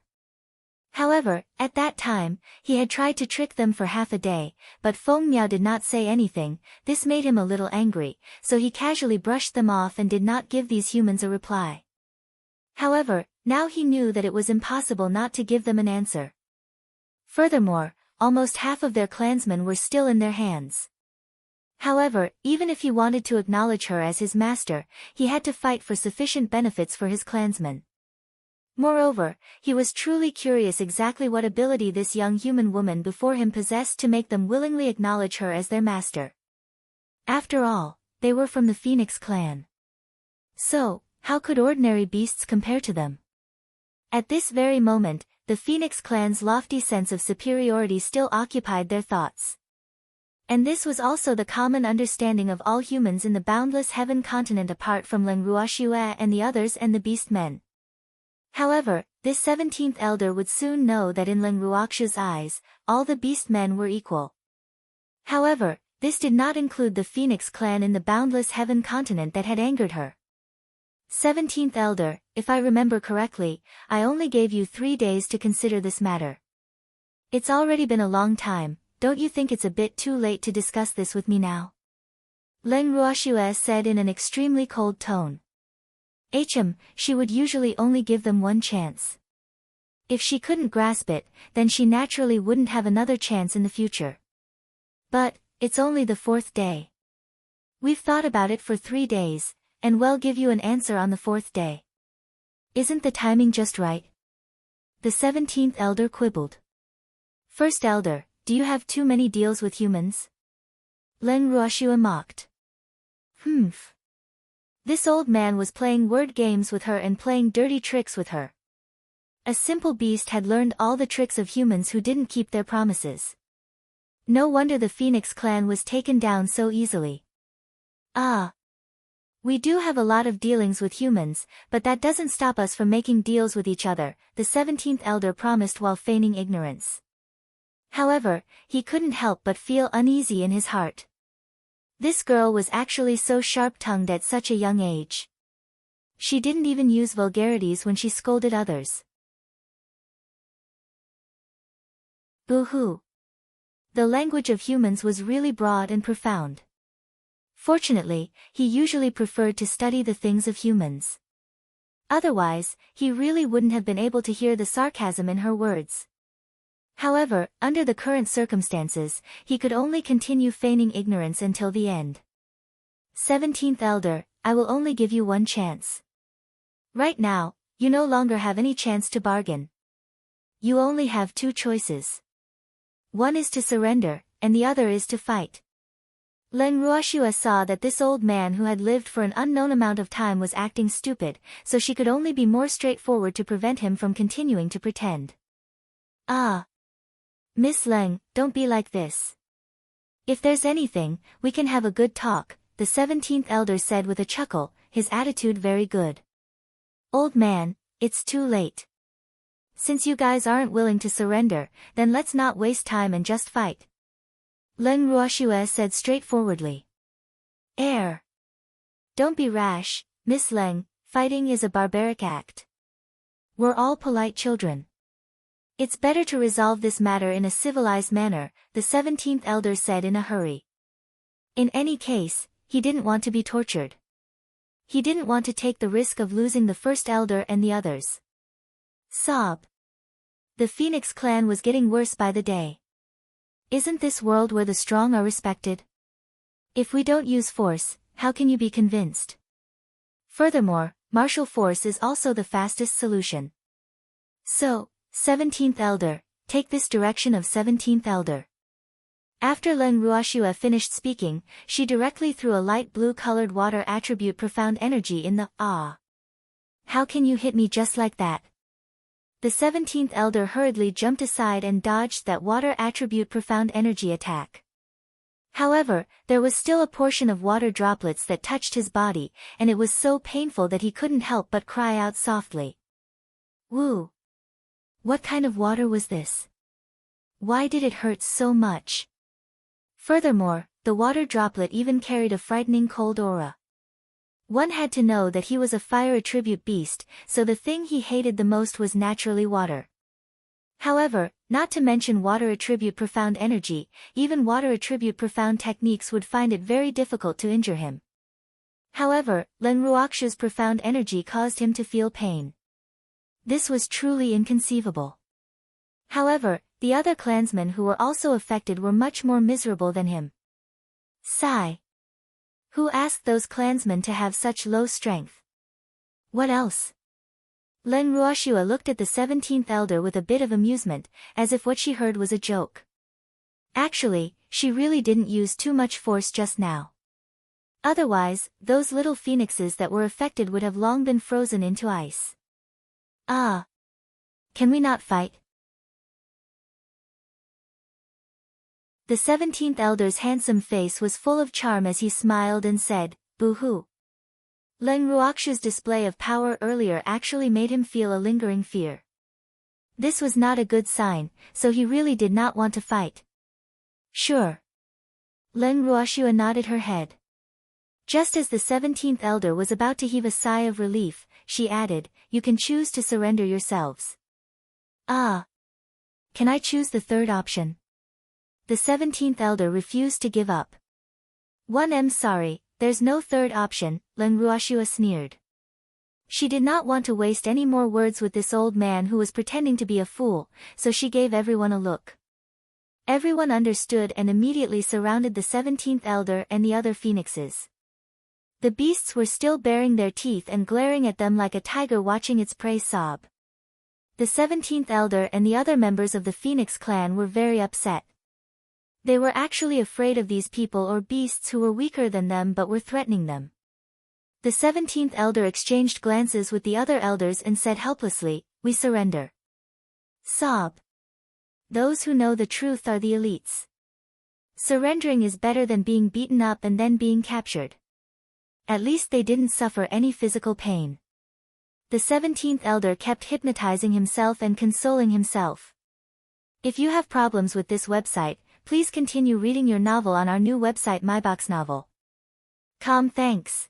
A: However, at that time, he had tried to trick them for half a day, but Feng Miao did not say anything. This made him a little angry, so he casually brushed them off and did not give these humans a reply. However, now he knew that it was impossible not to give them an answer. Furthermore, almost half of their clansmen were still in their hands. However, even if he wanted to acknowledge her as his master, he had to fight for sufficient benefits for his clansmen. Moreover, he was truly curious exactly what ability this young human woman before him possessed to make them willingly acknowledge her as their master. After all, they were from the Phoenix clan. So, how could ordinary beasts compare to them? At this very moment, the Phoenix clan's lofty sense of superiority still occupied their thoughts. And this was also the common understanding of all humans in the boundless heaven continent apart from Leng Ruoxue and the others and the beast men. However, this 17th elder would soon know that in Leng Ruoxue's eyes, all the beast men were equal. However, this did not include the Phoenix clan in the boundless heaven continent that had angered her. 17th elder, if I remember correctly, I only gave you 3 days to consider this matter. It's already been a long time, don't you think it's a bit too late to discuss this with me now? Leng Ruoxue said in an extremely cold tone. She would usually only give them one chance. If she couldn't grasp it, then she naturally wouldn't have another chance in the future. But, it's only the 4th day. We've thought about it for 3 days, and we'll give you an answer on the 4th day. Isn't the timing just right? The 17th elder quibbled. First elder, do you have too many deals with humans? Leng Ruoxue mocked. Humph. This old man was playing word games with her and playing dirty tricks with her. A simple beast had learned all the tricks of humans who didn't keep their promises. No wonder the Phoenix clan was taken down so easily. Ah. We do have a lot of dealings with humans, but that doesn't stop us from making deals with each other, the 17th elder promised while feigning ignorance. However, he couldn't help but feel uneasy in his heart. This girl was actually so sharp-tongued at such a young age. She didn't even use vulgarities when she scolded others. Boo-hoo. The language of humans was really broad and profound. Fortunately, he usually preferred to study the things of humans. Otherwise, he really wouldn't have been able to hear the sarcasm in her words. However, under the current circumstances, he could only continue feigning ignorance until the end. 17th elder, I will only give you one chance. Right now, you no longer have any chance to bargain. You only have 2 choices. One is to surrender, and the other is to fight. Leng Ruoxue saw that this old man who had lived for an unknown amount of time was acting stupid, so she could only be more straightforward to prevent him from continuing to pretend. Ah. Miss Leng, don't be like this. If there's anything, we can have a good talk, the 17th elder said with a chuckle, his attitude very good. Old man, it's too late. Since you guys aren't willing to surrender, then let's not waste time and just fight. Leng Ruoxue said straightforwardly. Don't be rash, Miss Leng, fighting is a barbaric act. We're all polite children. It's better to resolve this matter in a civilized manner, the 17th elder said in a hurry. In any case, he didn't want to be tortured. He didn't want to take the risk of losing the first elder and the others. Sob. The Phoenix clan was getting worse by the day. Isn't this world where the strong are respected? If we don't use force, how can you be convinced? Furthermore, martial force is also the fastest solution. So, 17th elder, take this direction of 17th elder. After Leng Ruoxue finished speaking, she directly threw a light blue-colored water attribute profound energy in the ah. How can you hit me just like that? The 17th elder hurriedly jumped aside and dodged that water attribute profound energy attack. However, there was still a portion of water droplets that touched his body, and it was so painful that he couldn't help but cry out softly. Woo! What kind of water was this? Why did it hurt so much? Furthermore, the water droplet even carried a frightening cold aura. One had to know that he was a fire attribute beast, so the thing he hated the most was naturally water. However, not to mention water attribute profound energy, even water attribute profound techniques would find it very difficult to injure him. However, Leng Ruoxue's profound energy caused him to feel pain. This was truly inconceivable. However, the other clansmen who were also affected were much more miserable than him. Sigh. Who asked those clansmen to have such low strength? What else? Leng Ruoxue looked at the 17th elder with a bit of amusement, as if what she heard was a joke. Actually, she really didn't use too much force just now. Otherwise, those little phoenixes that were affected would have long been frozen into ice. Ah. Can we not fight? The 17th elder's handsome face was full of charm as he smiled and said, Boo-hoo. Leng Ruoxue's display of power earlier actually made him feel a lingering fear. This was not a good sign, so he really did not want to fight. Sure. Leng Ruoxue nodded her head. Just as the 17th elder was about to heave a sigh of relief, she added, You can choose to surrender yourselves. Ah. Can I choose the third option? The 17th elder refused to give up. 1M sorry, there's no third option, Leng Ruoxue sneered. She did not want to waste any more words with this old man who was pretending to be a fool, so she gave everyone a look. Everyone understood and immediately surrounded the 17th elder and the other phoenixes. The beasts were still baring their teeth and glaring at them like a tiger watching its prey sob. The 17th elder and the other members of the Phoenix clan were very upset. They were actually afraid of these people or beasts who were weaker than them but were threatening them. The 17th elder exchanged glances with the other elders and said helplessly, We surrender. Sob. Those who know the truth are the elites. Surrendering is better than being beaten up and then being captured. At least they didn't suffer any physical pain. The 17th elder kept hypnotizing himself and consoling himself. If you have problems with this website, please continue reading your novel on our new website myboxnovel.com. Thanks.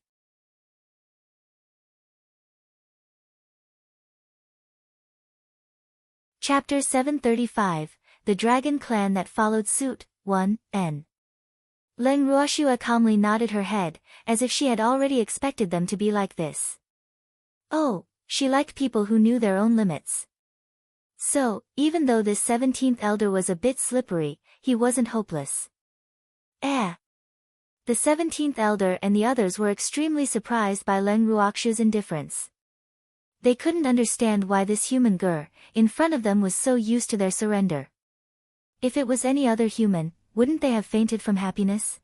A: Chapter 735, The Dragon Clan That Followed Suit, 1N. Leng Ruoxue calmly nodded her head, as if she had already expected them to be like this. Oh, she liked people who knew their own limits. So, even though this 17th elder was a bit slippery, he wasn't hopeless. The 17th elder and the others were extremely surprised by Leng Ruoxue's indifference. They couldn't understand why this human girl, in front of them was so used to their surrender. If it was any other human, wouldn't they have fainted from happiness?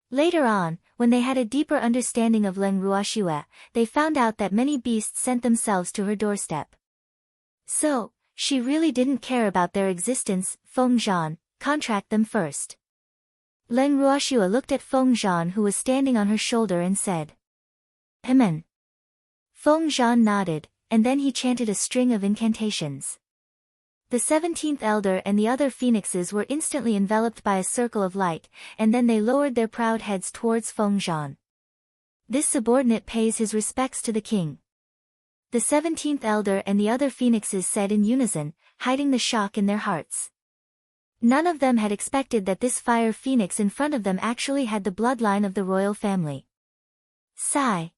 A: Later on, when they had a deeper understanding of Leng Ruoxue, they found out that many beasts sent themselves to her doorstep. So, she really didn't care about their existence. Feng Zhan, contract them first. Leng Ruoxue looked at Feng Zhan who was standing on her shoulder and said. Amen. Feng Zhan nodded, and then he chanted a string of incantations. The 17th elder and the other phoenixes were instantly enveloped by a circle of light, and then they lowered their proud heads towards Feng Zhan. This subordinate pays his respects to the king. The 17th elder and the other phoenixes said in unison, hiding the shock in their hearts. None of them had expected that this fire phoenix in front of them actually had the bloodline of the royal family. Sigh.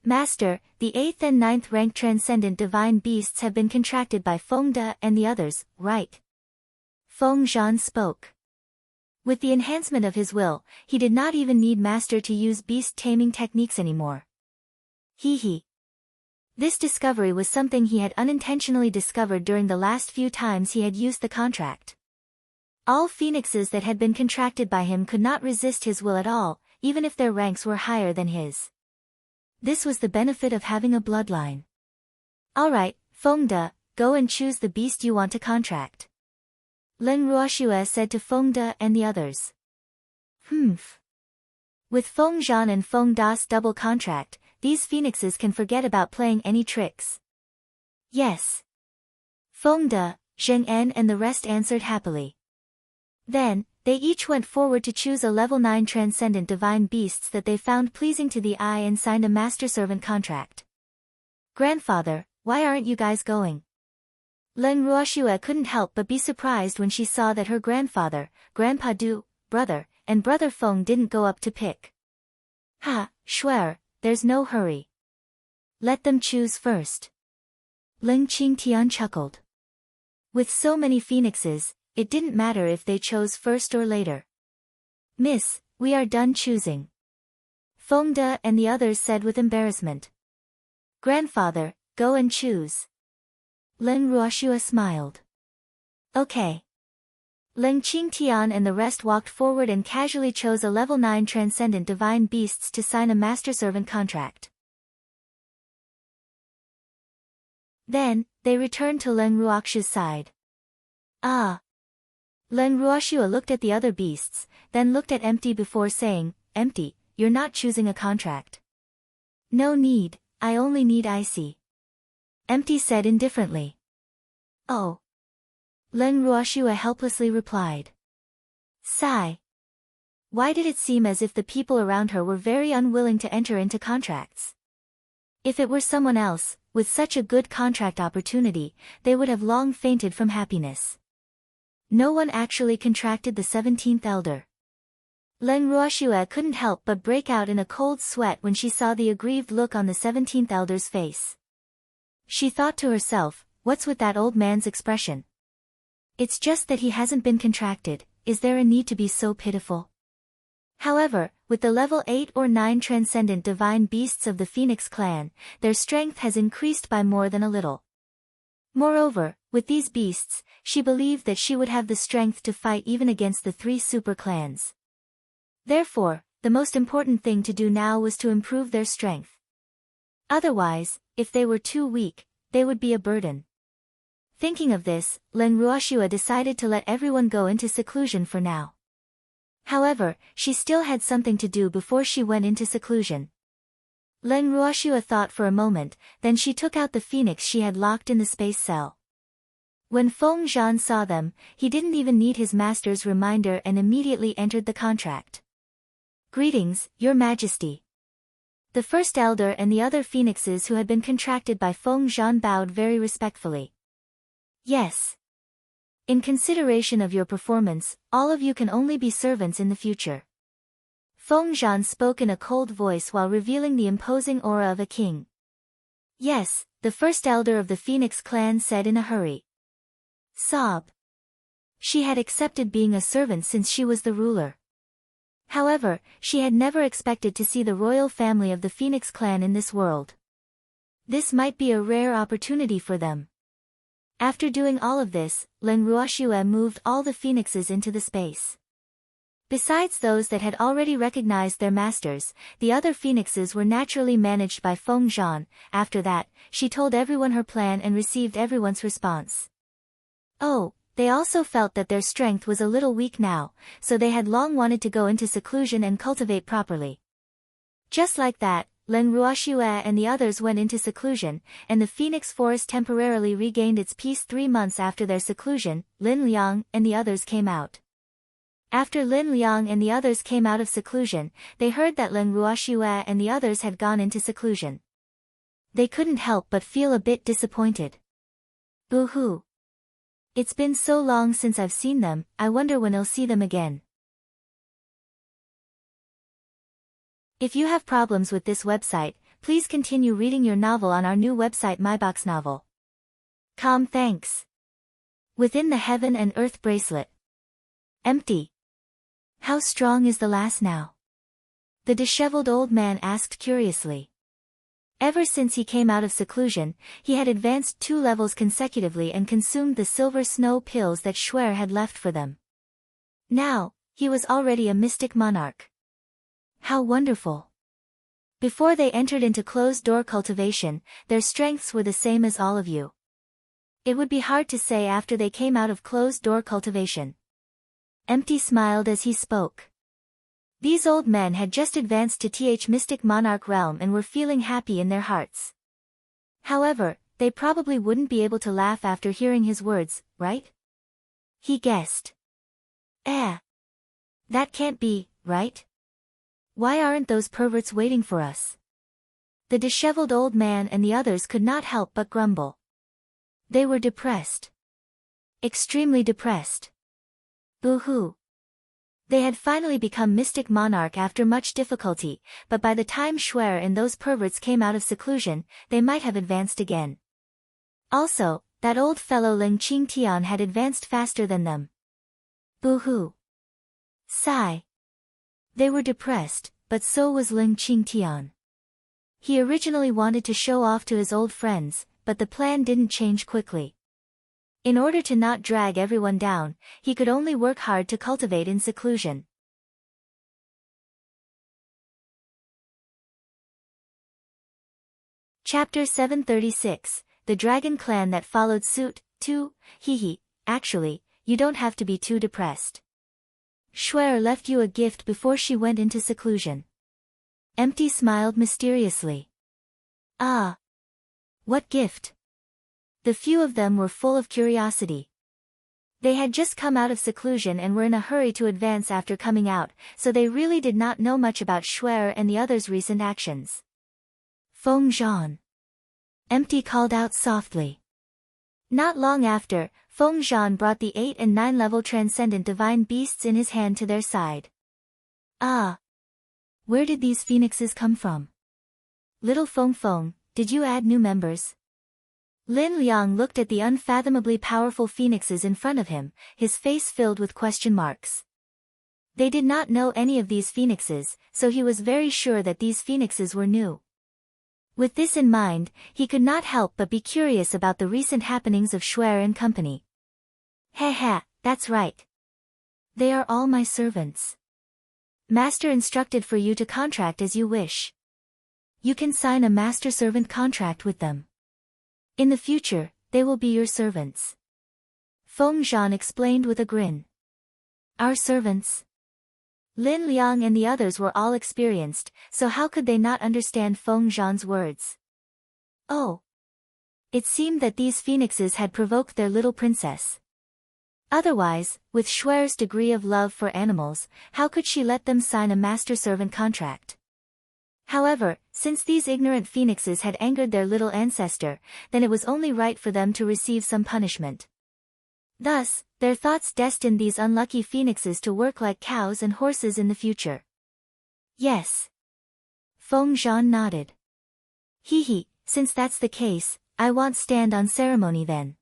A: Master, the 8th and 9th rank transcendent divine beasts have been contracted by Feng De and the others, right? Feng Zhan spoke. With the enhancement of his will, he did not even need Master to use beast taming techniques anymore. Hee. This discovery was something he had unintentionally discovered during the last few times he had used the contract. All phoenixes that had been contracted by him could not resist his will at all, even if their ranks were higher than his. This was the benefit of having a bloodline. Alright, Feng De, go and choose the beast you want to contract. Leng Ruoxue said to Feng De and the others. With Feng Zhan and Feng Da's double contract, these phoenixes can forget about playing any tricks. Yes. Feng De, Zheng En and the rest answered happily. Then, they each went forward to choose a level 9 transcendent divine beasts that they found pleasing to the eye and signed a master-servant contract. Grandfather, why aren't you guys going? Leng Ruoxue couldn't help but be surprised when she saw that her grandfather, Grandpa Du, brother, and brother Feng didn't go up to pick. Shuer, there's no hurry. Let them choose first. Ling Qingtian chuckled. With so many phoenixes, it didn't matter if they chose first or later. Miss, we are done choosing. Feng De and the others said with embarrassment. Grandfather, go and choose. Leng Ruoxue smiled. Okay. Ling Qingtian and the rest walked forward and casually chose a level 9 transcendent divine beasts to sign a master-servant contract. Then, they returned to Leng Ruoxue's side. Leng Ruoxue looked at the other beasts, then looked at Empty before saying, Empty, you're not choosing a contract. No need, I only need Icy. Empty said indifferently. Oh. Leng Ruoxue helplessly replied. Sigh. Why did it seem as if the people around her were very unwilling to enter into contracts? If it were someone else, with such a good contract opportunity, they would have long fainted from happiness. No one actually contracted the 17th elder. Leng Ruoxue couldn't help but break out in a cold sweat when she saw the aggrieved look on the 17th elder's face. She thought to herself, what's with that old man's expression? It's just that he hasn't been contracted, is there a need to be so pitiful? However, with the level 8 or 9 transcendent divine beasts of the Phoenix clan, their strength has increased by more than a little. Moreover, with these beasts, she believed that she would have the strength to fight even against the 3 super clans. Therefore, the most important thing to do now was to improve their strength. Otherwise, if they were too weak, they would be a burden. Thinking of this, Leng Ruoxue decided to let everyone go into seclusion for now. However, she still had something to do before she went into seclusion. Leng Ruoxue thought for a moment, then she took out the phoenix she had locked in the space cell. When Feng Zhan saw them, he didn't even need his master's reminder and immediately entered the contract. Greetings, Your Majesty. The first elder and the other phoenixes who had been contracted by Feng Zhan bowed very respectfully. Yes. In consideration of your performance, all of you can only be servants in the future. Feng Zhan spoke in a cold voice while revealing the imposing aura of a king. Yes, the first elder of the Phoenix clan said in a hurry. Sob. She had accepted being a servant since she was the ruler. However, she had never expected to see the royal family of the Phoenix clan in this world. This might be a rare opportunity for them. After doing all of this, Leng Ruoxue moved all the phoenixes into the space. Besides those that had already recognized their masters, the other phoenixes were naturally managed by Feng Zhan. After that, she told everyone her plan and received everyone's response. Oh, they also felt that their strength was a little weak now, so they had long wanted to go into seclusion and cultivate properly. Just like that, Leng Ruoxue and the others went into seclusion, and the Phoenix Forest temporarily regained its peace 3 months after their seclusion. Lin Liang and the others came out. After Lin Liang and the others came out of seclusion, they heard that Leng Ruoxue and the others had gone into seclusion. They couldn't help but feel a bit disappointed. Boo-hoo. It's been so long since I've seen them, I wonder when I'll see them again. If you have problems with this website, please continue reading your novel on our new website myboxnovel.com. Thanks. Within the Heaven and Earth bracelet. Empty. How strong is the lass now? The disheveled old man asked curiously. Ever since he came out of seclusion, he had advanced 2 levels consecutively and consumed the silver snow pills that Schwer had left for them. Now, he was already a mystic monarch. How wonderful! Before they entered into closed-door cultivation, their strengths were the same as all of you. It would be hard to say after they came out of closed-door cultivation. Empty smiled as he spoke. These old men had just advanced to the mystic monarch realm and were feeling happy in their hearts. However, they probably wouldn't be able to laugh after hearing his words, right? He guessed. That can't be, right? Why aren't those perverts waiting for us? The disheveled old man and the others could not help but grumble. They were depressed. Extremely depressed. Boo-hoo. They had finally become mystic monarch after much difficulty, but by the time Schwer and those perverts came out of seclusion, they might have advanced again. Also, that old fellow Ling Qingtian had advanced faster than them. Boo-hoo. Sigh. They were depressed, but so was Ling Qingtian. He originally wanted to show off to his old friends, but the plan didn't change quickly. In order to not drag everyone down, he could only work hard to cultivate in seclusion. Chapter 736, The Dragon Clan That Followed Suit, 2, actually, you don't have to be too depressed. Schwer left you a gift before she went into seclusion. Empty smiled mysteriously. Ah. What gift? The few of them were full of curiosity. They had just come out of seclusion and were in a hurry to advance after coming out, so they really did not know much about Schwer and the others' recent actions. Feng Zhan. Empty called out softly. Not long after, Feng Zhan brought the 8 and 9 level transcendent divine beasts in his hand to their side. Ah. Where did these phoenixes come from? Little Feng, did you add new members? Lin Liang looked at the unfathomably powerful phoenixes in front of him, his face filled with question marks. They did not know any of these phoenixes, so he was very sure that these phoenixes were new. With this in mind, he could not help but be curious about the recent happenings of Schwer and company. That's right. They are all my servants. Master instructed for you to contract as you wish. You can sign a master-servant contract with them. In the future, they will be your servants. Feng Zhan explained with a grin. Our servants? Lin Liang and the others were all experienced, so how could they not understand Feng Zhan's words? Oh. It seemed that these phoenixes had provoked their little princess. Otherwise, with Schwer's degree of love for animals, how could she let them sign a master-servant contract? However, since these ignorant phoenixes had angered their little ancestor, then it was only right for them to receive some punishment. Thus, their thoughts destined these unlucky phoenixes to work like cows and horses in the future. Yes. Feng Zhan nodded. Since that's the case, I won't stand on ceremony then.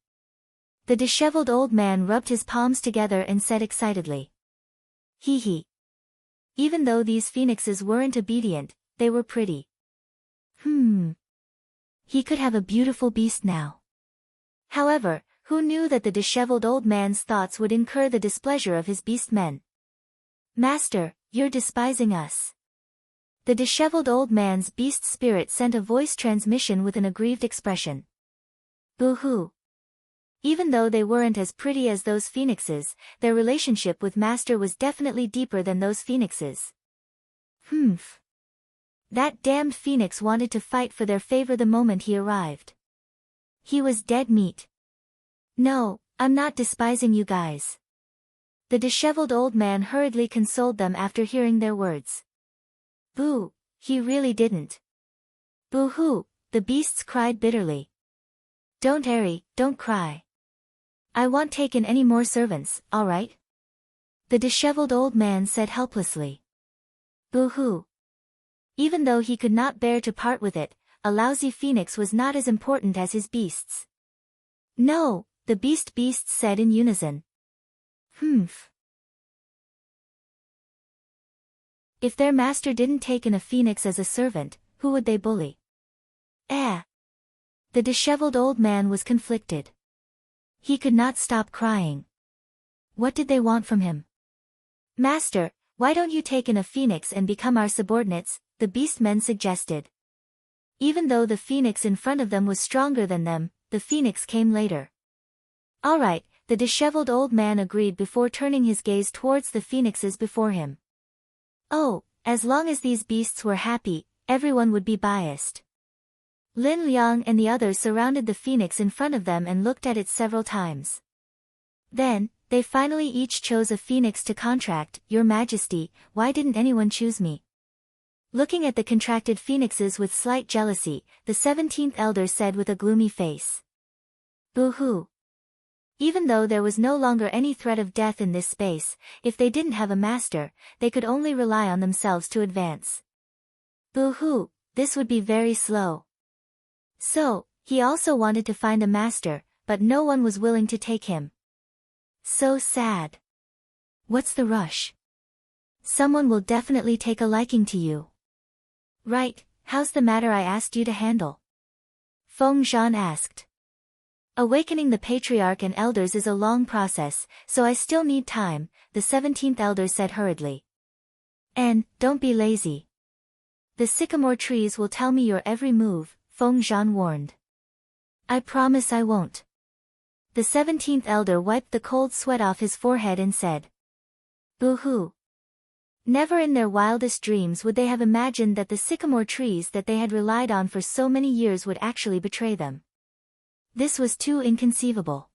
A: The disheveled old man rubbed his palms together and said excitedly. Even though these phoenixes weren't obedient, they were pretty. He could have a beautiful beast now. However, who knew that the disheveled old man's thoughts would incur the displeasure of his beast men? Master, you're despising us. The disheveled old man's beast spirit sent a voice transmission with an aggrieved expression. Boo-hoo. Even though they weren't as pretty as those phoenixes, their relationship with Master was definitely deeper than those phoenixes. That damned phoenix wanted to fight for their favor the moment he arrived. He was dead meat. No, I'm not despising you guys. The disheveled old man hurriedly consoled them after hearing their words. Boo, he really didn't. Boo-hoo, the beasts cried bitterly. Don't Harry, don't cry. I won't take in any more servants, all right? The disheveled old man said helplessly. Boo-hoo. Even though he could not bear to part with it, a lousy phoenix was not as important as his beasts. No, the beasts said in unison. Humph. If their master didn't take in a phoenix as a servant, who would they bully? The disheveled old man was conflicted. He could not stop crying. What did they want from him? Master, why don't you take in a phoenix and become our subordinates, the beast men suggested. Even though the phoenix in front of them was stronger than them, the phoenix came later. All right, the disheveled old man agreed before turning his gaze towards the phoenixes before him. Oh, as long as these beasts were happy, everyone would be biased. Lin Liang and the others surrounded the phoenix in front of them and looked at it several times. Then, they finally each chose a phoenix to contract. Your Majesty, why didn't anyone choose me? Looking at the contracted phoenixes with slight jealousy, the 17th elder said with a gloomy face. Boo-hoo. Even though there was no longer any threat of death in this space, if they didn't have a master, they could only rely on themselves to advance. Boo-hoo, this would be very slow. So, he also wanted to find a master, but no one was willing to take him. So sad. What's the rush? Someone will definitely take a liking to you. Right, how's the matter I asked you to handle? Feng Zhan asked. Awakening the patriarch and elders is a long process, so I still need time, the 17th elder said hurriedly. And, don't be lazy. The sycamore trees will tell me your every move, Feng Zhan warned. I promise I won't. The 17th elder wiped the cold sweat off his forehead and said. Boo-hoo. Never in their wildest dreams would they have imagined that the sycamore trees that they had relied on for so many years would actually betray them. This was too inconceivable.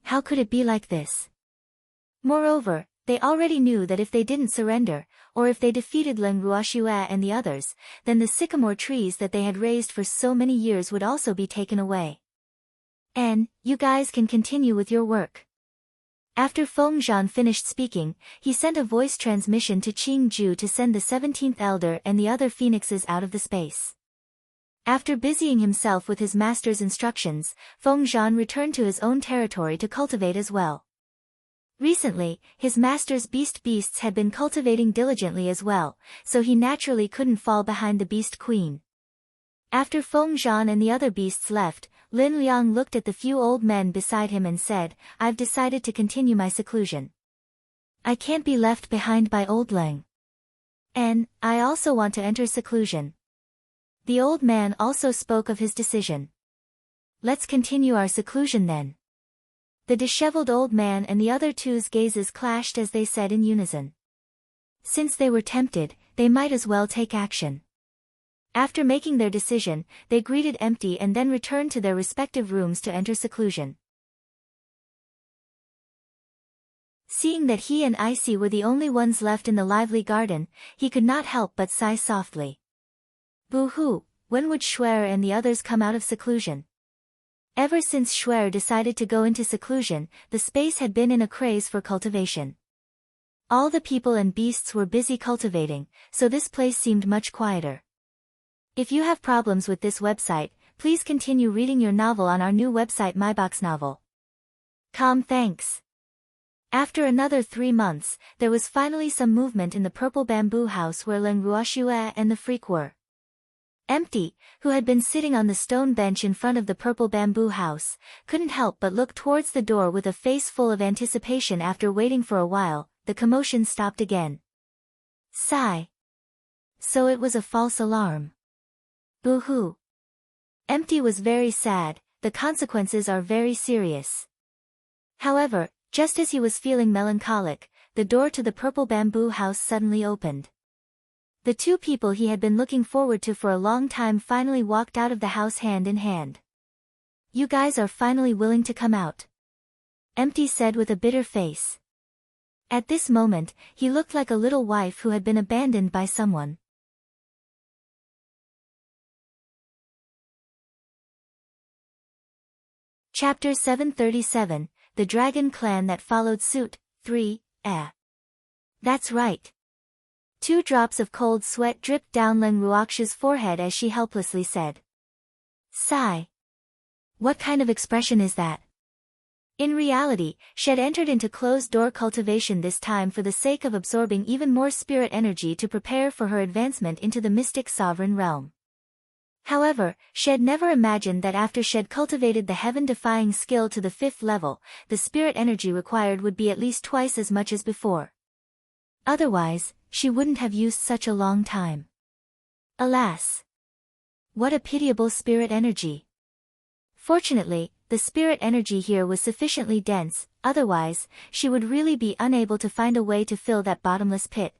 A: How could it be like this? Moreover, they already knew that if they didn't surrender, or if they defeated Leng Ruoxue and the others, then the sycamore trees that they had raised for so many years would also be taken away. And, you guys can continue with your work. After Feng Zhan finished speaking, he sent a voice transmission to Qing Ju to send the 17th elder and the other phoenixes out of the space. After busying himself with his master's instructions, Feng Zhan returned to his own territory to cultivate as well. Recently, his master's beasts had been cultivating diligently as well, so he naturally couldn't fall behind the beast queen. After Feng Zhan and the other beasts left, Lin Liang looked at the few old men beside him and said, I've decided to continue my seclusion. I can't be left behind by old Leng. And, I also want to enter seclusion. The old man also spoke of his decision. Let's continue our seclusion then. The disheveled old man and the other two's gazes clashed as they said in unison. Since they were tempted, they might as well take action. After making their decision, they greeted Empty and then returned to their respective rooms to enter seclusion. Seeing that he and Icy were the only ones left in the lively garden, he could not help but sigh softly. Boo-hoo, when would Schwer and the others come out of seclusion? Ever since Schwer decided to go into seclusion, the space had been in a craze for cultivation. All the people and beasts were busy cultivating, so this place seemed much quieter. If you have problems with this website, please continue reading your novel on our new website myboxnovel.com. Thanks. After another 3 months, there was finally some movement in the purple bamboo house where Leng Ruoxue and the freak were. Empty, who had been sitting on the stone bench in front of the purple bamboo house, couldn't help but look towards the door with a face full of anticipation. After waiting for a while, the commotion stopped again. Sigh. So it was a false alarm. Boo-hoo. Empty was very sad, the consequences are very serious. However, just as he was feeling melancholic, the door to the purple bamboo house suddenly opened. The two people he had been looking forward to for a long time finally walked out of the house hand in hand. You guys are finally willing to come out. Empty said with a bitter face. At this moment, he looked like a little wife who had been abandoned by someone. Chapter 737, The Dragon Clan That Followed Suit, 3, That's right. 2 drops of cold sweat dripped down Leng Ruoxiu's forehead as she helplessly said. Sigh. What kind of expression is that? In reality, she had entered into closed-door cultivation this time for the sake of absorbing even more spirit energy to prepare for her advancement into the mystic sovereign realm. However, she had never imagined that after she had cultivated the heaven-defying skill to the 5th level, the spirit energy required would be at least twice as much as before. Otherwise, she wouldn't have used such a long time. Alas! What a pitiable spirit energy! Fortunately, the spirit energy here was sufficiently dense, otherwise, she would really be unable to find a way to fill that bottomless pit.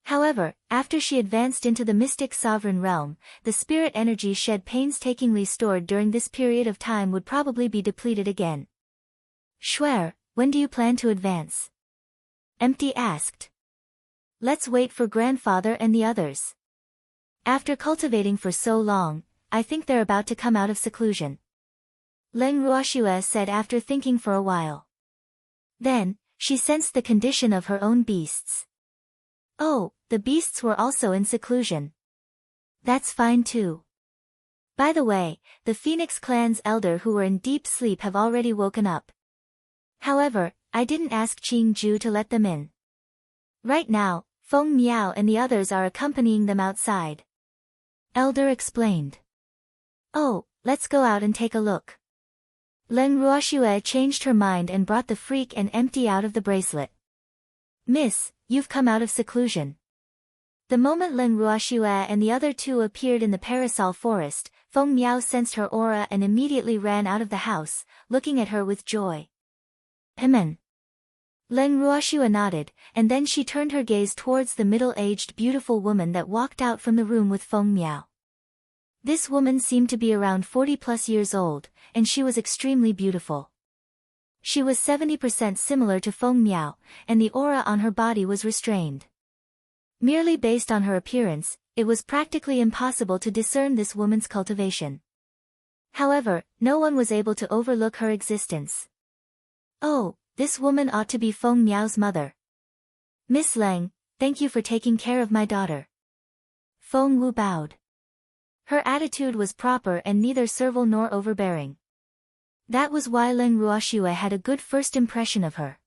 A: However, after she advanced into the mystic sovereign realm, the spirit energy she had painstakingly stored during this period of time would probably be depleted again. Schwer, when do you plan to advance? Empty asked. Let's wait for grandfather and the others. After cultivating for so long, I think they're about to come out of seclusion. Leng Ruoxiu said after thinking for a while. Then, she sensed the condition of her own beasts. Oh, the beasts were also in seclusion. That's fine too. By the way, the Phoenix clan's elder who were in deep sleep have already woken up. However, I didn't ask Qing Ju to let them in. Right now, Feng Miao and the others are accompanying them outside. Elder explained. Oh, let's go out and take a look. Leng Ruoxiu changed her mind and brought the freak and Empty out of the bracelet. Miss, you've come out of seclusion. The moment Leng Ruoxiu and the other 2 appeared in the parasol forest, Feng Miao sensed her aura and immediately ran out of the house, looking at her with joy. Leng Ruoxiu nodded, and then she turned her gaze towards the middle-aged beautiful woman that walked out from the room with Feng Miao. This woman seemed to be around 40+ years old, and she was extremely beautiful. She was 70% similar to Feng Miao, and the aura on her body was restrained. Merely based on her appearance, it was practically impossible to discern this woman's cultivation. However, no one was able to overlook her existence. Oh, this woman ought to be Feng Miao's mother. Miss Leng, thank you for taking care of my daughter. Feng Wu bowed. Her attitude was proper and neither servile nor overbearing. That was why Leng Ruoxiu had a good first impression of her.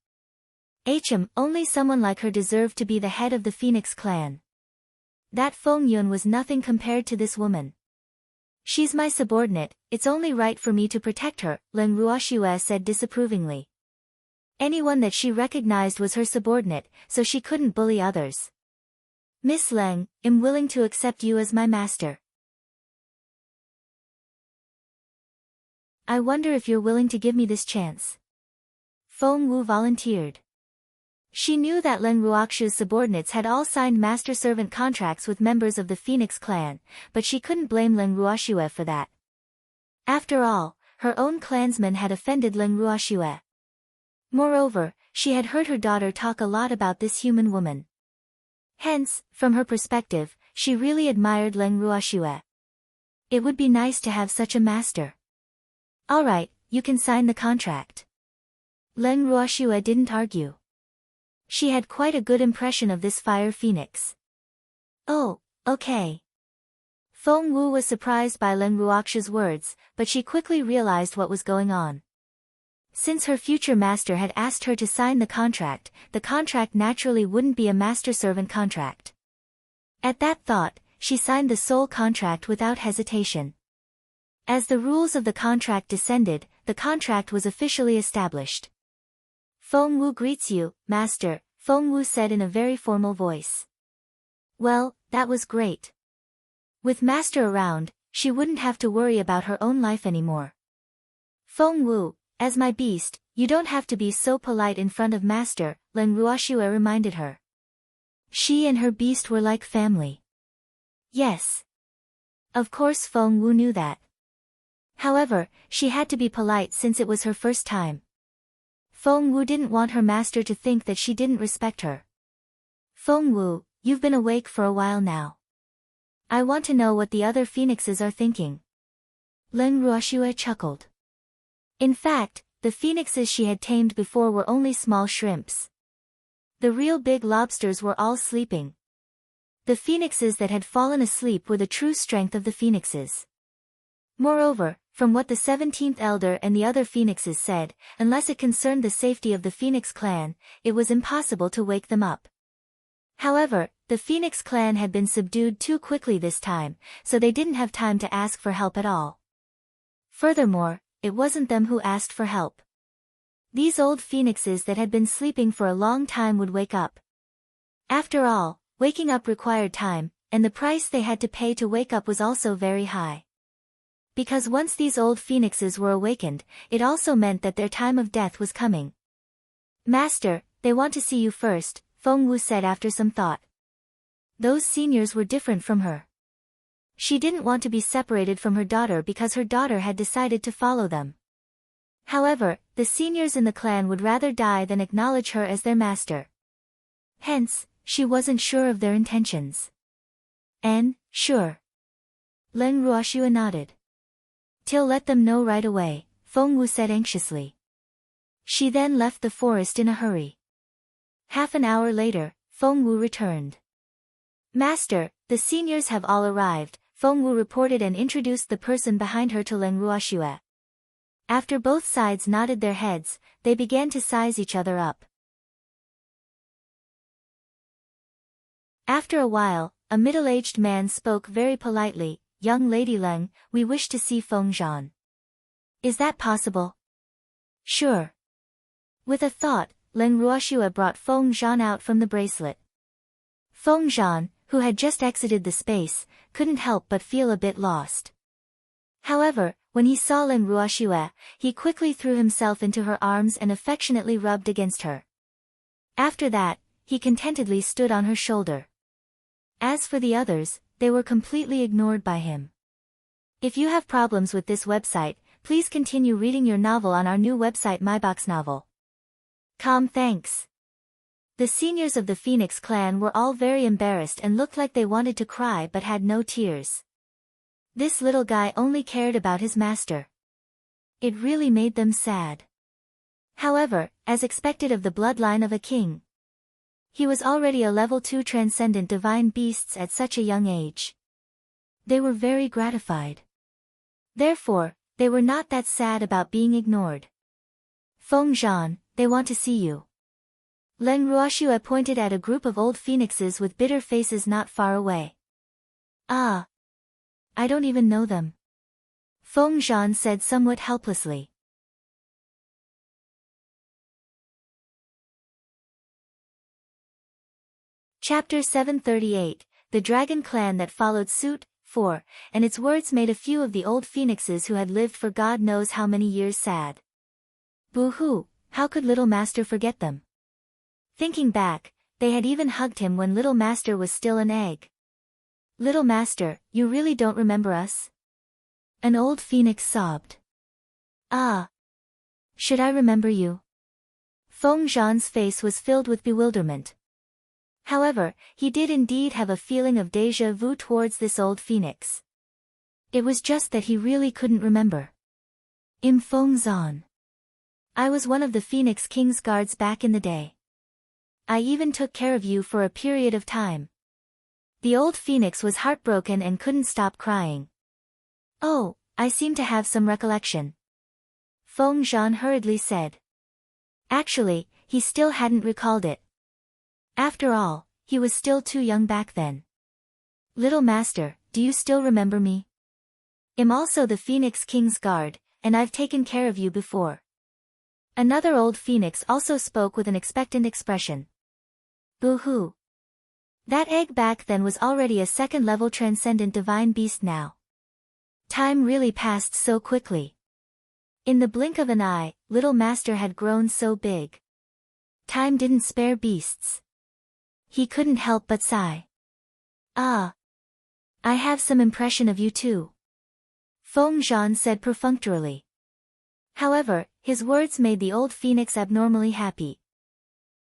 A: Only someone like her deserved to be the head of the Phoenix clan. That Feng Yun was nothing compared to this woman. She's my subordinate, it's only right for me to protect her, Leng Ruoxiu said disapprovingly. Anyone that she recognized was her subordinate, so she couldn't bully others. Miss Leng, I'm willing to accept you as my master. I wonder if you're willing to give me this chance. Feng Wu volunteered. She knew that Leng Ruoxiu's subordinates had all signed master-servant contracts with members of the Phoenix clan, but she couldn't blame Leng Ruoxiu for that. After all, her own clansmen had offended Leng Ruoxiu. Moreover, she had heard her daughter talk a lot about this human woman. Hence, from her perspective, she really admired Leng Ruoxiu. It would be nice to have such a master. All right, you can sign the contract. Leng Ruoxiu didn't argue. She had quite a good impression of this fire phoenix. Oh, okay. Feng Wu was surprised by Leng Ruoxiu's words, but she quickly realized what was going on. Since her future master had asked her to sign the contract naturally wouldn't be a master-servant contract. At that thought, she signed the sole contract without hesitation. As the rules of the contract descended, the contract was officially established. Feng Wu greets you, master, Feng Wu said in a very formal voice. Well, that was great. With master around, she wouldn't have to worry about her own life anymore. Feng Wu, as my beast, you don't have to be so polite in front of master, Leng Ruoxiu reminded her. She and her beast were like family. Yes. Of course Feng Wu knew that. However, she had to be polite since it was her first time. Feng Wu didn't want her master to think that she didn't respect her. Feng Wu, you've been awake for a while now. I want to know what the other phoenixes are thinking. Leng Ruoxue chuckled. In fact, the phoenixes she had tamed before were only small shrimps. The real big lobsters were all sleeping. The phoenixes that had fallen asleep were the true strength of the phoenixes. Moreover, from what the 17th elder and the other phoenixes said, unless it concerned the safety of the Phoenix clan, it was impossible to wake them up. However, the Phoenix clan had been subdued too quickly this time, so they didn't have time to ask for help at all. Furthermore, it wasn't them who asked for help. These old phoenixes that had been sleeping for a long time would wake up. After all, waking up required time, and the price they had to pay to wake up was also very high. Because once these old phoenixes were awakened, it also meant that their time of death was coming. Master, they want to see you first, Feng Wu said after some thought. Those seniors were different from her. She didn't want to be separated from her daughter because her daughter had decided to follow them. However, the seniors in the clan would rather die than acknowledge her as their master. Hence, she wasn't sure of their intentions. Sure. Leng Ruoxue nodded. Till let them know right away, Feng Wu said anxiously. She then left the forest in a hurry. Half an hour later, Feng Wu returned. Master, the seniors have all arrived, Feng Wu reported and introduced the person behind her to Leng Ruoxue. After both sides nodded their heads, they began to size each other up. After a while, a middle-aged man spoke very politely, Young Lady Leng, we wish to see Feng Zhan. Is that possible? Sure. With a thought, Leng Ruoxue brought Feng Zhan out from the bracelet. Feng Zhan, who had just exited the space, couldn't help but feel a bit lost. However, when he saw Leng Ruoxue, he quickly threw himself into her arms and affectionately rubbed against her. After that, he contentedly stood on her shoulder. As for the others, they were completely ignored by him. If you have problems with this website, please continue reading your novel on our new website myboxnovel.com. Thanks. The seniors of the Phoenix clan were all very embarrassed and looked like they wanted to cry but had no tears. This little guy only cared about his master. It really made them sad. However, as expected of the bloodline of a king, he was already a level 2 transcendent divine beasts at such a young age. They were very gratified. Therefore, they were not that sad about being ignored. Feng Zhan, they want to see you. Leng Ruoxue pointed at a group of old phoenixes with bitter faces not far away. Ah. I don't even know them. Feng Zhan said somewhat helplessly. Chapter 738, The Dragon Clan That Followed Suit, 4, and its words made a few of the old phoenixes who had lived for God knows how many years sad. Boo-hoo, how could Little Master forget them? Thinking back, they had even hugged him when Little Master was still an egg. Little Master, you really don't remember us? An old phoenix sobbed. Ah. Should I remember you? Feng Zhan's face was filled with bewilderment. However, he did indeed have a feeling of déjà vu towards this old phoenix. It was just that he really couldn't remember. Feng Zhan. I was one of the Phoenix King's guards back in the day. I even took care of you for a period of time. The old phoenix was heartbroken and couldn't stop crying. Oh, I seem to have some recollection. Feng Zhan hurriedly said. Actually, he still hadn't recalled it. After all, he was still too young back then. Little Master, do you still remember me? I'm also the Phoenix King's guard, and I've taken care of you before. Another old phoenix also spoke with an expectant expression. Boo-hoo. That egg back then was already a second-level transcendent divine beast now. Time really passed so quickly. In the blink of an eye, Little Master had grown so big. Time didn't spare beasts. He couldn't help but sigh. Ah. I have some impression of you too. Feng Zhan said perfunctorily. However, his words made the old phoenix abnormally happy.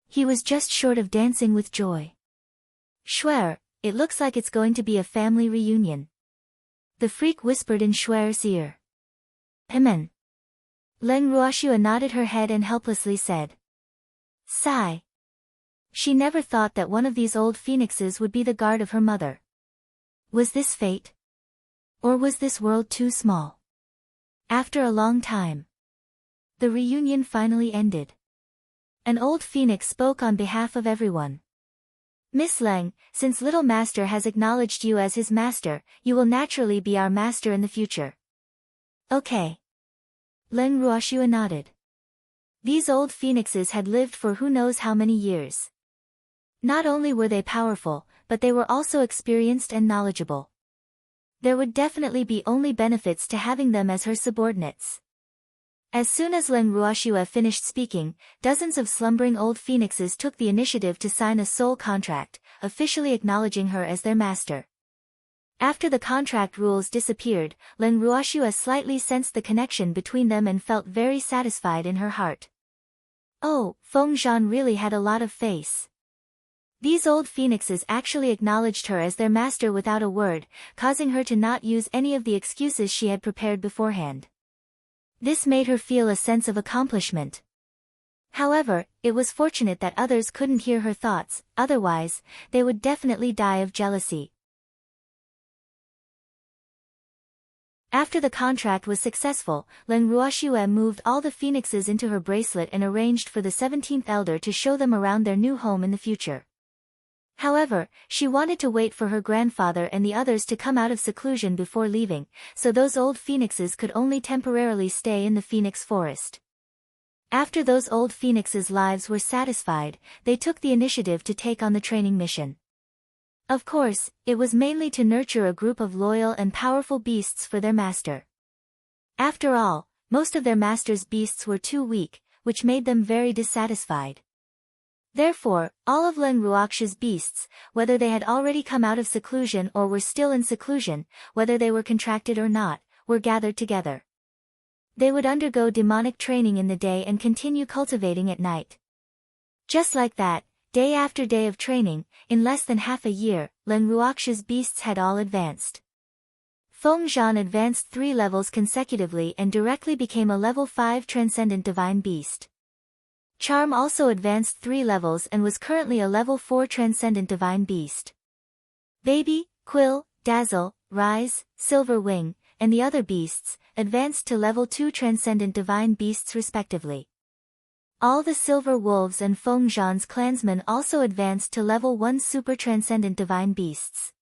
A: He was just short of dancing with joy. Shuer, it looks like it's going to be a family reunion. The freak whispered in Shuer's ear. Amen. Leng Ruoxue nodded her head and helplessly said. Sigh. She never thought that one of these old phoenixes would be the guard of her mother. Was this fate? Or was this world too small? After a long time, the reunion finally ended. An old phoenix spoke on behalf of everyone. Miss Leng, since Little Master has acknowledged you as his master, you will naturally be our master in the future. Okay. Leng Ruoxue nodded. These old phoenixes had lived for who knows how many years. Not only were they powerful, but they were also experienced and knowledgeable. There would definitely be only benefits to having them as her subordinates. As soon as Leng Ruoxue finished speaking, dozens of slumbering old phoenixes took the initiative to sign a soul contract, officially acknowledging her as their master. After the contract rules disappeared, Leng Ruoxue slightly sensed the connection between them and felt very satisfied in her heart. Oh, Feng Zhan really had a lot of face. These old phoenixes actually acknowledged her as their master without a word, causing her to not use any of the excuses she had prepared beforehand. This made her feel a sense of accomplishment. However, it was fortunate that others couldn't hear her thoughts, otherwise, they would definitely die of jealousy. After the contract was successful, Leng Ruoxue moved all the phoenixes into her bracelet and arranged for the 17th elder to show them around their new home in the future. However, she wanted to wait for her grandfather and the others to come out of seclusion before leaving, so those old phoenixes could only temporarily stay in the phoenix forest. After those old phoenixes' lives were satisfied, they took the initiative to take on the training mission. Of course, it was mainly to nurture a group of loyal and powerful beasts for their master. After all, most of their master's beasts were too weak, which made them very dissatisfied. Therefore, all of Leng Ruoxue's beasts, whether they had already come out of seclusion or were still in seclusion, whether they were contracted or not, were gathered together. They would undergo demonic training in the day and continue cultivating at night. Just like that, day after day of training, in less than half a year, Leng Ruoxue's beasts had all advanced. Feng Zhan advanced 3 levels consecutively and directly became a level 5 Transcendent Divine Beast. Charm also advanced 3 levels and was currently a level 4 Transcendent Divine Beast. Baby, Quill, Dazzle, Rise, Silver Wing, and the other beasts, advanced to level 2 Transcendent Divine Beasts respectively. All the Silver Wolves and Feng Zhan's clansmen also advanced to level 1 Super Transcendent Divine Beasts.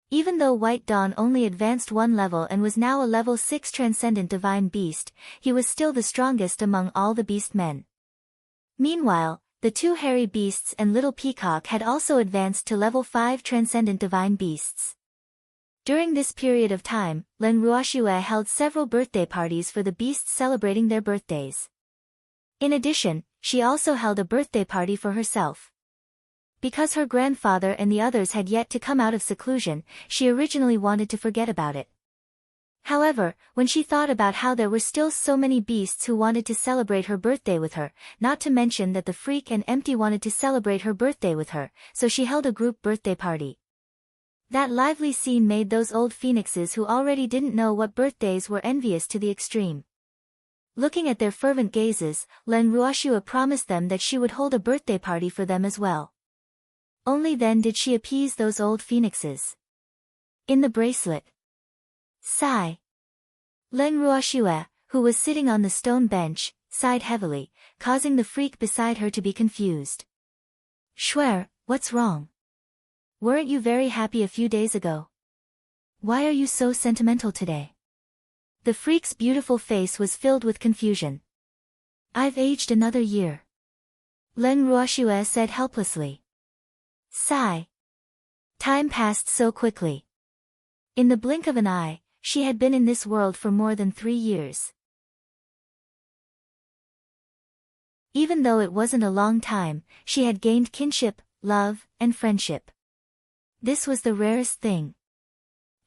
A: Even though White Dawn only advanced 1 level and was now a level 6 Transcendent Divine Beast, he was still the strongest among all the beast men. Meanwhile, the 2 hairy beasts and Little Peacock had also advanced to level 5 Transcendent Divine Beasts. During this period of time, Leng Ruoxue held several birthday parties for the beasts celebrating their birthdays. In addition, she also held a birthday party for herself. Because her grandfather and the others had yet to come out of seclusion, she originally wanted to forget about it. However, when she thought about how there were still so many beasts who wanted to celebrate her birthday with her, not to mention that the Freak and Empty wanted to celebrate her birthday with her, so she held a group birthday party. That lively scene made those old phoenixes who already didn't know what birthdays were envious to the extreme. Looking at their fervent gazes, Leng Ruoxue promised them that she would hold a birthday party for them as well. Only then did she appease those old phoenixes. In the bracelet. Sigh. Leng Ruoxue, who was sitting on the stone bench, sighed heavily, causing the freak beside her to be confused. Shuer, what's wrong? Weren't you very happy a few days ago? Why are you so sentimental today? The freak's beautiful face was filled with confusion. I've aged another year. Leng Ruoxue said helplessly. Sigh. Time passed so quickly. In the blink of an eye, she had been in this world for more than 3 years. Even though it wasn't a long time, she had gained kinship, love, and friendship. This was the rarest thing.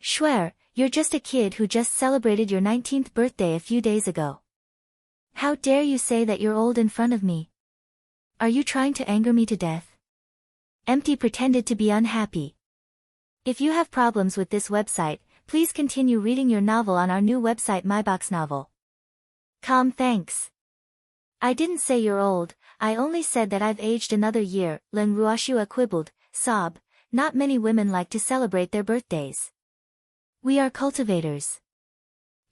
A: Schwer, you're just a kid who just celebrated your 19th birthday a few days ago. How dare you say that you're old in front of me? Are you trying to anger me to death? Empty pretended to be unhappy. If you have problems with this website, please continue reading your novel on our new website myboxnovel.com. Thanks. I didn't say you're old, I only said that I've aged another year, Leng Ruoxua quibbled, sob. Not many women like to celebrate their birthdays. We are cultivators.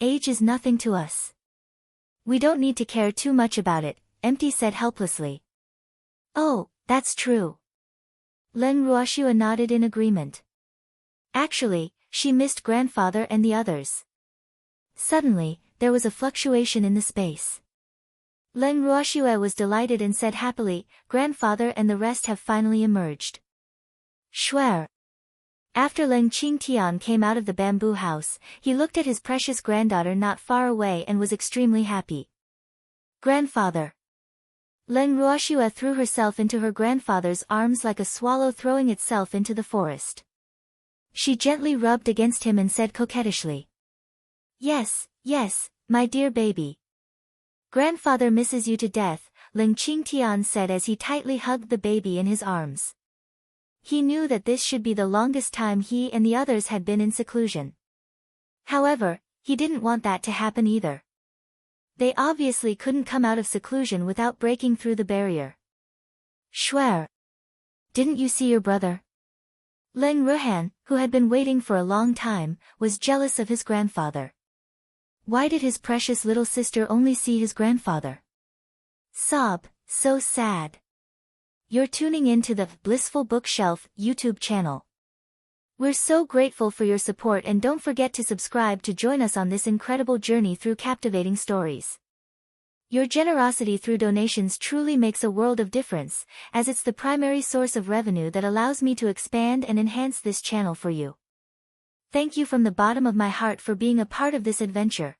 A: Age is nothing to us. We don't need to care too much about it, Empty said helplessly. Oh, that's true. Leng Ruoxua nodded in agreement. Actually, she missed grandfather and the others. Suddenly, there was a fluctuation in the space. Leng Ruoxua was delighted and said happily, grandfather and the rest have finally emerged. Schwer. After Leng Qingtian came out of the bamboo house, he looked at his precious granddaughter not far away and was extremely happy. Grandfather. Leng Ruoxua threw herself into her grandfather's arms like a swallow throwing itself into the forest. She gently rubbed against him and said coquettishly. Yes, yes, my dear baby. Grandfather misses you to death, Leng Qingtian said as he tightly hugged the baby in his arms. He knew that this should be the longest time he and the others had been in seclusion. However, he didn't want that to happen either. They obviously couldn't come out of seclusion without breaking through the barrier. Schwer. Didn't you see your brother? Leng Ruhan, who had been waiting for a long time, was jealous of his grandfather. Why did his precious little sister only see his grandfather? Sob, so sad. You're tuning in to the Blissful Bookshelf YouTube channel. We're so grateful for your support and don't forget to subscribe to join us on this incredible journey through captivating stories. Your generosity through donations truly makes a world of difference, as it's the primary source of revenue that allows me to expand and enhance this channel for you. Thank you from the bottom of my heart for being a part of this adventure.